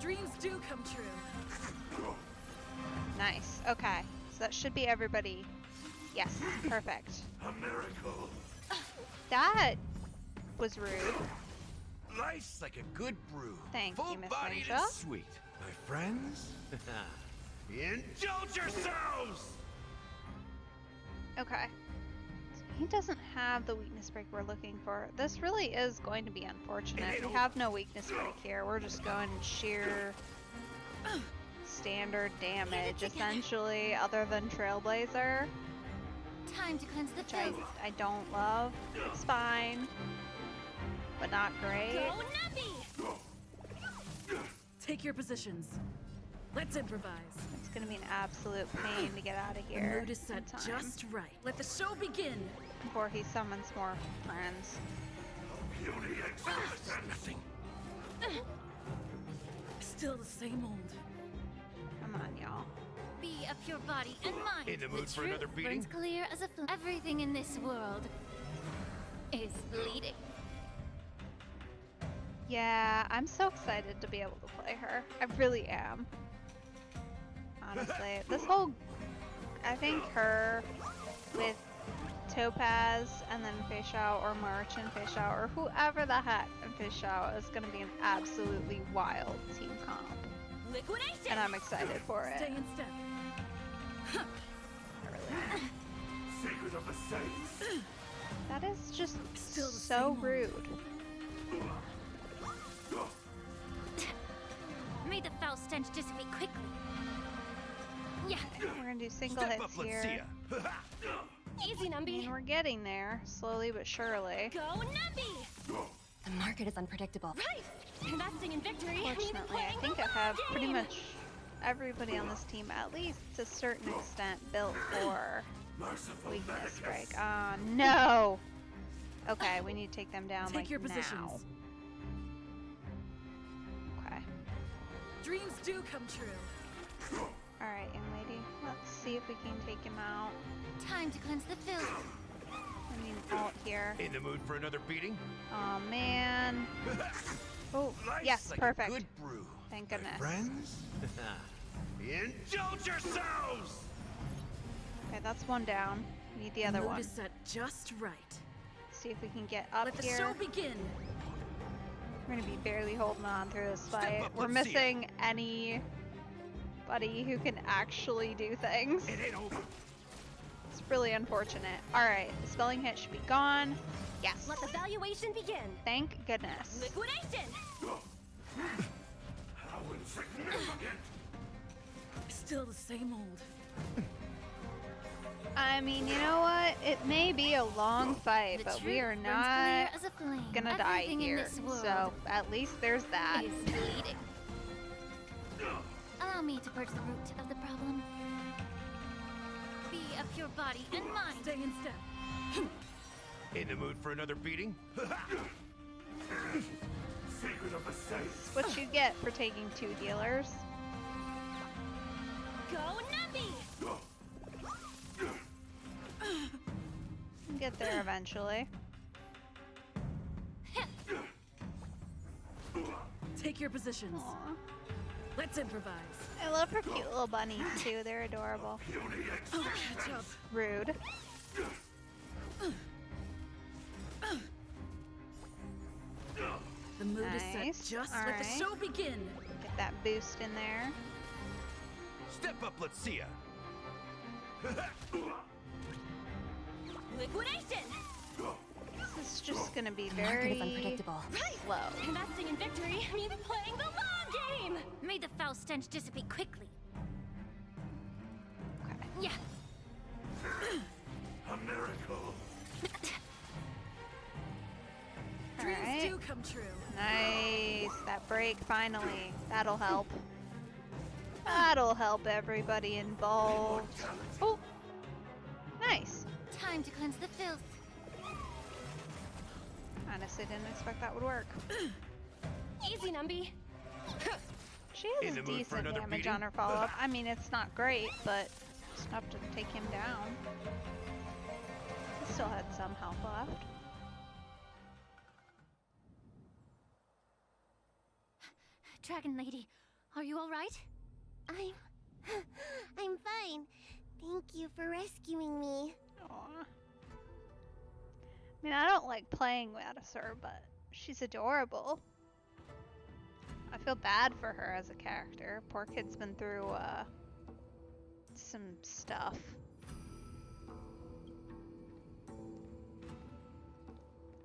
Dreams do come true. Nice. Okay. So that should be everybody. Yes. Perfect. A miracle. That was rude. Life's like a good brew. Thank you, Miss Full-bodied Ninja. and sweet. My friends, indulge yourselves! Okay. So he doesn't have the weakness break we're looking for. This really is going to be unfortunate. We have no weakness break here. We're just going sheer standard damage, essentially, other than Trailblazer. Time to cleanse the Which filth. I don't love. It's fine, but not great. Go Nuppy! Take your positions. Let's improvise. It's gonna be an absolute pain to get out of The here. mood is set just right. Let the show begin. Before he summons more friends. Puny exorcist and nothing. Still the same old. Come on, y'all. Be a pure body and mind. In the mood for another truth beating? burns clear as a flame. Everything in this world is bleeding. Yeah, I'm so excited to be able to play her. I really am. Honestly, this whole, I think her with Topaz and then Feixiao or March and Feixiao or whoever the heck and Feixiao is going to be an absolutely wild team comp. Liquidation! And I'm excited for it. Stay in step. I really am. Secret of the saints. That is just Still the so same rude. May the foul stench dissipate quickly. Yeah. We're gonna do single Step hits up, let's here. see ya. Easy, I mean, Numby. we're getting there, slowly but surely. Go Numby! The market is unpredictable. Right! Investing in victory means Fortunately, playing I think the I have long pretty game. much everybody on this team, at least to a certain extent, built for Merciful weakness Medicus. break. No! Okay, we need to take them down Take like your now. positions. Okay. Dreams do come true. Alright, young lady. Let's see if we can take him out. Time to cleanse the filth. I need an alt here. In the mood for another beating? Oh man. Oh, Life's yes, like perfect. A good brew. Thank My goodness. friends, indulge yourselves! Okay, that's one down. We need the other mood one. is set just right. See if we can get up Let the here. show begin. We're gonna be barely holding on through this fight. up, We're let's see ya. missing anybody who can actually do things. It ain't over. It's really unfortunate. Alright, the spelling hit should be gone. Yes. Let the valuation begin. Thank goodness. Liquidation! How insignificant! Still the same old. I mean, you know what? It may be a long fight, The but we truth are burns not clear as a flame. gonna die Everything in here. this world So at least there's that. is bleeding. Allow me to purge the root of the problem. Be a pure body and mind. Stay in step. In the mood for another beating? Secret of the saints. It's what you get for taking 2 healers. Go Nuppy! We'll get there eventually. Take your positions. Aw. Let's improvise. I love her cute little bunnies too. They're adorable. Oh, catch up. Rude. The mood is Nice. set just. Let the Alright. show begin. Get that boost in there. Step up, let's see ya. Liquidation! This is just gonna be The market very is unpredictable. slow. Investing in victory means playing the long game! May the foul stench dissipate quickly. Okay. Yeah. A miracle. Dreams Alright. do come true. Nice. That break finally. That'll help. That'll help everybody involved. Oh. Nice. Time to cleanse the filth. Honestly, didn't expect that would work. Easy, Numby. She In has the mood for decent another damage beating? on her follow-up. I mean, it's not great, but Just enough to take him down. He still had some health left. Dragon Lady, are you alright? I'm fine. Thank you for rescuing me. Aww. I mean, I don't like playing with her, but she's adorable. I feel bad for her as a character. Poor kid's been through, some stuff.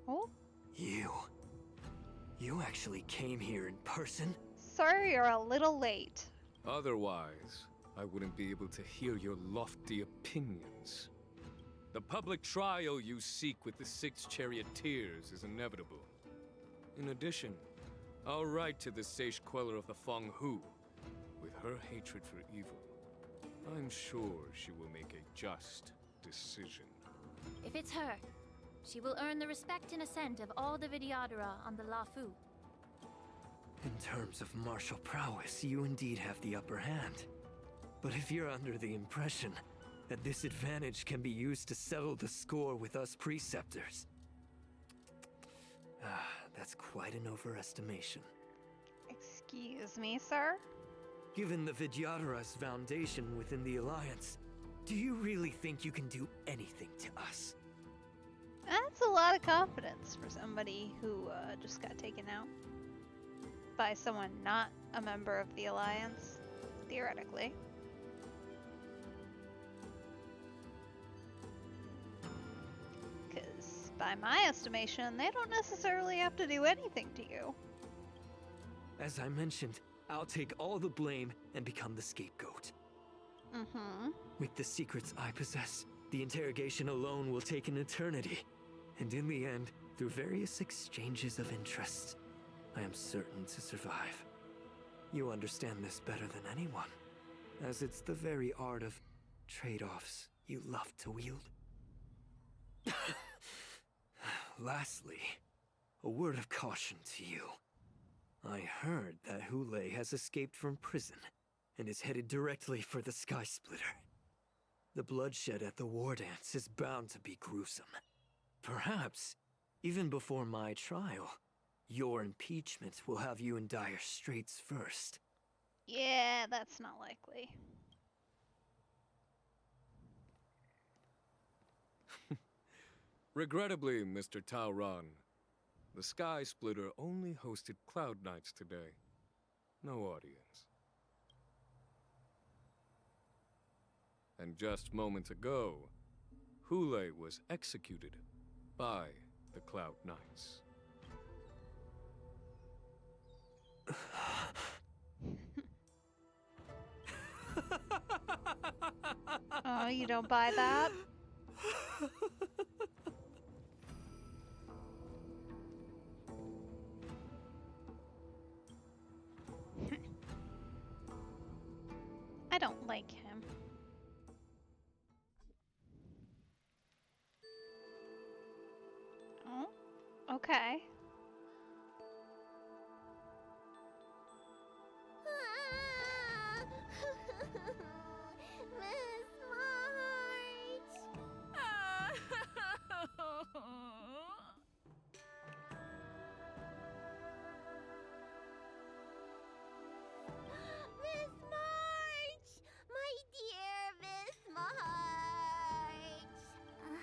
Oh? You actually came here in person? Sorry, you're a little late. Otherwise, I wouldn't be able to hear your lofty opinions. The public trial you seek with the 6 charioteers is inevitable. In addition, I'll write to the Sage Queller of the Feng Hu. With her hatred for evil, I'm sure she will make a just decision. If it's her, she will earn the respect and assent of all the Vidyadhara on the Lafu. In terms of martial prowess, you indeed have the upper hand. But if you're under the impression that this advantage can be used to settle the score with us preceptors, that's quite an overestimation. Excuse me, sir? Given the Vidyadhara's foundation within the Alliance, do you really think you can do anything to us? That's a lot of confidence for somebody who just got taken out by someone not a member of the Alliance, theoretically. Because by my estimation, they don't necessarily have to do anything to you. As I mentioned, I'll take all the blame and become the scapegoat. Mm-hmm. With the secrets I possess, the interrogation alone will take an eternity. And in the end, through various exchanges of interest, I am certain to survive. You understand this better than anyone, as it's the very art of trade-offs you love to wield. Lastly, a word of caution to you. I heard that Hule has escaped from prison and is headed directly for the Sky Splitter. The bloodshed at the war dance is bound to be gruesome. Perhaps, even before my trial, your impeachment will have you in dire straits first. Yeah, that's not likely. Regrettably, Mr. Taoran, the Sky Splitter only hosted Cloud Knights today. No audience. And just moments ago, Hule was executed by the Cloud Knights. Oh, you don't buy that? I don't like him. Oh, okay. Miss March! Miss March! My dear Miss March!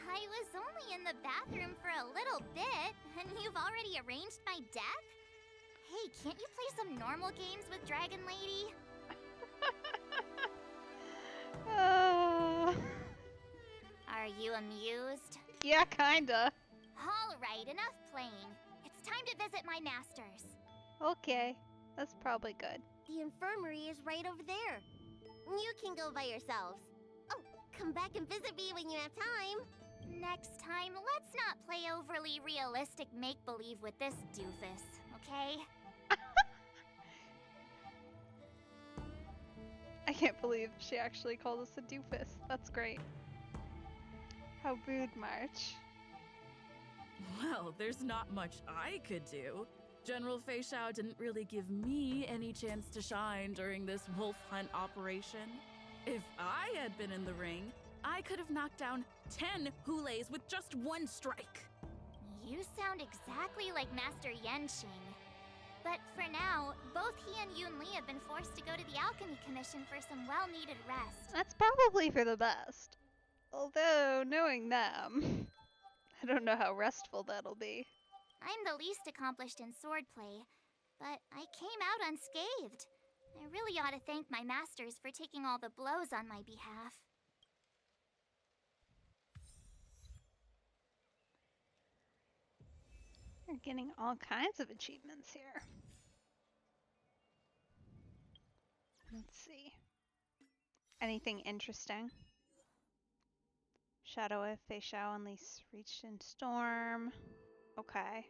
I was only in the bathroom for a little bit, and you've already arranged my death? Hey, can't you play some normal games with Dragon Lady? Are you amused? Yeah, kinda. Alright, enough playing. It's time to visit my masters. Okay, that's probably good. The infirmary is right over there. You can go by yourselves. Oh, come back and visit me when you have time. Next time, let's not play overly realistic make-believe with this doofus, okay? I can't believe she actually called us a doofus. That's great. How rude, March. Well, there's not much I could do. General Fei Shao didn't really give me any chance to shine during this wolf hunt operation. If I had been in the ring, I could have knocked down 10 Hulays with just one strike. You sound exactly like Master Yenqing. But for now, both he and Yun Li have been forced to go to the Alchemy Commission for some well-needed rest. That's probably for the best. Although, knowing them, I don't know how restful that'll be. I'm the least accomplished in swordplay, but I came out unscathed. I really ought to thank my masters for taking all the blows on my behalf. You're getting all kinds of achievements here. Let's see. Anything interesting? Shadow of Fei Shao unleashed reached in storm. Okay.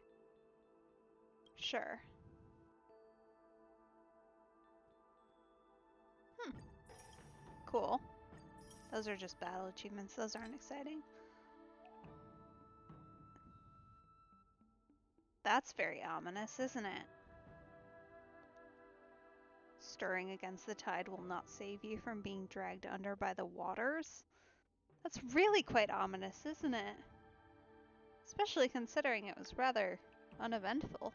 Sure. Cool. Those are just battle achievements. Those aren't exciting. That's very ominous, isn't it? Stirring against the tide will not save you from being dragged under by the waters. That's really quite ominous, isn't it? Especially considering it was rather uneventful.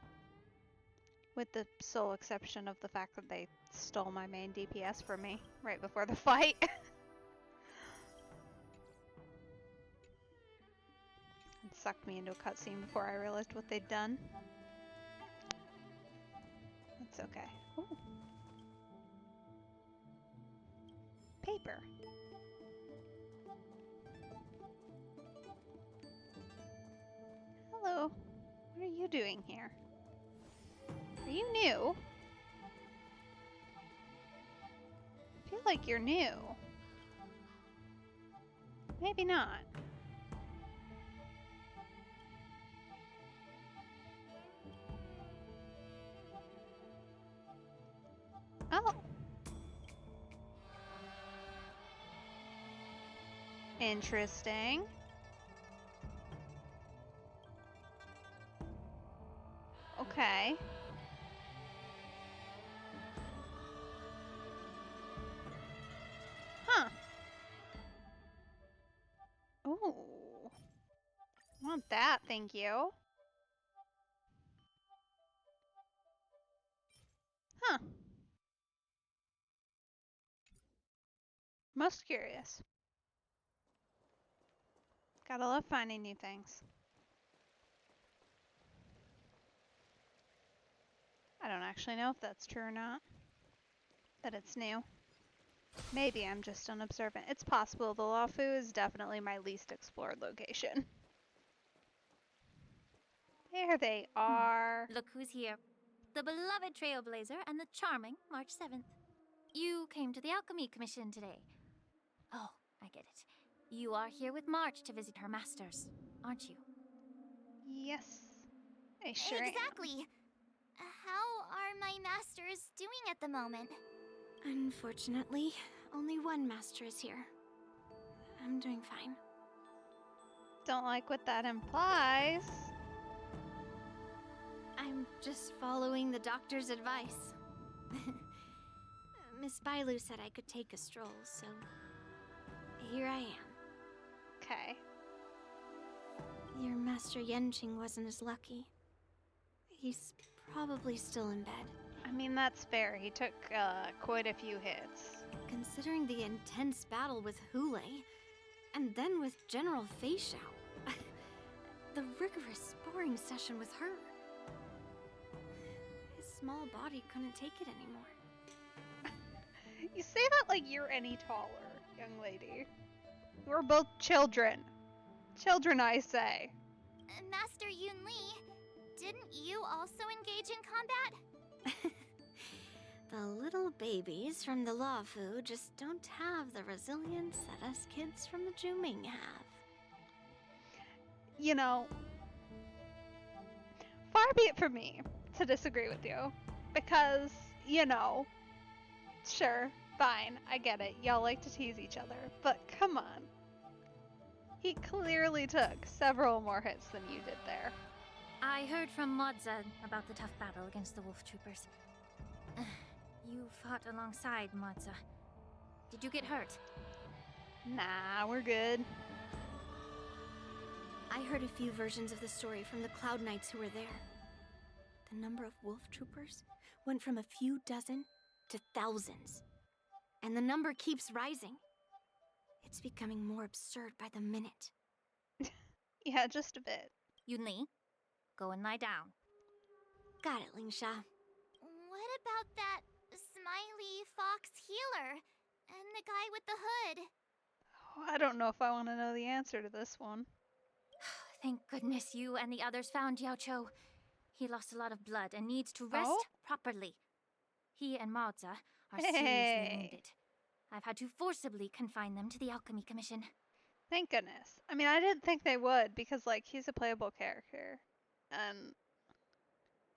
With the sole exception of the fact that they stole my main DPS from me right before the fight. It sucked me into a cutscene before I realized what they'd done. That's okay. Ooh. Paper. Hello. What are you doing here? Are you new? I feel like you're new. Maybe not. Oh. Interesting. Okay. Huh. Ooh. Want that, thank you. Huh. Most curious. Gotta love finding new things. I don't actually know if that's true or not. That it's new. Maybe I'm just unobservant. It's possible. The Luofu is definitely my least explored location. There they are. Look who's here. The beloved Trailblazer and the charming March 7th. You came to the Alchemy Commission today. Oh, I get it. You are here with March to visit her masters, aren't you? Yes, I sure am. Exactly. How are my masters doing at the moment? Unfortunately, only one master is here. I'm doing fine. Don't like what that implies. I'm just following the doctor's advice. Miss Bailu said I could take a stroll, so here I am. Okay. Your Master Yenqing wasn't as lucky. He's probably still in bed. I mean, that's fair. He took quite a few hits. Considering the intense battle with Hulei, and then with General Fei Shao, the rigorous sparring session with her. His small body couldn't take it anymore. You say that like you're any taller, young lady. We're both children. Children, I say. Master Yun Li, didn't you also engage in combat? The little babies from the Luofu just don't have the resilience that us kids from the Zhuming have. You know, far be it from me to disagree with you. Because, you know, sure, fine, I get it. Y'all like to tease each other. But come on. He clearly took several more hits than you did there. I heard from Modza about the tough battle against the wolf troopers. You fought alongside Modza. Did you get hurt? Nah, we're good. I heard a few versions of the story from the Cloud Knights who were there. The number of wolf troopers went from a few dozen to thousands. And the number keeps rising. It's becoming more absurd by the minute. Yeah, just a bit. Yunli, go and lie down. Got it, Lingsha. What about that smiley fox healer and the guy with the hood? Oh, I don't know if I want to know the answer to this one. Thank goodness you and the others found Yao Cho. He lost a lot of blood and needs to rest properly. He and Maoza are seriously wounded. I've had to forcibly confine them to the Alchemy Commission. Thank goodness. I mean, I didn't think they would because, like, he's a playable character. And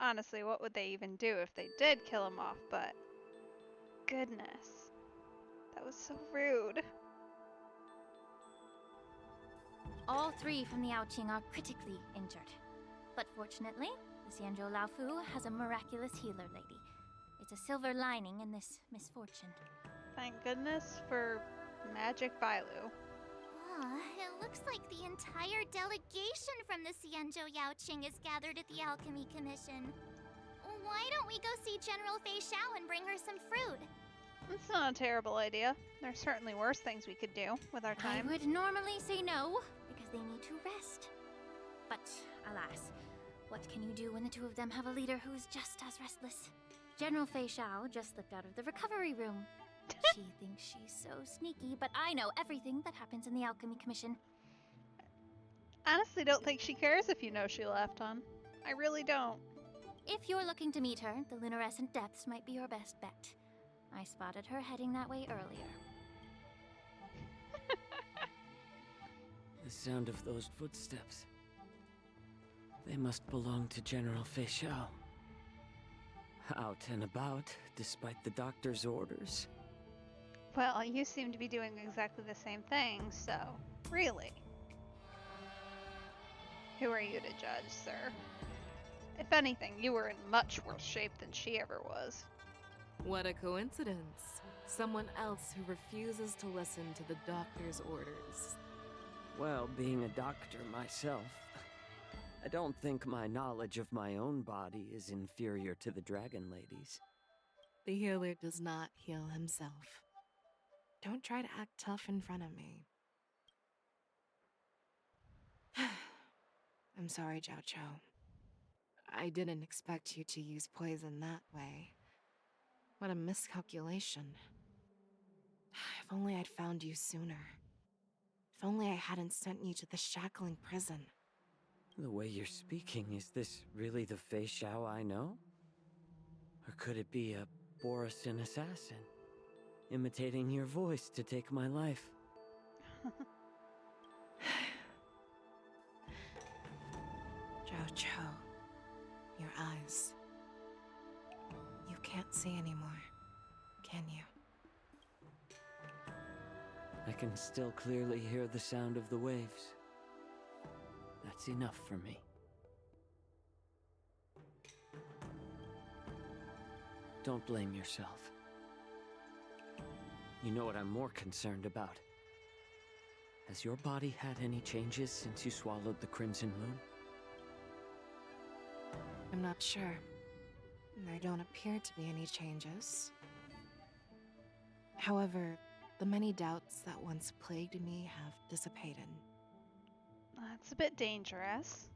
honestly, what would they even do if they did kill him off? But goodness. That was so rude. All 3 from the Yaoqing are critically injured. But fortunately, the Xianzhou Laofu has a miraculous healer lady. It's a silver lining in this misfortune. Thank goodness for Magic Bailu. It looks like the entire delegation from the Xianzhou Yaoqing is gathered at the Alchemy Commission. Why don't we go see General Fei Xiao and bring her some fruit? That's not a terrible idea. There's certainly worse things we could do with our time. I would normally say no, because they need to rest. But alas, what can you do when the 2 of them have a leader who is just as restless? General Fei Xiao just slipped out of the recovery room. She thinks she's so sneaky, but I know everything that happens in the Alchemy Commission. Honestly, don't think she cares if you know she left, hon. I really don't. If you're looking to meet her, the luminescent depths might be your best bet. I spotted her heading that way earlier. The sound of those footsteps. They must belong to General Fei Xiao. Out and about, despite the doctor's orders. Well, you seem to be doing exactly the same thing, so really. Who are you to judge, sir? If anything, you were in much worse shape than she ever was. What a coincidence. Someone else who refuses to listen to the doctor's orders. Well, being a doctor myself, I don't think my knowledge of my own body is inferior to the Dragon Lady's. The healer does not heal himself. Don't try to act tough in front of me. I'm sorry, Jiao Cho. I didn't expect you to use poison that way. What a miscalculation. If only I'd found you sooner. If only I hadn't sent you to the shackling prison. The way you're speaking, is this really the Fei Xiao I know? Or could it be a Borisin assassin, imitating your voice to take my life? Jiao Cho, your eyes. You can't see anymore, can you? I can still clearly hear the sound of the waves. That's enough for me. Don't blame yourself. You know what I'm more concerned about? Has your body had any changes since you swallowed the Crimson Moon? I'm not sure. There don't appear to be any changes. However, the many doubts that once plagued me have dissipated. That's a bit dangerous.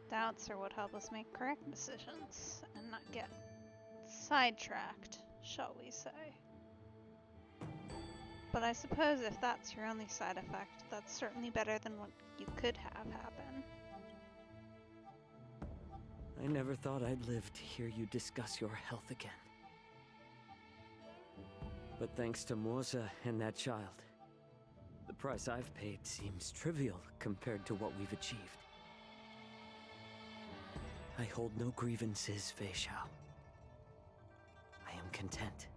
Doubts are what help us make correct decisions and not get sidetracked, shall we say. But I suppose if that's your only side effect, that's certainly better than what you could have happen. I never thought I'd live to hear you discuss your health again. But thanks to Moza and that child, the price I've paid seems trivial compared to what we've achieved. I hold no grievances, Fei Xiao. I am content.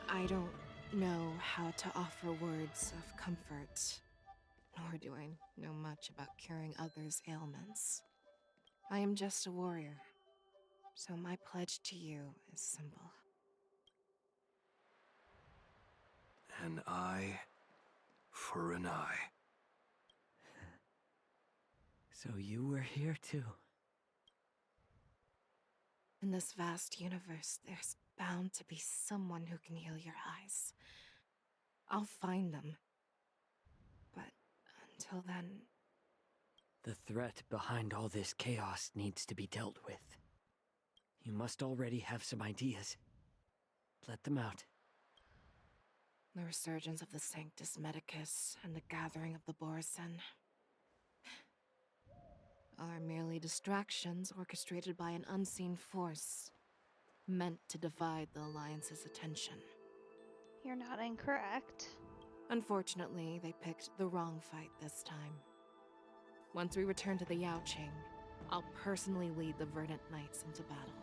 I don't know how to offer words of comfort, nor do I know much about curing others' ailments. I am just a warrior, So my pledge to you is simple. An eye for an eye. So you were here too. In this vast universe, there's bound to be someone who can heal your eyes. I'll find them. But until then... The threat behind all this chaos needs to be dealt with. You must already have some ideas. Let them out. The resurgence of the Sanctus Medicus and the gathering of the Borisin are merely distractions orchestrated by an unseen force, meant to divide the Alliance's attention. You're not incorrect. Unfortunately, they picked the wrong fight this time. Once we return to the Yaoqing, I'll personally lead the Verdant Knights into battle.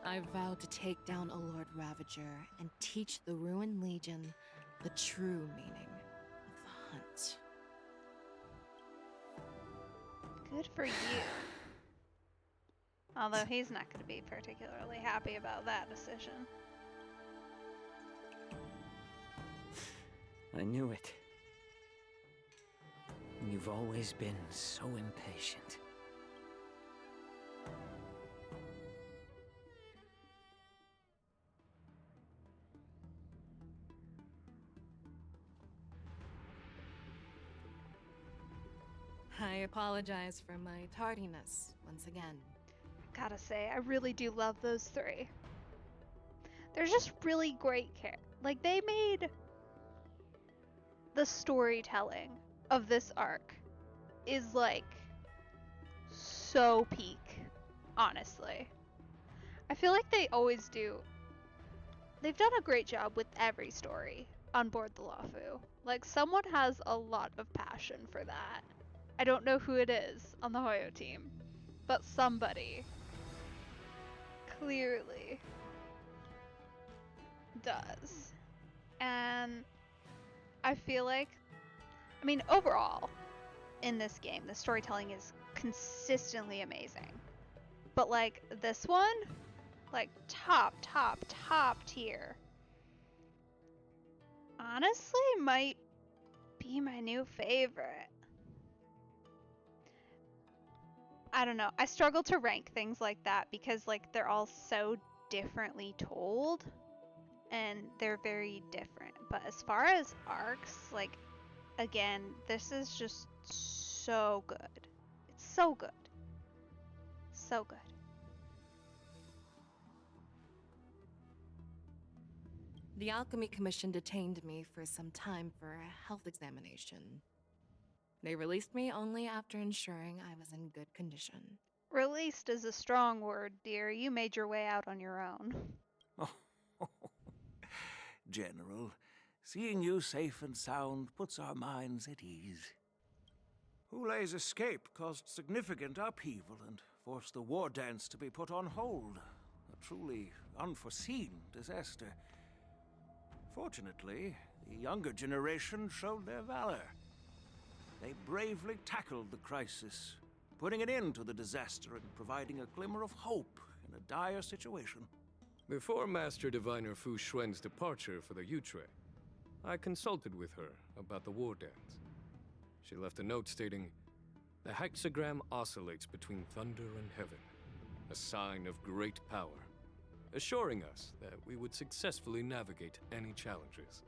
I vow to take down a Lord Ravager and teach the Ruined Legion the true meaning of the hunt. Good for you. Although he's not going to be particularly happy about that decision. I knew it. You've always been so impatient. I apologize for my tardiness once again. Gotta say, I really do love those three. They're just really great like, they made the storytelling of this arc is, like, so peak, honestly. I feel like they always do. They've done a great job with every story on board the Luofu. Like, someone has a lot of passion for that. I don't know who it is on the Hoyo team, but somebody clearly does. And I feel like, I mean, overall, in this game, the storytelling is consistently amazing. But, like, this one, like, top tier. Honestly, might be my new favorite. I don't know. I struggle to rank things like that because, like, they're all so differently told and they're very different. But as far as arcs, like, again, this is just so good. It's so good. So good. The Alchemy Commission detained me for some time for a health examination. They released me only after ensuring I was in good condition. Released is a strong word, dear. You made your way out on your own. Oh, General, seeing you safe and sound puts our minds at ease. Hulei's escape caused significant upheaval and forced the war dance to be put on hold. A truly unforeseen disaster. Fortunately, the younger generation showed their valor. They bravely tackled the crisis, putting an end to the disaster and providing a glimmer of hope in a dire situation. Before Master Diviner Fu Xuan's departure for the Yutre, I consulted with her about the war dance. She left a note stating, "The hexagram oscillates between thunder and heaven, a sign of great power," assuring us that we would successfully navigate any challenges.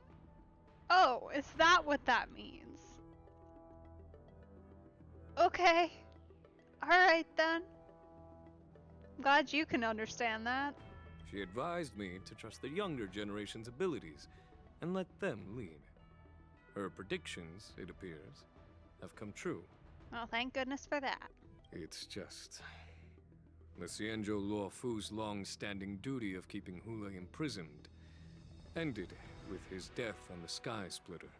Oh, is that what that means? Okay. Alright then. I'm glad you can understand that. She advised me to trust the younger generation's abilities and let them lead. Her predictions, it appears, have come true. Well, thank goodness for that. It's just... the Xianzhou Luofu's long-standing duty of keeping Hulei imprisoned ended with his death on the Sky Splitter.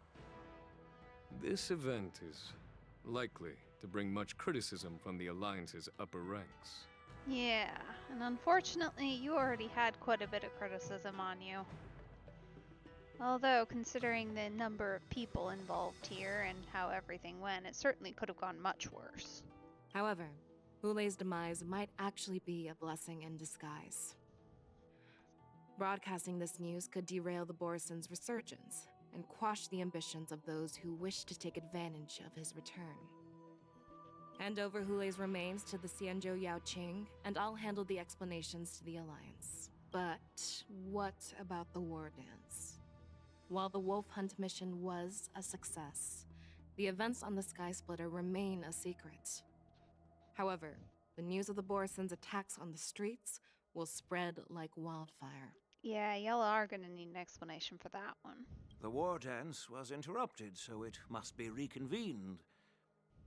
This event is likely to bring much criticism from the Alliance's upper ranks. Yeah, and unfortunately, you already had quite a bit of criticism on you. Although, considering the number of people involved here and how everything went, it certainly could have gone much worse. However, Hulei's demise might actually be a blessing in disguise. Broadcasting this news could derail the Borison's resurgence and quash the ambitions of those who wish to take advantage of his return. Hand over Hulei's remains to the Xianzhou Yaoqing, and I'll handle the explanations to the Alliance. But what about the war dance? While the Wolf Hunt mission was a success, the events on the Sky Splitter remain a secret. However, the news of the Borison's attacks on the streets will spread like wildfire. Yeah, y'all are gonna need an explanation for that one. The war dance was interrupted, so it must be reconvened.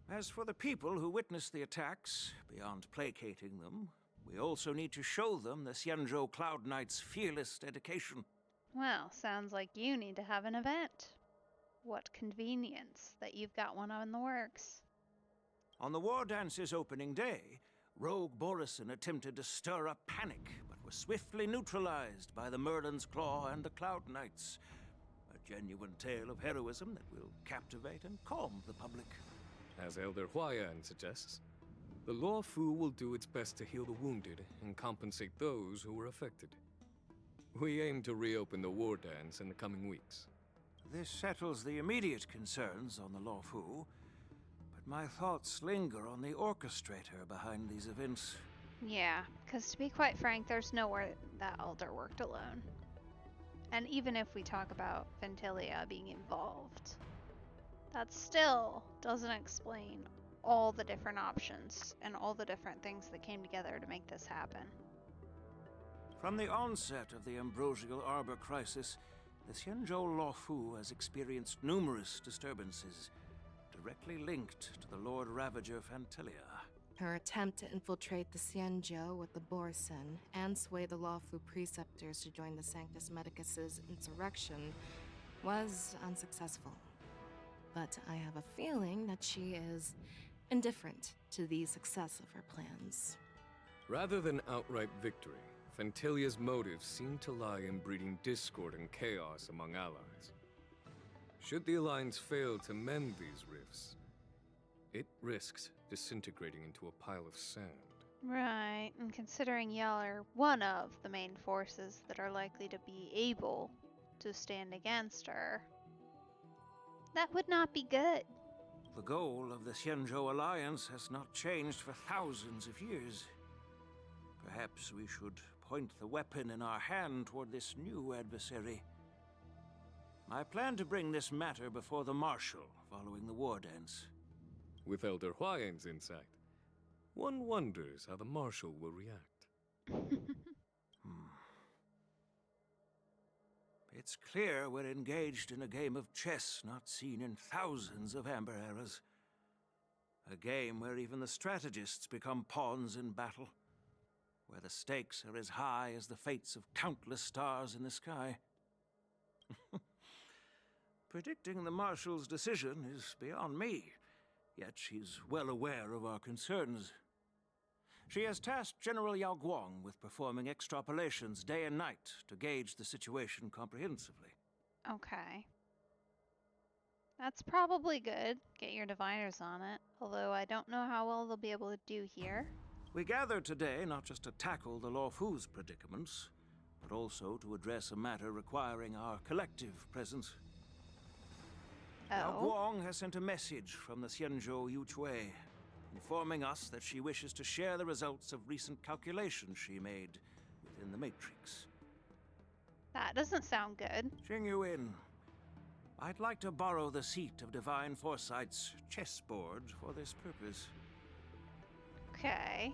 As for the people who witnessed the attacks, beyond placating them, we also need to show them the Xianzhou Cloud Knight's fearless dedication. Well, sounds like you need to have an event. What convenience that you've got one in the works. On the war dance's opening day, Rogue Borison attempted to stir up panic, but was swiftly neutralized by the Merlin's Claw and the Cloud Knights. A genuine tale of heroism that will captivate and calm the public. As Elder Huayan suggests, the Law Fu will do its best to heal the wounded and compensate those who were affected. We aim to reopen the war dance in the coming weeks. This settles the immediate concerns on the Law Fu, but my thoughts linger on the orchestrator behind these events. Yeah, because to be quite frank, there's nowhere that Elder worked alone. And even if we talk about Ventilia being involved, that still doesn't explain all the different options and all the different things that came together to make this happen. From the onset of the Ambrosial Arbor crisis, the Xianzhou Law Fu has experienced numerous disturbances, directly linked to the Lord Ravager Fantilia. Her attempt to infiltrate the Xianzhou with the Borison and sway the Lawfu preceptors to join the Sanctus Medicus's insurrection was unsuccessful. But I have a feeling that she is indifferent to the success of her plans. Rather than outright victory, Fantilia's motives seem to lie in breeding discord and chaos among allies. Should the Alliance fail to mend these rifts, it risks disintegrating into a pile of sand. Right, and considering y'all are one of the main forces that are likely to be able to stand against her, that would not be good. The goal of the Xianzhou Alliance has not changed for thousands of years. Perhaps we should point the weapon in our hand toward this new adversary. I plan to bring this matter before the Marshal following the war dance. With Elder Huayan's insight, one wonders how the Marshal will react. It's clear we're engaged in a game of chess not seen in thousands of Amber eras. A game where even the strategists become pawns in battle, where the stakes are as high as the fates of countless stars in the sky. Predicting the Marshal's decision is beyond me, yet she's well aware of our concerns. She has tasked General Yao Guang with performing extrapolations day and night to gauge the situation comprehensively. Okay. That's probably good. Get your diviners on it. Although I don't know how well they'll be able to do here. We gathered today not just to tackle the Law Fu's predicaments, but also to address a matter requiring our collective presence. Yao Guang has sent a message from the Xianzhou Yuchui, informing us that she wishes to share the results of recent calculations she made within the Matrix. That doesn't sound good. Xingyuin, I'd like to borrow the seat of Divine Foresight's chessboard for this purpose. Okay.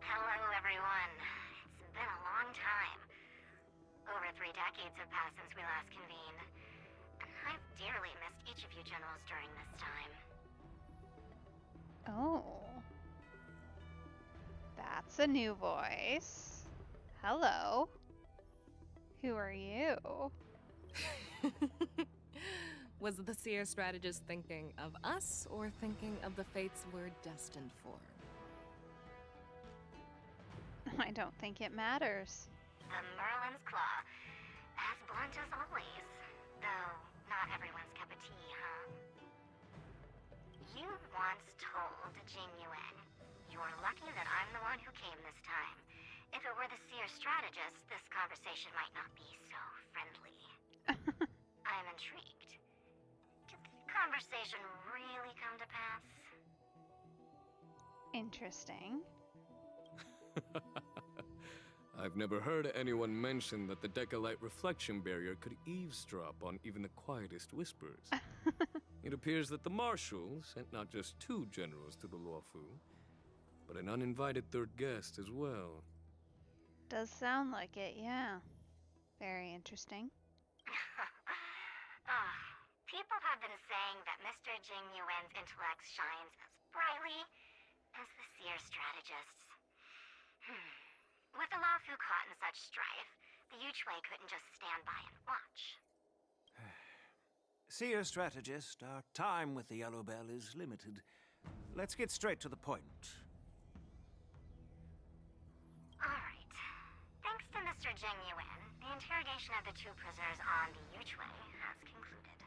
Hello, everyone. It's been a long time. Over 3 decades have passed since we last convened. And I've dearly missed each of you generals during this time. Oh. That's a new voice. Hello. Who are you? Was the Seer strategist thinking of us or thinking of the fates we're destined for? I don't think it matters. The Merlin's Claw. As blunt as always. The Though, not everyone's cup of tea, huh? You once told Jing Yuan, "You're lucky that I'm the one who came this time. If it were the seer strategist, this conversation might not be so friendly." I'm intrigued. Did the conversation really come to pass? Interesting. I've never heard anyone mention that the Decalite reflection barrier could eavesdrop on even the quietest whispers. It appears that the Marshal sent not just 2 generals to the Luofu, but an uninvited 3rd guest as well. Does sound like it, yeah. Very interesting. People have been saying that Mr. Jing Yuan's intellect shines as brightly as the seer strategist's. With the Luofu caught in such strife, the Yuchui couldn't just stand by and watch. Seer strategist, our time with the Yellow Bell is limited. Let's get straight to the point. Alright. Thanks to Mr. Jing Yuan, the interrogation of the 2 prisoners on the Yuchui has concluded.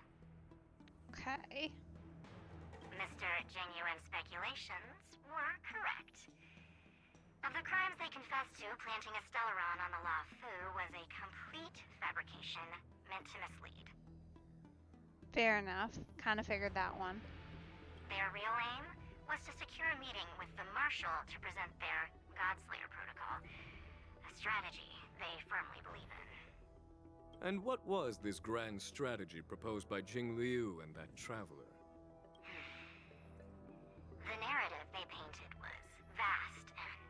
Okay. Mr. Jing Yuan's speculations were correct. Of the crimes they confessed to, planting a Stellaron on the Luofu was a complete fabrication meant to mislead. Fair enough. Kind of figured that one. Their real aim was to secure a meeting with the Marshal to present their Godslayer protocol, a strategy they firmly believe in. And what was this grand strategy proposed by Jing Liu and that traveler? The narrative they painted was vast and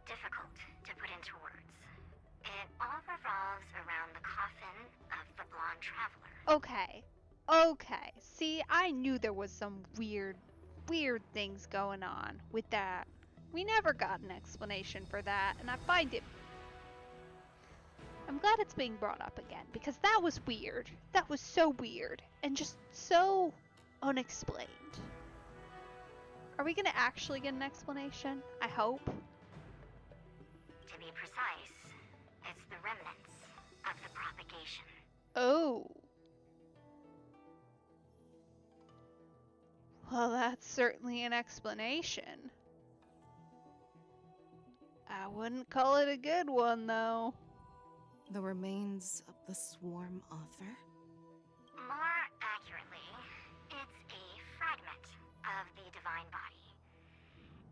difficult to put into words. It all revolves around the coffin of the blonde traveler. Okay. Okay. See, I knew there was some weird things going on with that. We never got an explanation for that, and I find it... I'm glad it's being brought up again, because that was weird. That was so weird, and just so unexplained. Are we gonna actually get an explanation? I hope. To be precise, it's the remnants of the propagation. Oh. Well, that's certainly an explanation. I wouldn't call it a good one, though. The remains of the Swarm Author? More accurately, it's a fragment of the Divine Body.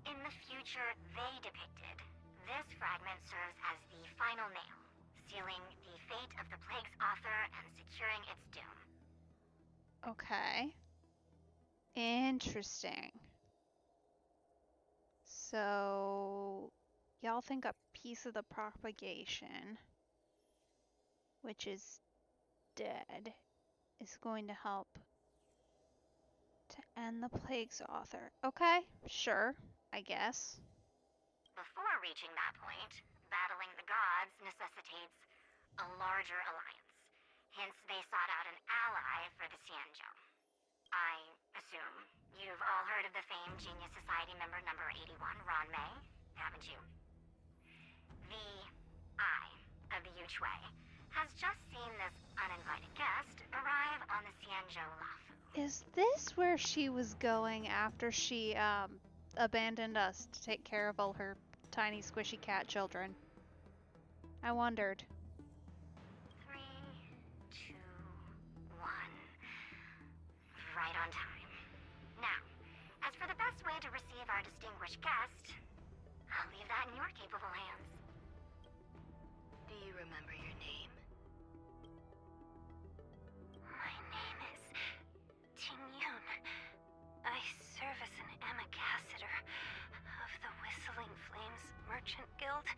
In the future they depicted, this fragment serves as the final nail, sealing the fate of the Plague's author and securing its doom. Okay. Interesting. So, y'all think a piece of the propagation, which is dead, is going to help to end the Plague's author. Okay, sure, I guess. Before reaching that point, battling the gods necessitates a larger alliance. Hence, they sought out an ally for the Xianzhou. I assume you've all heard of the famed Genius Society member number 81, Ron Mei, haven't you? The Eye of the Yuchui has just seen this uninvited guest arrive on the Xianzhou Luofu. Is this where she was going after she abandoned us to take care of all her tiny squishy cat children? I wondered. 3, 2, 1. Right on time. Now, as for the best way to receive our distinguished guest, I'll leave that in your capable hands. Do you remember your name? My name is Ting Yun. I serve as an ambassador of the Whistling Flames Merchant Guild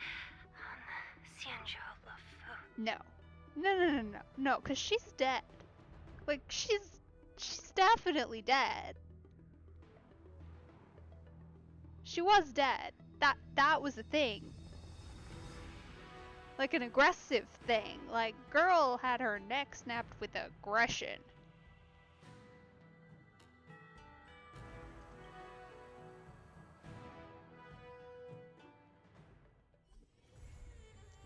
on the Xianzhou Luofu. No. No, because she's dead. Like, she's definitely dead. She was dead. That was a thing. Like an aggressive thing. Like, girl had her neck snapped with aggression.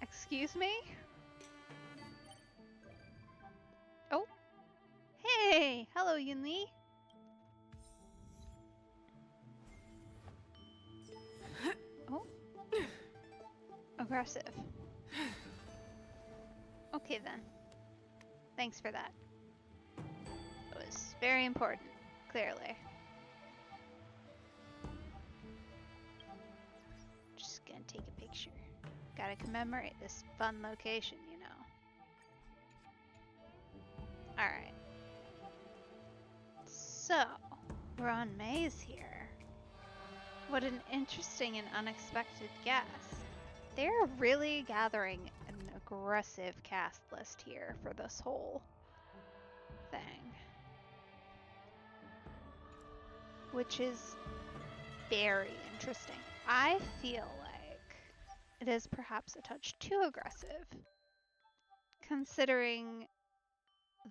Excuse me? Oh, Hello, Yunli. Oh. Aggressive. Okay then. Thanks for that. It was very important, clearly. Just gonna take a picture. Gotta commemorate this fun location, you know. Alright. So, we're on Maze here. What an interesting and unexpected guess. They're really gathering an aggressive cast list here for this whole thing. Which is very interesting. I feel like it is perhaps a touch too aggressive, considering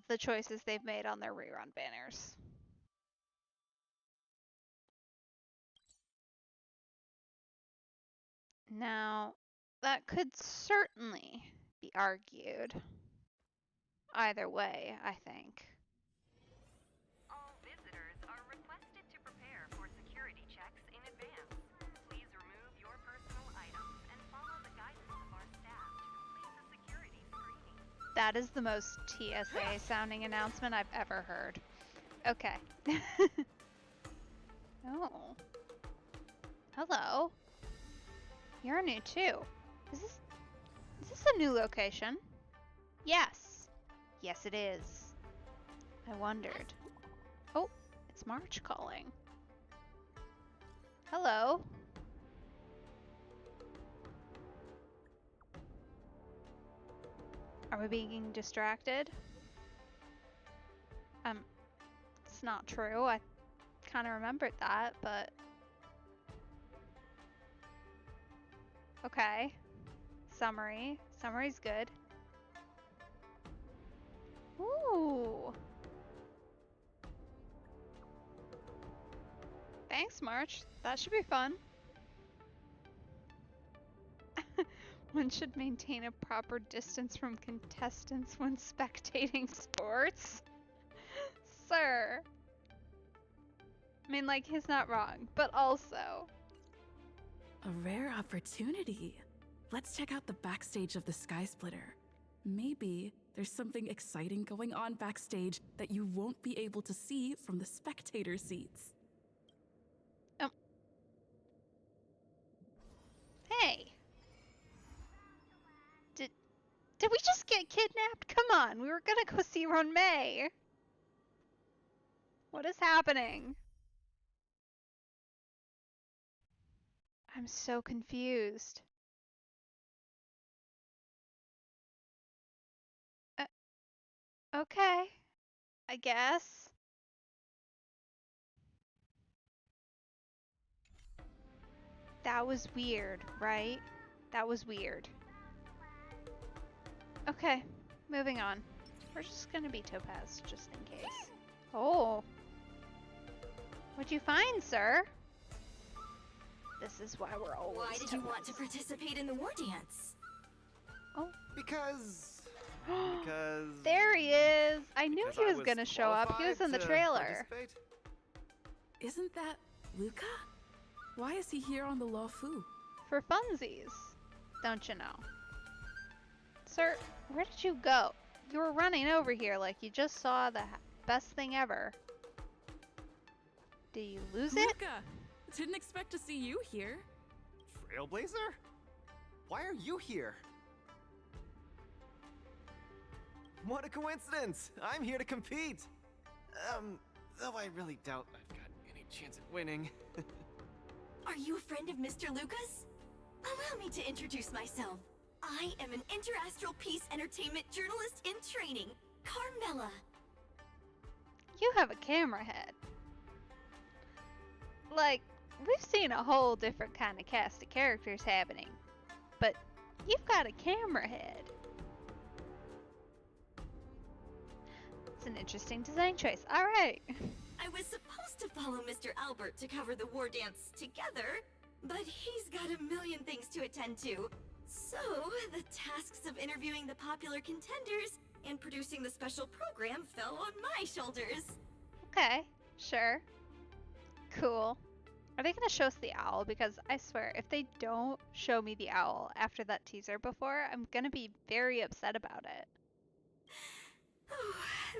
the choices they've made on their rerun banners. Now, that could certainly be argued either way, I think. All visitors are requested to prepare for security checks in advance. Please remove your personal items and follow the guidance of our staff to complete the security screening. That is the most TSA sounding announcement I've ever heard. Okay. Oh. Hello. You're new too. Is this a new location? Yes. Yes, it is. I wondered. Oh, it's March calling. Hello. Are we being distracted? It's not true. I kind of remembered that, but okay. Summary. Summary's good. Ooh. Thanks, March. That should be fun. One should maintain a proper distance from contestants when spectating sports. Sir. I mean, like, he's not wrong, but also. A rare opportunity. Let's check out the backstage of the Sky Splitter. Maybe there's something exciting going on backstage that you won't be able to see from the spectator seats. Hey. Did we just get kidnapped? Come on, we were gonna go see Ron May. What is happening? I'm so confused. Okay. I guess. That was weird, right? That was weird. Okay, moving on. We're just gonna be Topaz, just in case. Oh. What'd you find, sir? This is why we're always Why did you want to participate in the war dance? Oh. Because... There he is! I knew he was gonna show up. He was in the trailer. Isn't that Luca? Why is he here on the Luofu? For funsies, don't you know? Sir, where did you go? You were running over here like you just saw the best thing ever. Did you lose it? Luca! Didn't expect to see you here. Trailblazer? Why are you here? What a coincidence! I'm here to compete! Though I really doubt I've got any chance at winning. Are you a friend of Mr. Lucas? Allow me to introduce myself. I am an interastral peace entertainment journalist in training, Carmela. You have a camera head. Like, we've seen a whole different kind of cast of characters happening, but you've got a camera head. It's an interesting design choice. All right. I was supposed to follow Mr. Albert to cover the war dance together, but he's got a million things to attend to. So, the tasks of interviewing the popular contenders and producing the special program fell on my shoulders. Okay, sure. Cool. Are they gonna show us the owl? Because I swear, if they don't show me the owl after that teaser before, I'm gonna be very upset about it.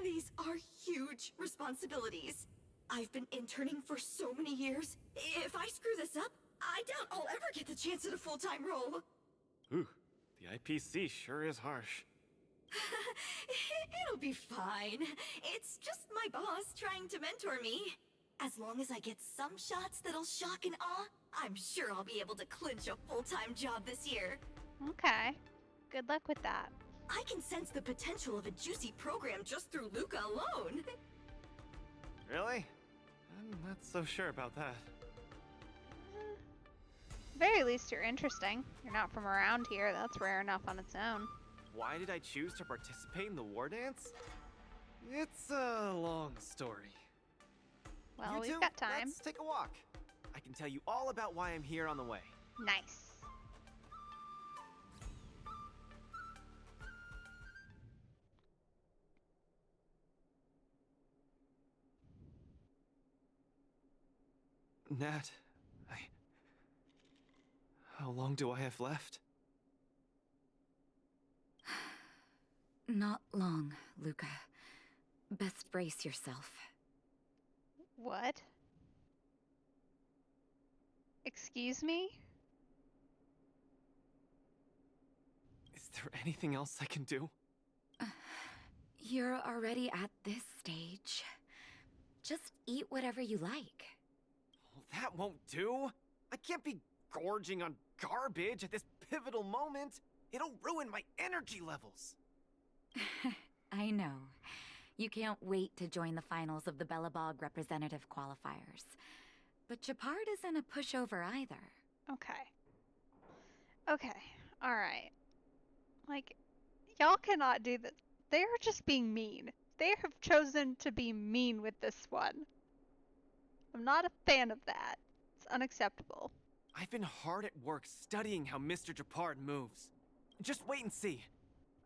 These are huge responsibilities. I've been interning for so many years. If I screw this up, I doubt I'll ever get the chance at a full-time role. Ooh, the IPC sure is harsh. It'll be fine. It's just my boss trying to mentor me. As long as I get some shots that'll shock and awe, I'm sure I'll be able to clinch a full-time job this year. Okay. Good luck with that. I can sense the potential of a juicy program just through Luca alone. Really? I'm not so sure about that. Very least you're interesting. You're not from around here. That's rare enough on its own. Why did I choose to participate in the war dance? It's a long story. Well, You we've two, got time. Let's take a walk. I can tell you all about why I'm here on the way. Nice. Nat, how long do I have left? Not long, Luca. Best brace yourself. What? Excuse me? Is there anything else I can do? You're already at this stage. Just eat whatever you like. Well, that won't do. I can't be gorging on garbage at this pivotal moment. It'll ruin my energy levels. I know. You can't wait to join the finals of the Bellabog representative qualifiers. But Japard isn't a pushover either. Okay. Okay. Alright. Like, y'all cannot do this. They are just being mean. They have chosen to be mean with this one. I'm not a fan of that. It's unacceptable. I've been hard at work studying how Mr. Japard moves. Just wait and see.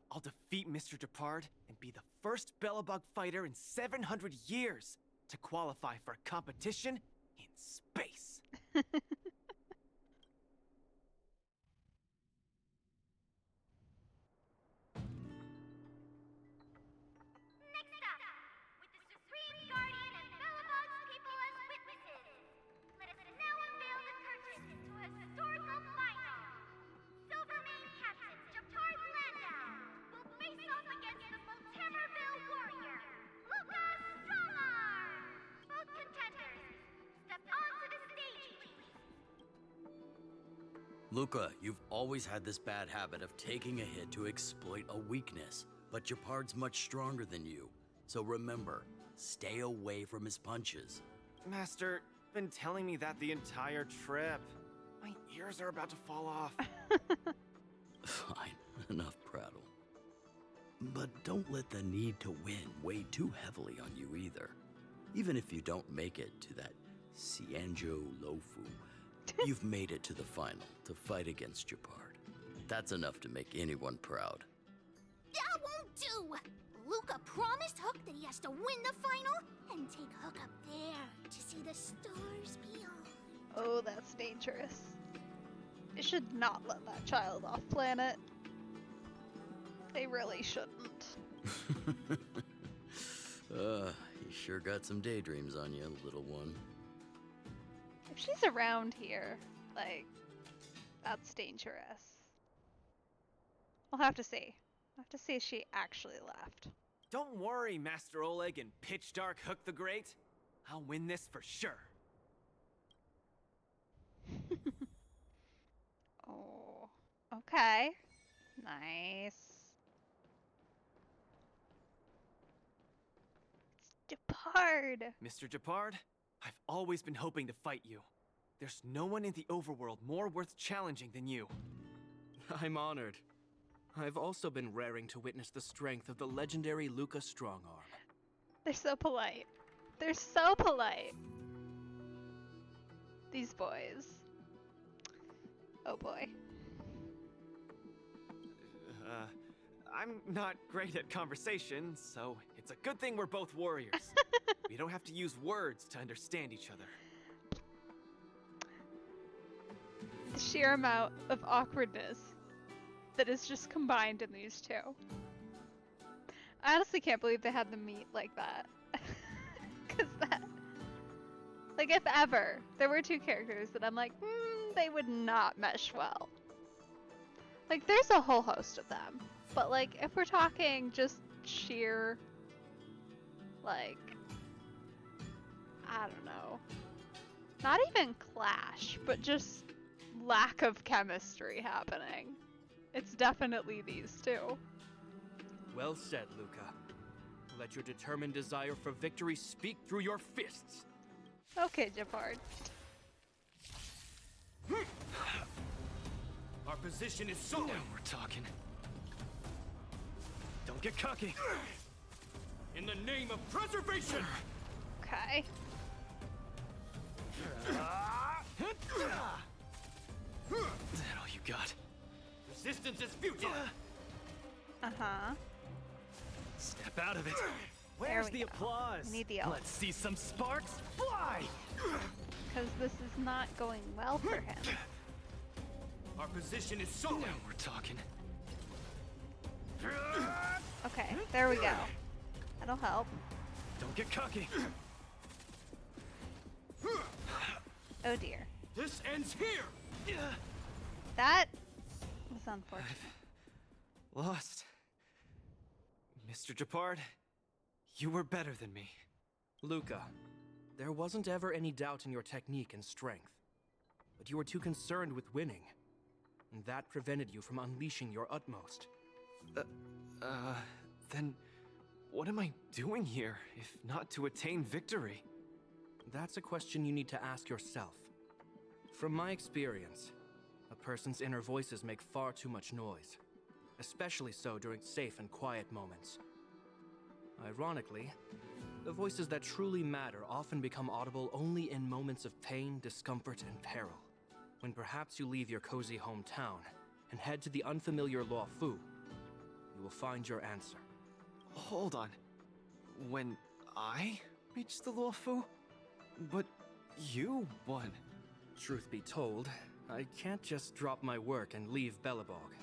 I'll defeat Mr. Japard and be the first Bellabug fighter in 700 years to qualify for a competition in space. Next up, with the Supreme Guardian and Bellabog's people as witnesses, let us now unveil the curtain to a historical final. Silvermane Captain Japard Landau will face off against the Multimerville warrior, Luca Strongarm. Both contenders, step onto the stage, please. Luca, you've always had this bad habit of taking a hit to exploit a weakness, but Japard's much stronger than you. So remember, stay away from his punches. Master, been telling me that the entire trip. My ears are about to fall off. Fine, enough prattle. But don't let the need to win weigh too heavily on you either. Even if you don't make it to that Cianjo Lofu, you've made it to the final to fight against Japard. That's enough to make anyone proud. That won't do! Luca promised Hook that he has to win the final and take Hook up there to see the stars beyond. Oh, that's dangerous. They should not let that child off planet. They really shouldn't. You sure got some daydreams on you, little one. If she's around here, like, that's dangerous. I'll have to see. I'll have to see if she actually left. Don't worry, Master Oleg and Pitch Dark Hook the Great. I'll win this for sure. Oh, okay. Nice. It's Japard. Mr. Japard, I've always been hoping to fight you. There's no one in the overworld more worth challenging than you. I'm honored. I've also been raring to witness the strength of the legendary Luca Strongarm. They're so polite. They're so polite. These boys. Oh boy. I'm not great at conversation, so it's a good thing we're both warriors. We don't have to use words to understand each other. The sheer amount of awkwardness that is just combined in these two. I honestly can't believe they had them meet like that. Because that... Like, if ever there were two characters that I'm like, they would not mesh well. Like, there's a whole host of them. But, like, if we're talking just sheer, like, I don't know. Not even clash, but just lack of chemistry happening. It's definitely these two. Well said, Luca. Let your determined desire for victory speak through your fists. Okay, Japard. Our position is solid. Now we're talking. Don't get cocky. In the name of preservation. Okay. Is that all you got? Resistance is futile. Uh-huh. Step out of it. There Where's we the go. applause? We need the elf. Let's see some sparks fly. Because this is not going well for him. Our position is solid. Now we're talking. Okay, there we go. That'll help. Don't get cocky. Oh dear. This ends here. That was unfortunate. Lost. Mr. Japard, you were better than me. Luca, there wasn't ever any doubt in your technique and strength. But you were too concerned with winning. And that prevented you from unleashing your utmost. Then what am I doing here, if not to attain victory? That's a question you need to ask yourself. From my experience, a person's inner voices make far too much noise. Especially so during safe and quiet moments. Ironically, the voices that truly matter often become audible only in moments of pain, discomfort, and peril. When perhaps you leave your cozy hometown and head to the unfamiliar Luo Fu, you will find your answer. Hold on. When I reached the Luo Fu? But you won. Truth be told, I can't just drop my work and leave Belobog.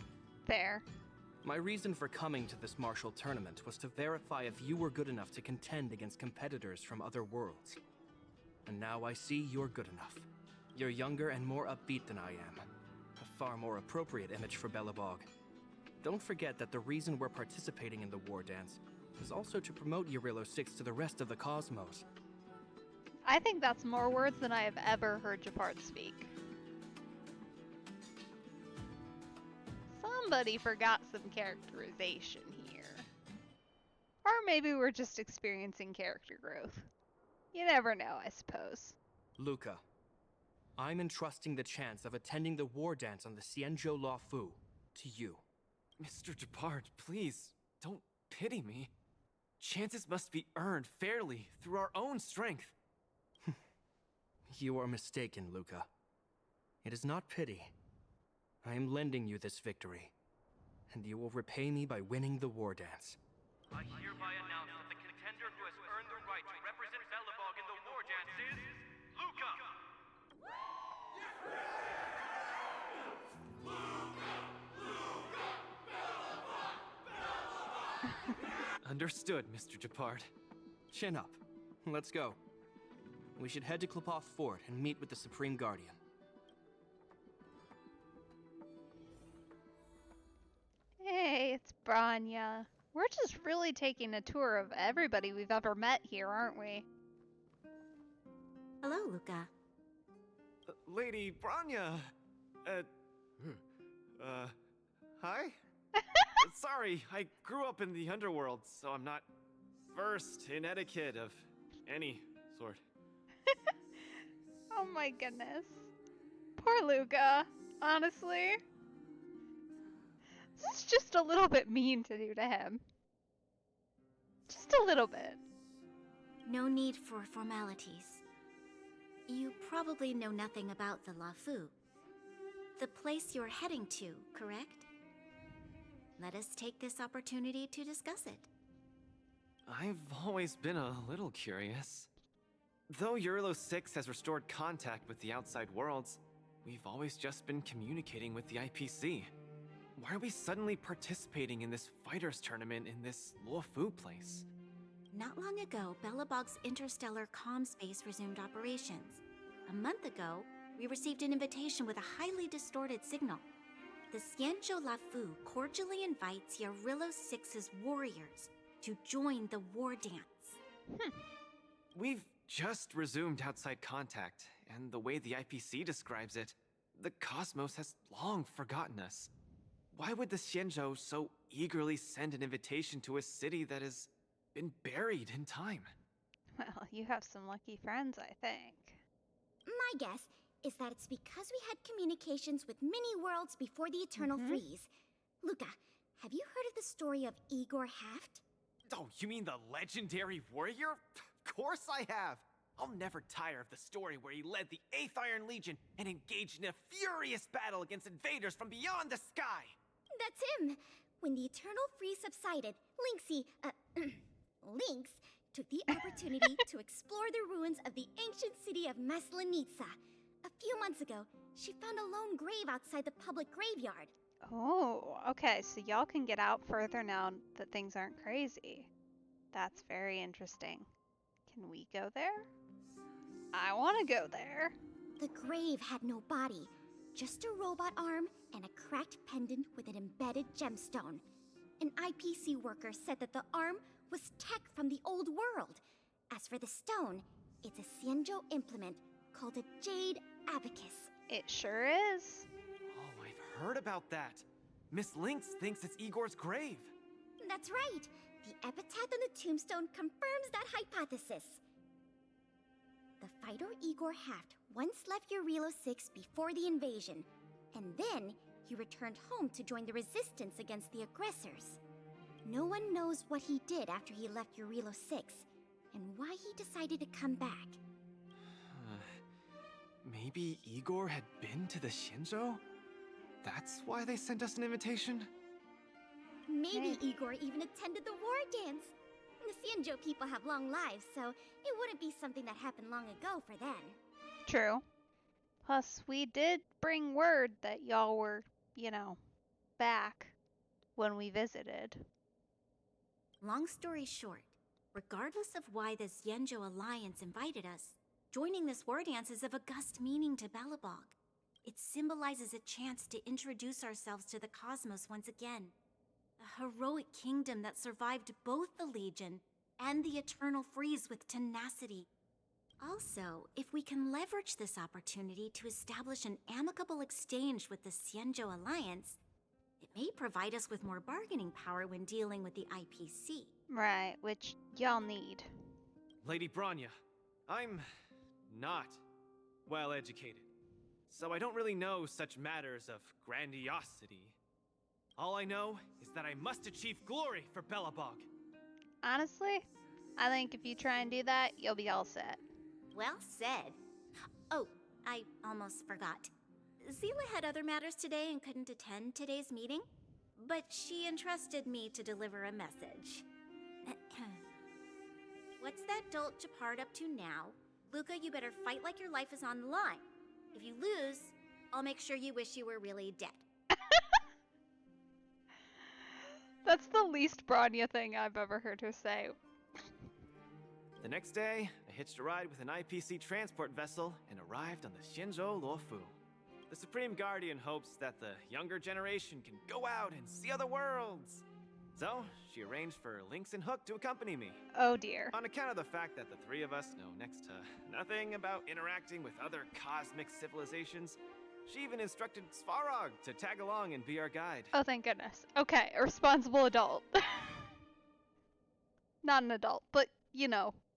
There. My reason for coming to this martial tournament was to verify if you were good enough to contend against competitors from other worlds. And now I see you're good enough. You're younger and more upbeat than I am. A far more appropriate image for Belobog. Don't forget that the reason we're participating in the war dance is also to promote Eurilo 6 to the rest of the cosmos. I think that's more words than I have ever heard Japard speak. Somebody forgot some characterization here. Or maybe we're just experiencing character growth. You never know, I suppose. Luca, I'm entrusting the chance of attending the war dance on the Xianzhou Luo Fu to you. Mr. Japard, please, don't pity me. Chances must be earned fairly through our own strength. You are mistaken, Luca. It is not pity. I am lending you this victory, and you will repay me by winning the war dance. I hereby announce that the contender who has earned the right to represent Belobog in the war dance is Luca! Understood, Mr. Japard. Chin up. Let's go. We should head to Klopov Fort and meet with the Supreme Guardian. Hey, it's Branya. We're just really taking a tour of everybody we've ever met here, aren't we? Hello, Luca. Lady Branya! Hi? Sorry, I grew up in the underworld, so I'm not versed in etiquette of any sort. Oh my goodness. Poor Luca, honestly. This is just a little bit mean to do to him. Just a little bit. No need for formalities. You probably know nothing about the Luo Fu. The place you're heading to, correct? Let us take this opportunity to discuss it. I've always been a little curious. Though Eurilo 6 has restored contact with the outside worlds, we've always just been communicating with the IPC. Why are we suddenly participating in this fighters tournament in this Luofu place? Not long ago, Belobog's interstellar comm space resumed operations. A month ago, we received an invitation with a highly distorted signal. The Xianzhou Lafu cordially invites Eurilo 6's warriors to join the war dance. We've just resumed outside contact, and the way the IPC describes it, the cosmos has long forgotten us. Why would the Xianzhou so eagerly send an invitation to a city that has been buried in time? Well, you have some lucky friends, I think. My guess is that it's because we had communications with many worlds before the Eternal Freeze. Luca, have you heard of the story of Igor Haft? Oh, you mean the legendary warrior? Of course I have! I'll never tire of the story where he led the 8th Iron Legion and engaged in a furious battle against invaders from beyond the sky! That's him! When the Eternal Freeze subsided, Lynx took the opportunity to explore the ruins of the ancient city of Maslenitsa. A few months ago, she found a lone grave outside the public graveyard. Oh, okay, so y'all can get out further now that things aren't crazy. That's very interesting. Can we go there? I want to go there. The grave had no body, just a robot arm and a cracked pendant with an embedded gemstone. An IPC worker said that the arm was tech from the old world. As for the stone, it's a Xianzhou implement called a jade abacus. It sure is. Oh, I've heard about that. Miss Lynx thinks it's Igor's grave. That's right. The epitaph on the tombstone confirms that hypothesis. The fighter Igor Haft once left Eurilo 6 before the invasion, and then he returned home to join the resistance against the aggressors. No one knows what he did after he left Eurilo 6, and why he decided to come back. Maybe Igor had been to the Xianzhou? That's why they sent us an invitation? Maybe Igor even attended the war dance. The Xianzhou people have long lives, so it wouldn't be something that happened long ago for them. True. Plus, we did bring word that y'all were, back when we visited. Long story short, regardless of why the Xianzhou Alliance invited us, joining this war dance is of august meaning to Belobog. It symbolizes a chance to introduce ourselves to the cosmos once again. A heroic kingdom that survived both the Legion and the Eternal Freeze with tenacity. Also, if we can leverage this opportunity to establish an amicable exchange with the Xianzhou Alliance, it may provide us with more bargaining power when dealing with the IPC. Right, which y'all need. Lady Bronya, I'm not well educated, so I don't really know such matters of grandiosity. All I know is that I must achieve glory for Belobog. Honestly, I think if you try and do that, you'll be all set. Well said. Oh, I almost forgot. Zila had other matters today and couldn't attend today's meeting, but she entrusted me to deliver a message. What's that dolt Japard up to now? Luca, you better fight like your life is on the line. If you lose, I'll make sure you wish you were really dead. That's the least Bronya thing I've ever heard her say. The next day, I hitched a ride with an IPC transport vessel and arrived on the Xianzhou Luofu. The Supreme Guardian hopes that the younger generation can go out and see other worlds. So, she arranged for Lynx and Hook to accompany me. Oh dear. On account of the fact that the three of us know next to nothing about interacting with other cosmic civilizations, she even instructed Svarog to tag along and be our guide. Oh, thank goodness. Okay, a responsible adult. Not an adult, but,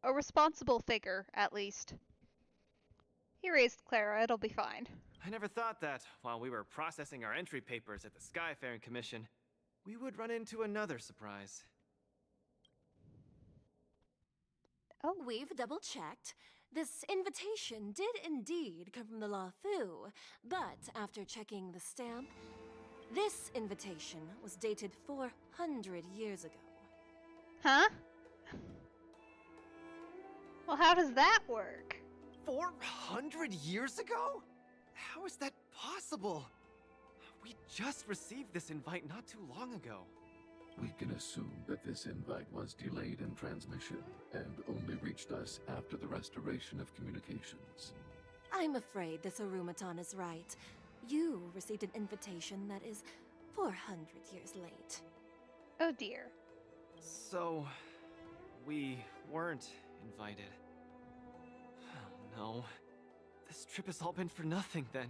a responsible figure, at least. He raised Clara, it'll be fine. I never thought that, while we were processing our entry papers at the Skyfaring Commission, we would run into another surprise. Oh, we've double-checked. This invitation did indeed come from the Luofu, but after checking the stamp, this invitation was dated 400 years ago. Huh? Well, how does that work? 400 years ago? How is that possible? We just received this invite not too long ago. We can assume that this invite was delayed in transmission and only reached us after the restoration of communications. I'm afraid this Arumaton is right. You received an invitation that is 400 years late. Oh dear. So, we weren't invited. Oh no. This trip has all been for nothing then.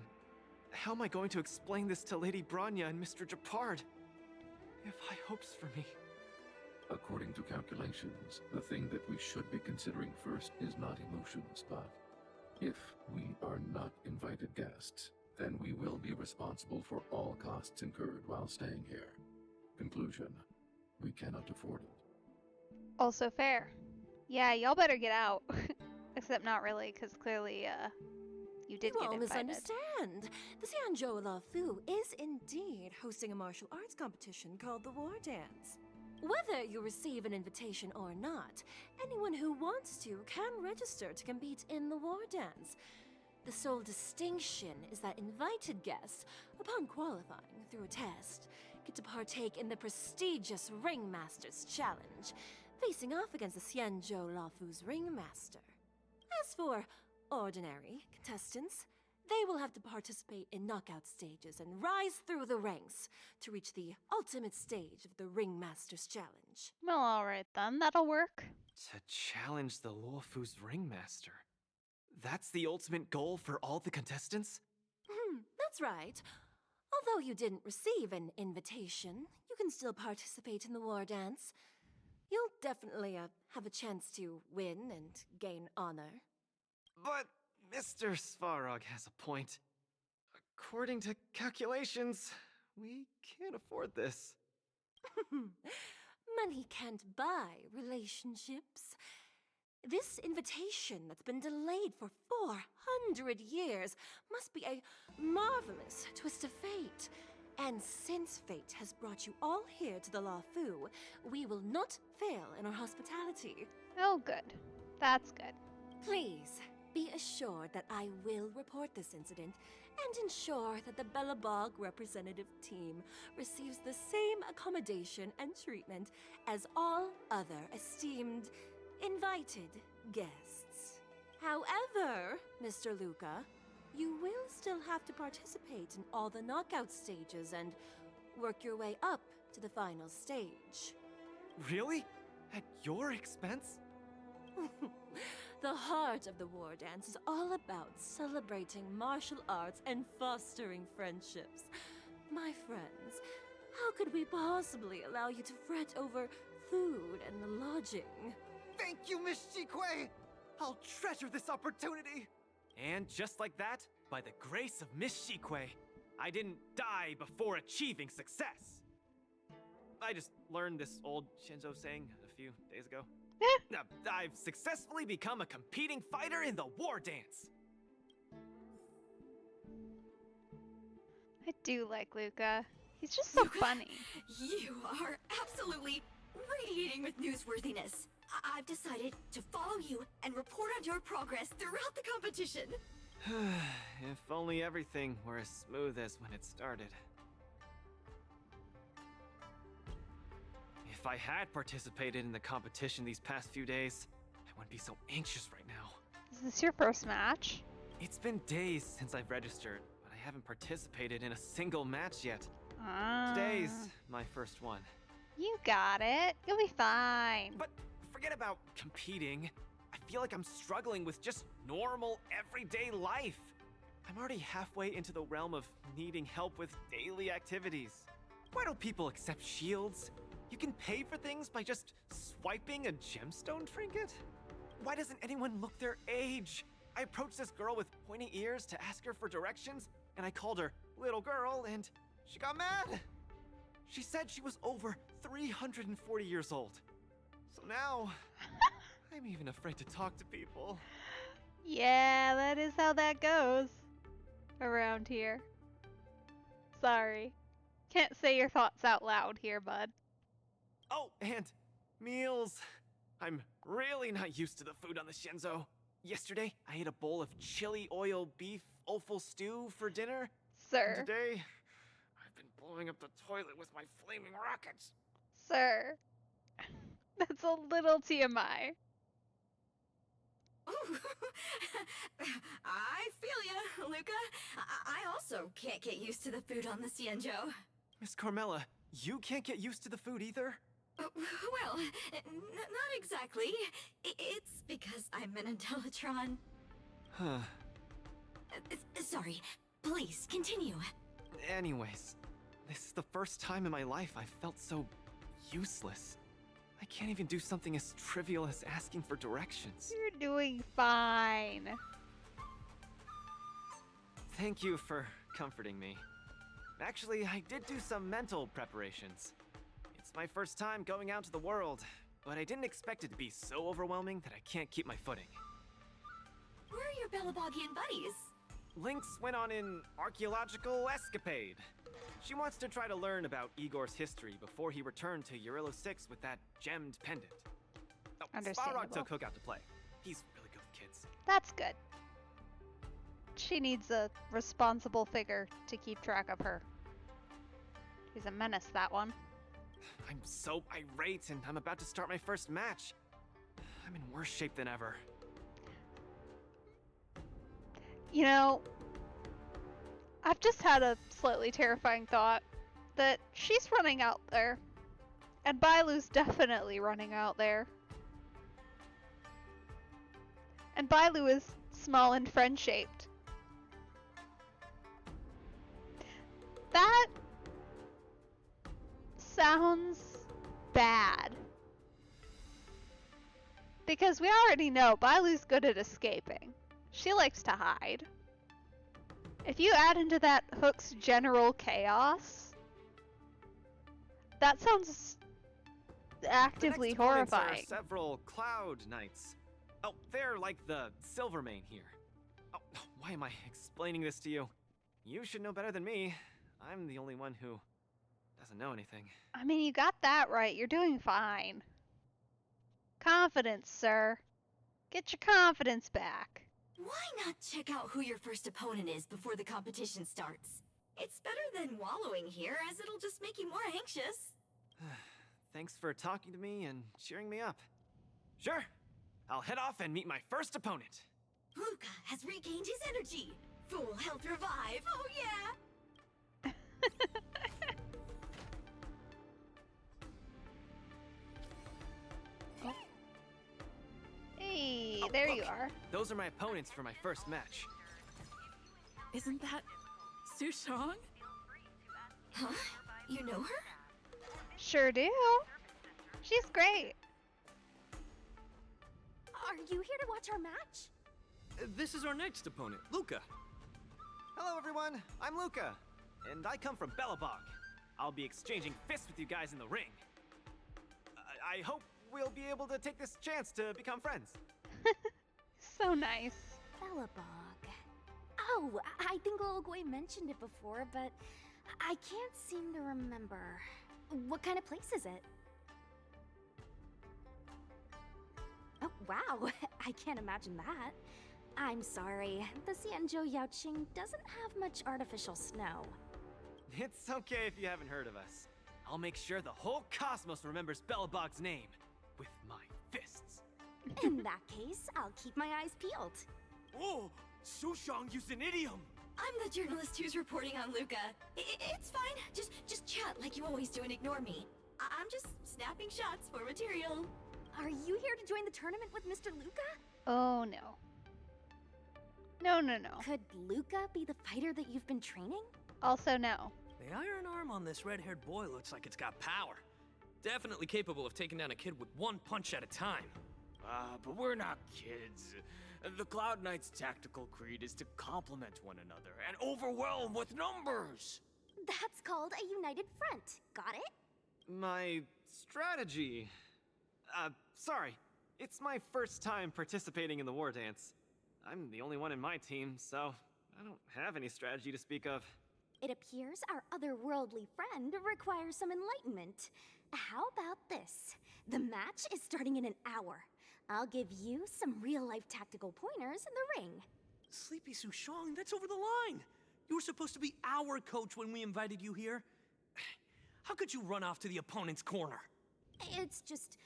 How am I going to explain this to Lady Bronya and Mr. Japard? They have high hopes for me. According to calculations, the thing that we should be considering first is not emotions, but if we are not invited guests, then we will be responsible for all costs incurred while staying here. Conclusion, we cannot afford it. Also fair. Yeah, y'all better get out. Except not really, because clearly, you did You get all invited. misunderstand. The Xianzhou Lafu is indeed hosting a martial arts competition called the War Dance. Whether you receive an invitation or not, anyone who wants to can register to compete in the War Dance. The sole distinction is that invited guests, upon qualifying through a test, get to partake in the prestigious Ringmaster's Challenge, facing off against the Xianzhou Lafu's Ringmaster. As for ordinary contestants, they will have to participate in knockout stages and rise through the ranks to reach the ultimate stage of the Ringmaster's Challenge. Well, alright then, that'll work. To challenge the Luofu's Ringmaster. That's the ultimate goal for all the contestants? That's right. Although you didn't receive an invitation, you can still participate in the War Dance. You'll definitely have a chance to win and gain honor. But Mr. Svarog has a point. According to calculations, we can't afford this. Money can't buy relationships. This invitation that's been delayed for 400 years must be a marvelous twist of fate. And since fate has brought you all here to the Lafu, we will not fail in our hospitality. Oh, good. That's good. Please, be assured that I will report this incident and ensure that the Belobog representative team receives the same accommodation and treatment as all other esteemed, invited guests. However, Mr. Luca, you will still have to participate in all the knockout stages and work your way up to the final stage. Really? At your expense? The heart of the War Dance is all about celebrating martial arts and fostering friendships. My friends, how could we possibly allow you to fret over food and lodging? Thank you, Miss Shikwe! I'll treasure this opportunity! And just like that, by the grace of Miss Shikwe, I didn't die before achieving success! I just learned this old Shinzo saying a few days ago. I've successfully become a competing fighter in the War Dance! I do like Luca. He's just so funny. You are absolutely radiating with newsworthiness. I've decided to follow you and report on your progress throughout the competition. If only everything were as smooth as when it started. If I had participated in the competition these past few days, I wouldn't be so anxious right now. Is this your first match? It's been days since I've registered, but I haven't participated in a single match yet. Today's my first one. You got it. You'll be fine. But forget about competing. I feel like I'm struggling with just normal, everyday life. I'm already halfway into the realm of needing help with daily activities. Why don't people accept shields? You can pay for things by just swiping a gemstone trinket? Why doesn't anyone look their age? I approached this girl with pointy ears to ask her for directions, and I called her little girl, and she got mad. She said she was over 340 years old. So now, I'm even afraid to talk to people. Yeah, that is how that goes around here. Sorry. Can't say your thoughts out loud here, bud. Oh, and meals. I'm really not used to the food on the Shenzhou. Yesterday, I ate a bowl of chili oil beef offal stew for dinner. Sir. And today, I've been blowing up the toilet with my flaming rockets. Sir. That's a little TMI. Ooh. I feel ya, Luca. I also can't get used to the food on the Xianzhou. Miss Carmela, you can't get used to the food either? Well, not exactly. It's because I'm an Intellitron. Huh. Sorry. Please, continue. Anyways, this is the first time in my life I've felt so useless. I can't even do something as trivial as asking for directions. You're doing fine. Thank you for comforting me. Actually, I did do some mental preparations. It's my first time going out to the world, but I didn't expect it to be so overwhelming that I can't keep my footing. Where are your Belabogian buddies? Lynx went on an archaeological escapade. She wants to try to learn about Igor's history before he returned to Urilla 6 with that gemmed pendant. Oh, Understandable. Sparrow took Hook out to play. He's really good with kids. That's good. She needs a responsible figure to keep track of her. She's a menace, that one. I'm so irate, and I'm about to start my first match. I'm in worse shape than ever. You know, I've just had a slightly terrifying thought that she's running out there, and Bailu's definitely running out there. And Bailu is small and friend-shaped. That sounds bad. Because we already know Bailu's good at escaping. She likes to hide. If you add into that Hook's general chaos, that sounds actively the next opponents horrifying. Are several Cloud Knights. Oh, they're like the Silvermane here. Oh, why am I explaining this to you? You should know better than me. I'm the only one who doesn't know anything. I mean, you got that right. You're doing fine. Confidence, sir. Get your confidence back. Why not check out who your first opponent is before the competition starts? It's better than wallowing here, as it'll just make you more anxious. Thanks for talking to me and cheering me up. Sure, I'll head off and meet my first opponent. Luca has regained his energy. Full health revive, oh yeah! Hey, Oh, there look, you are. Those are my opponents for my first match. Isn't that Su Shang? Huh? You know her? Sure do. She's great. Are you here to watch our match? This is our next opponent, Luca. Hello everyone, I'm Luca, and I come from Belobog. I'll be exchanging fists with you guys in the ring. I hope we'll be able to take this chance to become friends. So nice. Bellabog. Oh, I think Little Gui mentioned it before, but I can't seem to remember. What kind of place is it? Oh, wow. I can't imagine that. I'm sorry. The Xianzhou Yaoqing doesn't have much artificial snow. It's okay if you haven't heard of us. I'll make sure the whole cosmos remembers Belobog's name with my fists. In that case, I'll keep my eyes peeled. Oh, Su Shang used an idiom. I'm the journalist who's reporting on Luca. It's fine. Just chat like you always do and ignore me. I'm just snapping shots for material. Are you here to join the tournament with Mr. Luca? Oh no. No. Could Luca be the fighter that you've been training? Also no. The iron arm on this red-haired boy looks like it's got power. Definitely capable of taking down a kid with one punch at a time. But we're not kids. The Cloud Knight's tactical creed is to complement one another and overwhelm with numbers. That's called a united front. Got it? My strategy. Sorry. It's my first time participating in the war dance. I'm the only one in my team, so I don't have any strategy to speak of. It appears our otherworldly friend requires some enlightenment. how about this? The match is starting in an hour. I'll give you some real-life tactical pointers in the ring. Sleepy Sushong, that's over the line. You were supposed to be our coach when we invited you here. How could you run off to the opponent's corner? It's just,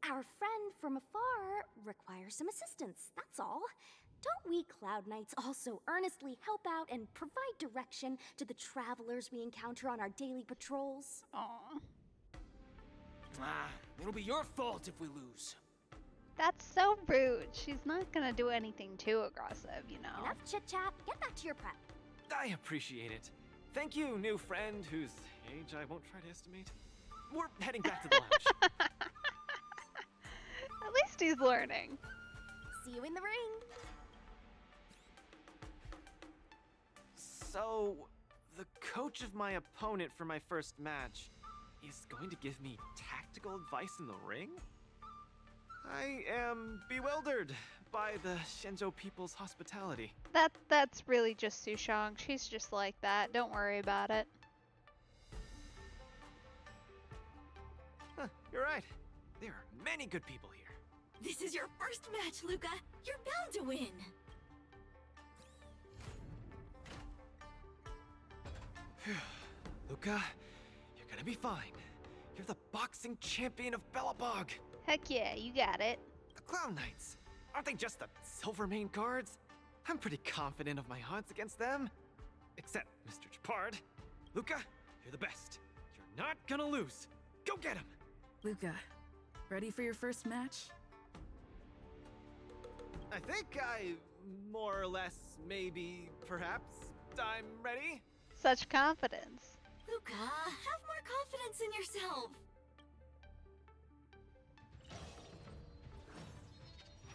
our friend from afar requires some assistance, that's all. Don't we Cloud Knights also earnestly help out and provide direction to the travelers we encounter on our daily patrols? Aww. It'll be your fault if we lose. That's so rude. She's not gonna do anything too aggressive, you know. Enough chit-chat. Get back to your prep. I appreciate it. Thank you, new friend whose age I won't try to estimate. We're heading back to the lounge. At least he's learning. See you in the ring. So, the coach of my opponent for my first match is going to give me tactical advice in the ring? I am bewildered by the Shenzhou people's hospitality. That's really just Sushong. She's just like that. Don't worry about it. Huh, you're right. There are many good people here. This is your first match, Luca. You're bound to win. Luca, you're gonna be fine. You're the boxing champion of Belobog. Heck yeah, you got it. The Clown Knights. Aren't they just the Silvermane guards? I'm pretty confident of my odds against them. Except Mr. Japard. Luca, you're the best. You're not gonna lose. Go get him. Luca, ready for your first match? I think I more or less, maybe, perhaps, I'm ready. Such confidence. Luca, have more confidence in yourself.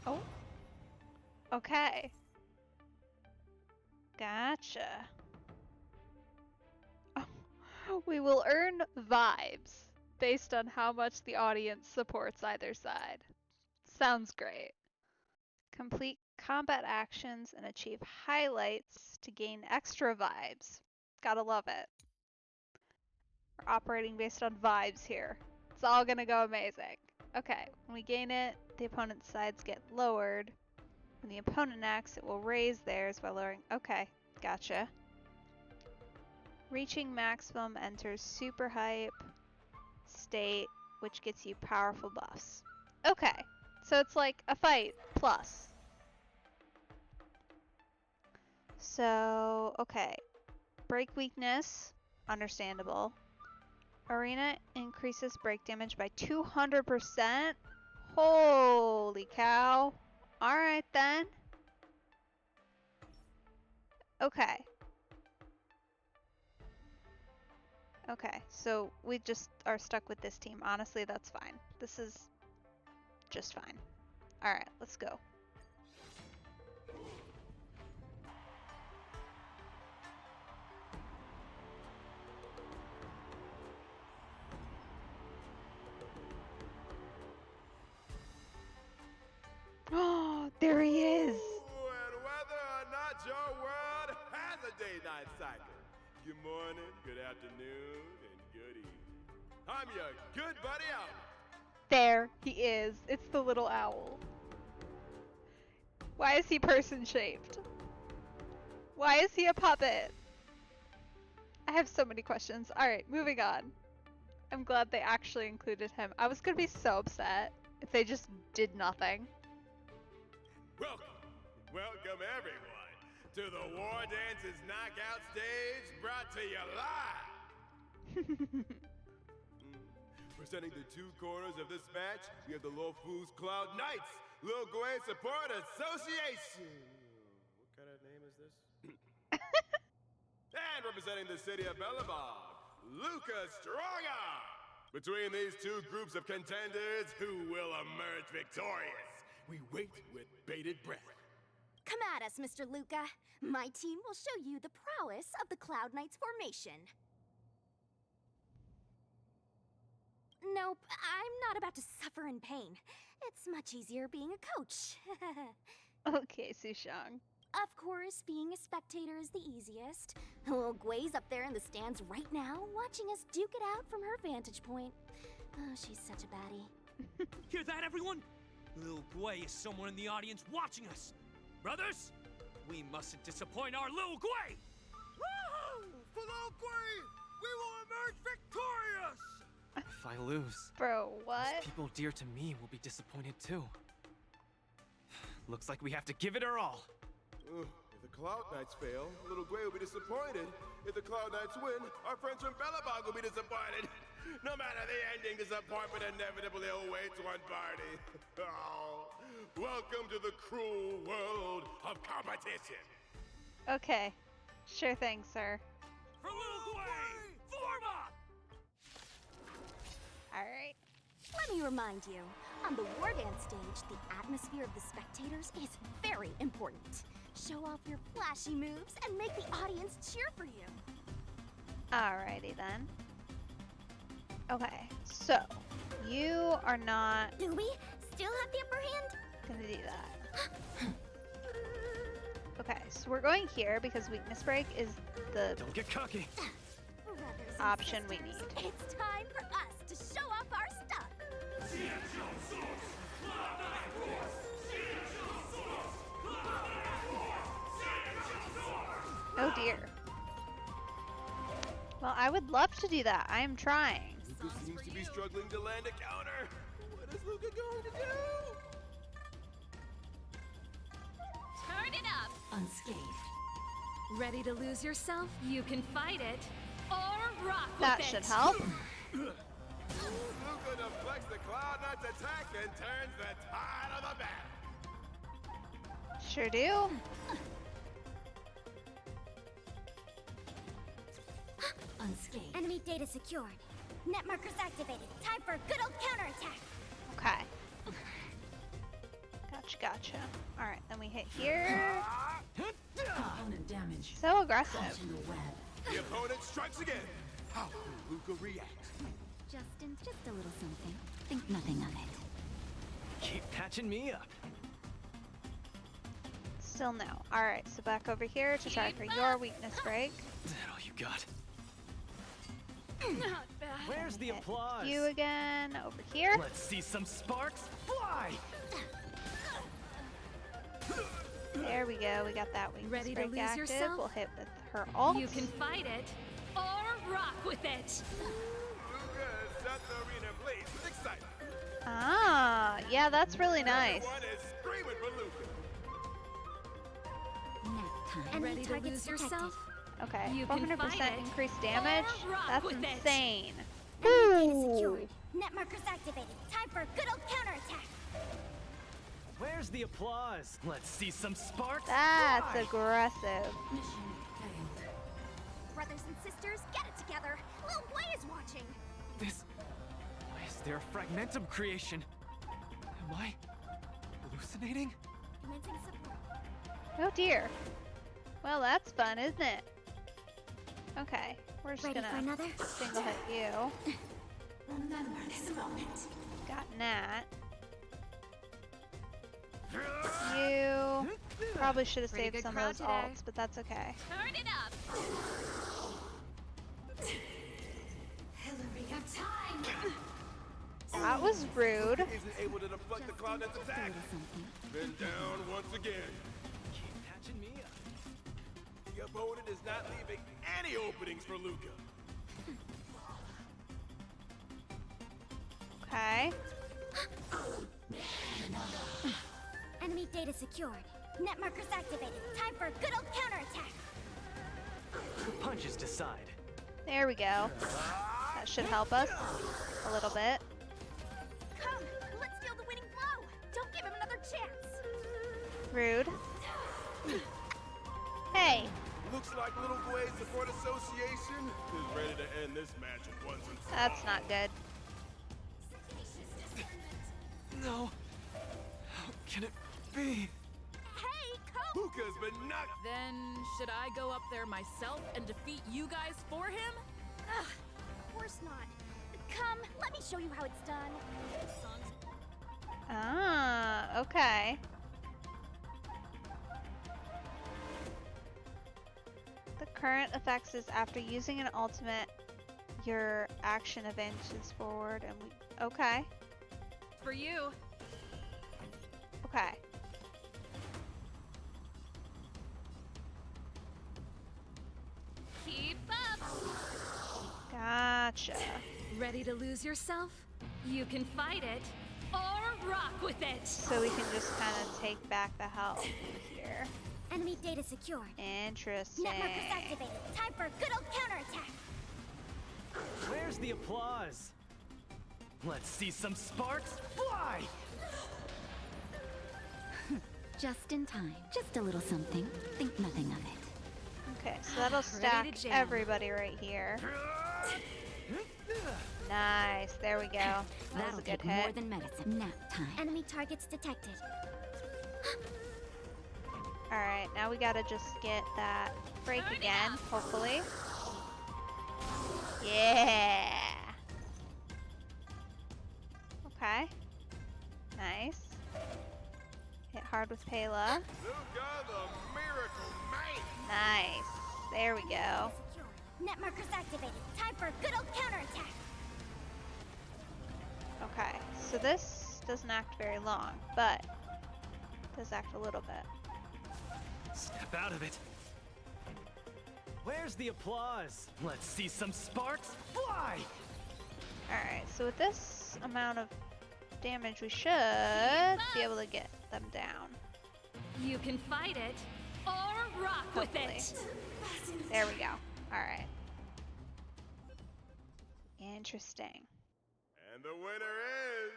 Oh. Okay. Gotcha. Oh. We will earn vibes based on how much the audience supports either side. Sounds great. Complete combat actions and achieve highlights to gain extra vibes. Gotta love it. We're operating based on vibes here. It's all gonna go amazing. Okay, when we gain it, the opponent's sides get lowered. When the opponent acts, it will raise theirs by lowering. Okay, gotcha. Reaching maximum enters super hype state, which gets you powerful buffs. Okay, so it's like a fight plus. So, okay. Break weakness, understandable. Arena increases break damage by 200%. Holy cow. Alright then. Okay. Okay, so we just are stuck with this team. Honestly, that's fine. This is just fine. Alright, let's go. Oh, there he is. And whether or not your world has a day-night cycle. Good morning, good afternoon, and good evening. I'm your good buddy Owl. There he is. It's the little owl. Why is he person-shaped? Why is he a puppet? I have so many questions. Alright, moving on. I'm glad they actually included him. I was gonna be so upset if they just did nothing. Welcome everyone to the War Dances Knockout Stage, brought to you live. Presenting the two corners of this match, we have the Lofu's Cloud Knights, Lil Gwei Support Association. What kind of name is this? And representing the city of Belobog, Luca Strongarm. Between these two groups of contenders, who will emerge victorious? We wait with bated breath. Come at us, Mr. Luca. My team will show you the prowess of the Cloud Knights formation. Nope, I'm not about to suffer in pain. It's much easier being a coach. Okay, Sushong. Of course, being a spectator is the easiest. Little Gwei's up there in the stands right now, watching us duke it out from her vantage point. Oh, she's such a baddie. Hear that, everyone? Lil Gwei is somewhere in the audience watching us. Brothers, we mustn't disappoint our Lil Gwei! Woohoo! For Lil Gwei, we will emerge victorious! If I lose, Bro, what? those people dear to me will be disappointed too. Looks like we have to give it our all. If the Cloud Knights fail, Little Gwei will be disappointed. If the Cloud Knights win, our friends from Bellabog will be disappointed. No matter the ending, disappointment inevitably awaits one party. Oh, welcome to the cruel world of competition. Okay. Sure thing, sir. For Lil Gwei! Form up! Alright. Let me remind you, on the war dance stage, the atmosphere of the spectators is very important. Show off your flashy moves and make the audience cheer for you. Alrighty then. Okay, so you are not Do we still have the upper hand? gonna do that. Okay, so we're going here because weakness break is the Don't get cocky. Brothers and option we sisters, need. It's time for us to show off our stuff. Oh dear. Well, I would love to do that. I am trying. Luca seems to be struggling to land a counter. What is Luca going to do? Turn it up! Unscathed. Ready to lose yourself? You can fight it. Or rock with That it. should help. Luca deflects the Cloud Knight's attack and turns the tide of the battle. Sure do. Unscathed. Enemy data secured. Net markers activated. Time for a good old counterattack. Okay. Gotcha. Alright, then we hit here. Component damage. So aggressive. Caught in the web. The opponent strikes again. How will Luca react? Justin, just a little something. Think nothing of it. Keep patching me up. Still no. Alright, so back over here to try for your weakness break. Is that all you got? Not bad. Where's the applause? You again over here. Let's see some sparks fly! There we go. We got that weakness Ready to break lose active. yourself? We'll hit with her ult. You can fight it. Or rock with it. Luca has set the arena ablaze with excitement. Ah, yeah, that's really nice. Everyone is screaming for Luca. Nap time. Ready Enemy to targets lose detected. yourself? Okay, You can 400% fight it, increased damage. or rock That's with it. insane. Enemy data Woo! secured. Net markers activated. Time for a good old counterattack. Where's the applause? Let's see some sparks That's fly! aggressive. Mission failed. Brothers and sisters, get it together. Lil Gwei is watching. This... Why is there a fragmentum creation? Am I... hallucinating? Commencing support. Oh dear. Well, that's fun, isn't it? Okay, we're just Ready for gonna another? single hit you. Remember this moment. Got Nat. You probably should have Pretty saved good some crowd of those today. ults, but that's okay. Turn it up. Hillary of time. That was rude. Isn't able to deflect the Cloud Knight's attack. Been down once again. Keep patching me up. The opponent is not leaving any openings for Luca. Okay. Enemy data secured. Net markers activated. Time for a good old counterattack. The punches decide. There we go. That should help us a little bit. Come, let's steal the winning blow. Don't give him another chance. Rude. Hey. Looks like Little Gwei Support Association is ready to end this match at once and for That's all. not good. No. How can it be? Hey, come. Luca's been knocked. Then, should I go up there myself and defeat you guys for him? Ugh, of course not. Come, let me show you how it's done. Ah, okay. The current effects is after using an ultimate, your action advances forward, and we Okay. For you. Okay. Keep up. Gotcha. Ready to lose yourself? You can fight it or rock with it. So we can just kind of take back the health here. Enemy data secured. Interesting. Network is activated. Time for a good old counterattack. Where's the applause? Let's see some sparks fly! Just in time. Just a little something. Think nothing of it. Okay, so that'll stack everybody right here. Nice. There we go. That was That'll a good take hit. more than medicine. Nap time. Enemy targets detected. Alright, now we gotta just get that break again, hopefully. Yeah! Okay. Nice. Hit hard with Pela. Nice. There we go. Net markers activated. Time for a good old counterattack. Okay, so this doesn't act very long, but it does act a little bit. Step out of it. Where's the applause? Let's see some sparks fly! Alright, so with this amount of damage, we should be able to get them down. You can fight it or rock Hopefully. with it. There we go. Alright. Interesting. And the winner is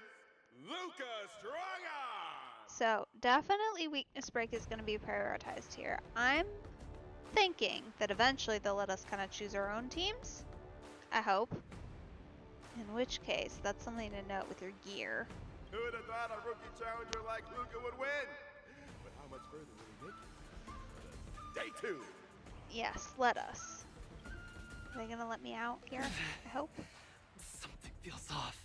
Luca Strongarm! So, definitely weakness break is going to be prioritized here. I'm thinking that eventually they'll let us kind of choose our own teams. I hope. In which case, that's something to note with your gear. Who would have thought a rookie challenger like Luca would win? But how much further will he make it? Day 2! Yes, let us. Are they going to let me out here? I hope. Something feels off.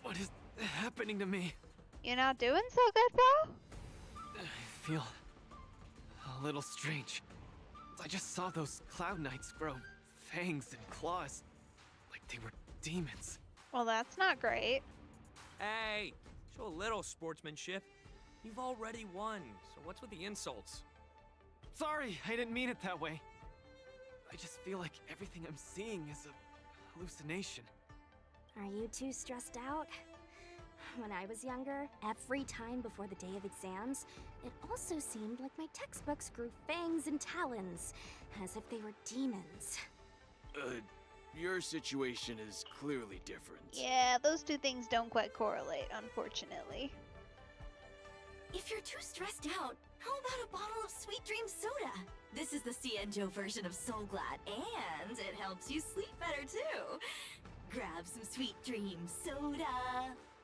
What is happening to me? You're not doing so good, bro? I feel a little strange. I just saw those Cloud Knights grow fangs and claws, like they were demons. Well, that's not great. Hey, show a little sportsmanship. You've already won, so what's with the insults? Sorry, I didn't mean it that way. I just feel like everything I'm seeing is a hallucination. Are you too stressed out? When I was younger, every time before the day of exams, it also seemed like my textbooks grew fangs and talons, as if they were demons. Your situation is clearly different. Yeah, those two things don't quite correlate, unfortunately. If you're too stressed out, how about a bottle of Sweet Dream Soda? This is the Cienjo version of Soul Glad, and it helps you sleep better too. Grab some Sweet Dream Soda.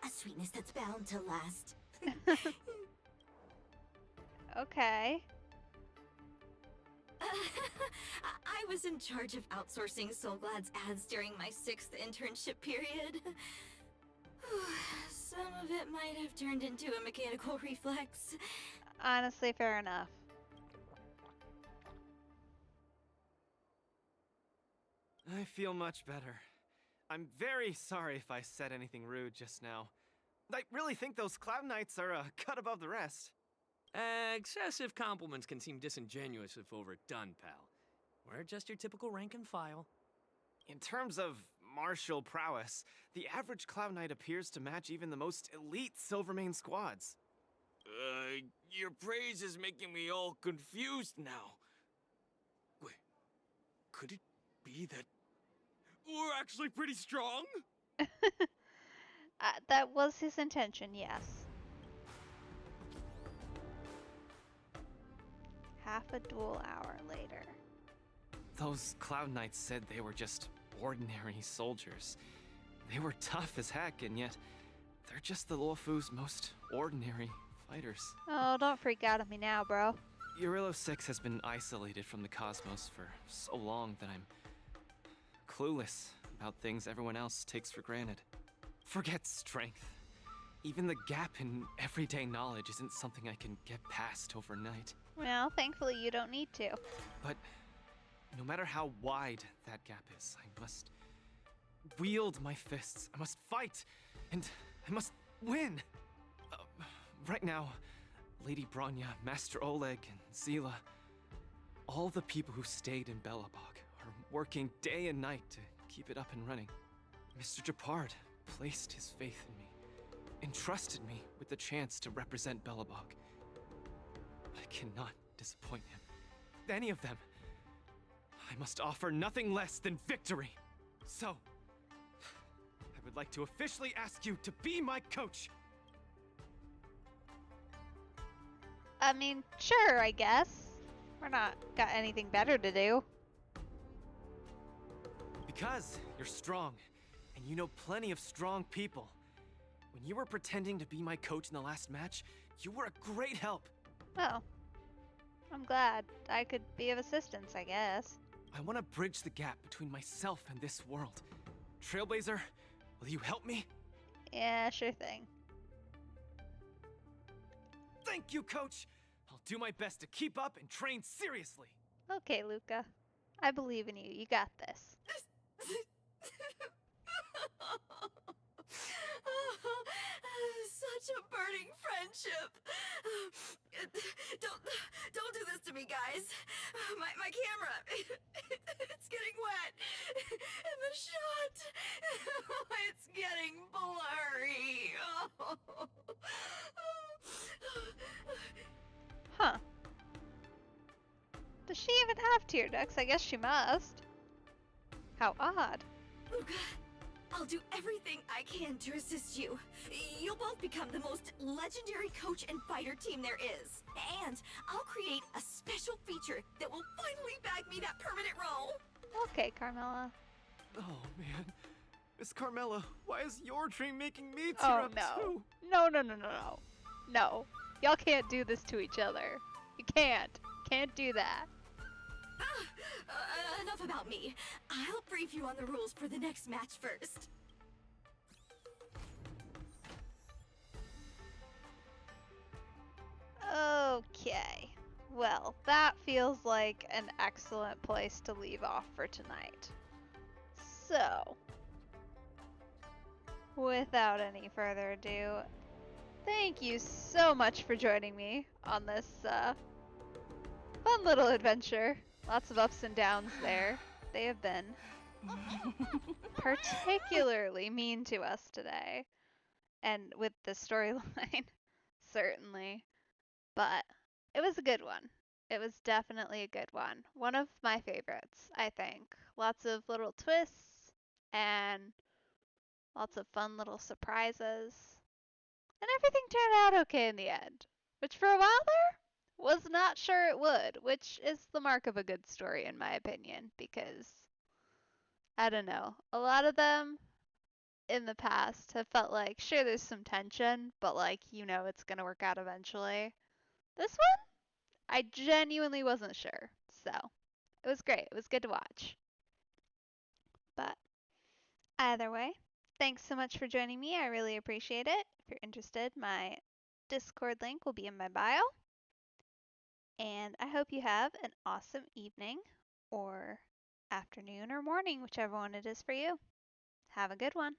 A sweetness that's bound to last. Okay. I was in charge of outsourcing Soul Glad's ads during my 6th internship period. Some of it might have turned into a mechanical reflex. Honestly, fair enough. I feel much better. I'm very sorry if I said anything rude just now. I really think those Cloud Knights are a cut above the rest. Excessive compliments can seem disingenuous if overdone, pal. We're just your typical rank and file. In terms of martial prowess, the average Cloud Knight appears to match even the most elite Silvermane squads. Your praise is making me all confused now. Wait, could it be that we're actually pretty strong? That was his intention, yes. Half a dual hour later. Those Cloud Knights said they were just ordinary soldiers. They were tough as heck, and yet they're just the Luofu's most ordinary fighters. Oh, don't freak out on me now, bro. Urilo 6 has been isolated from the cosmos for so long that I'm clueless about things everyone else takes for granted. Forget strength. Even the gap in everyday knowledge isn't something I can get past overnight. Well, thankfully you don't need to. But no matter how wide that gap is, I must wield my fists. I must fight And I must win! Right now, Lady Bronya, Master Oleg, and Zila, all the people who stayed in Belobog are working day and night to keep it up and running. Mr. Japard placed his faith in me, entrusted me with the chance to represent Belobog. I cannot disappoint him. Any of them. I must offer nothing less than victory. So, I would like to officially ask you to be my coach. I mean, sure, I guess. We're not got anything better to do. Because you're strong, and you know plenty of strong people. When you were pretending to be my coach in the last match, you were a great help. Well, I'm glad I could be of assistance, I guess. I want to bridge the gap between myself and this world. Trailblazer, will you help me? Yeah, sure thing. Thank you, Coach! I'll do my best to keep up and train seriously. Okay, Luca. I believe in you. You got this. Such a burning friendship. Don't do this to me, guys. My camera, it's getting wet. And the shot, it's getting blurry. Huh. Does she even have tear ducts? I guess she must. How odd. Luca, I'll do everything I can to assist you. You'll both become the most legendary coach and fighter team there is. And I'll create a special feature that will finally bag me that permanent role. Okay, Carmela. Oh, man. Miss Carmela, why is your dream making me tear Oh, up no. too? No. No. Y'all can't do this to each other. You can't. Can't do that. Enough about me. I'll brief you on the rules for the next match first. Okay. Well, that feels like an excellent place to leave off for tonight. So, without any further ado, thank you so much for joining me on this fun little adventure. Lots of ups and downs there. They have been particularly mean to us today. And with the storyline, certainly. But it was a good one. It was definitely a good one. One of my favorites, I think. Lots of little twists and lots of fun little surprises. And everything turned out okay in the end. Which for a while there, was not sure it would. Which is the mark of a good story in my opinion. Because, I don't know, a lot of them in the past have felt like, sure there's some tension, but like, you know it's gonna work out eventually. This one, I genuinely wasn't sure. So, it was great. It was good to watch. But, either way, thanks so much for joining me. I really appreciate it. If you're interested, my Discord link will be in my bio. And I hope you have an awesome evening, or afternoon, or morning, whichever one it is for you. Have a good one.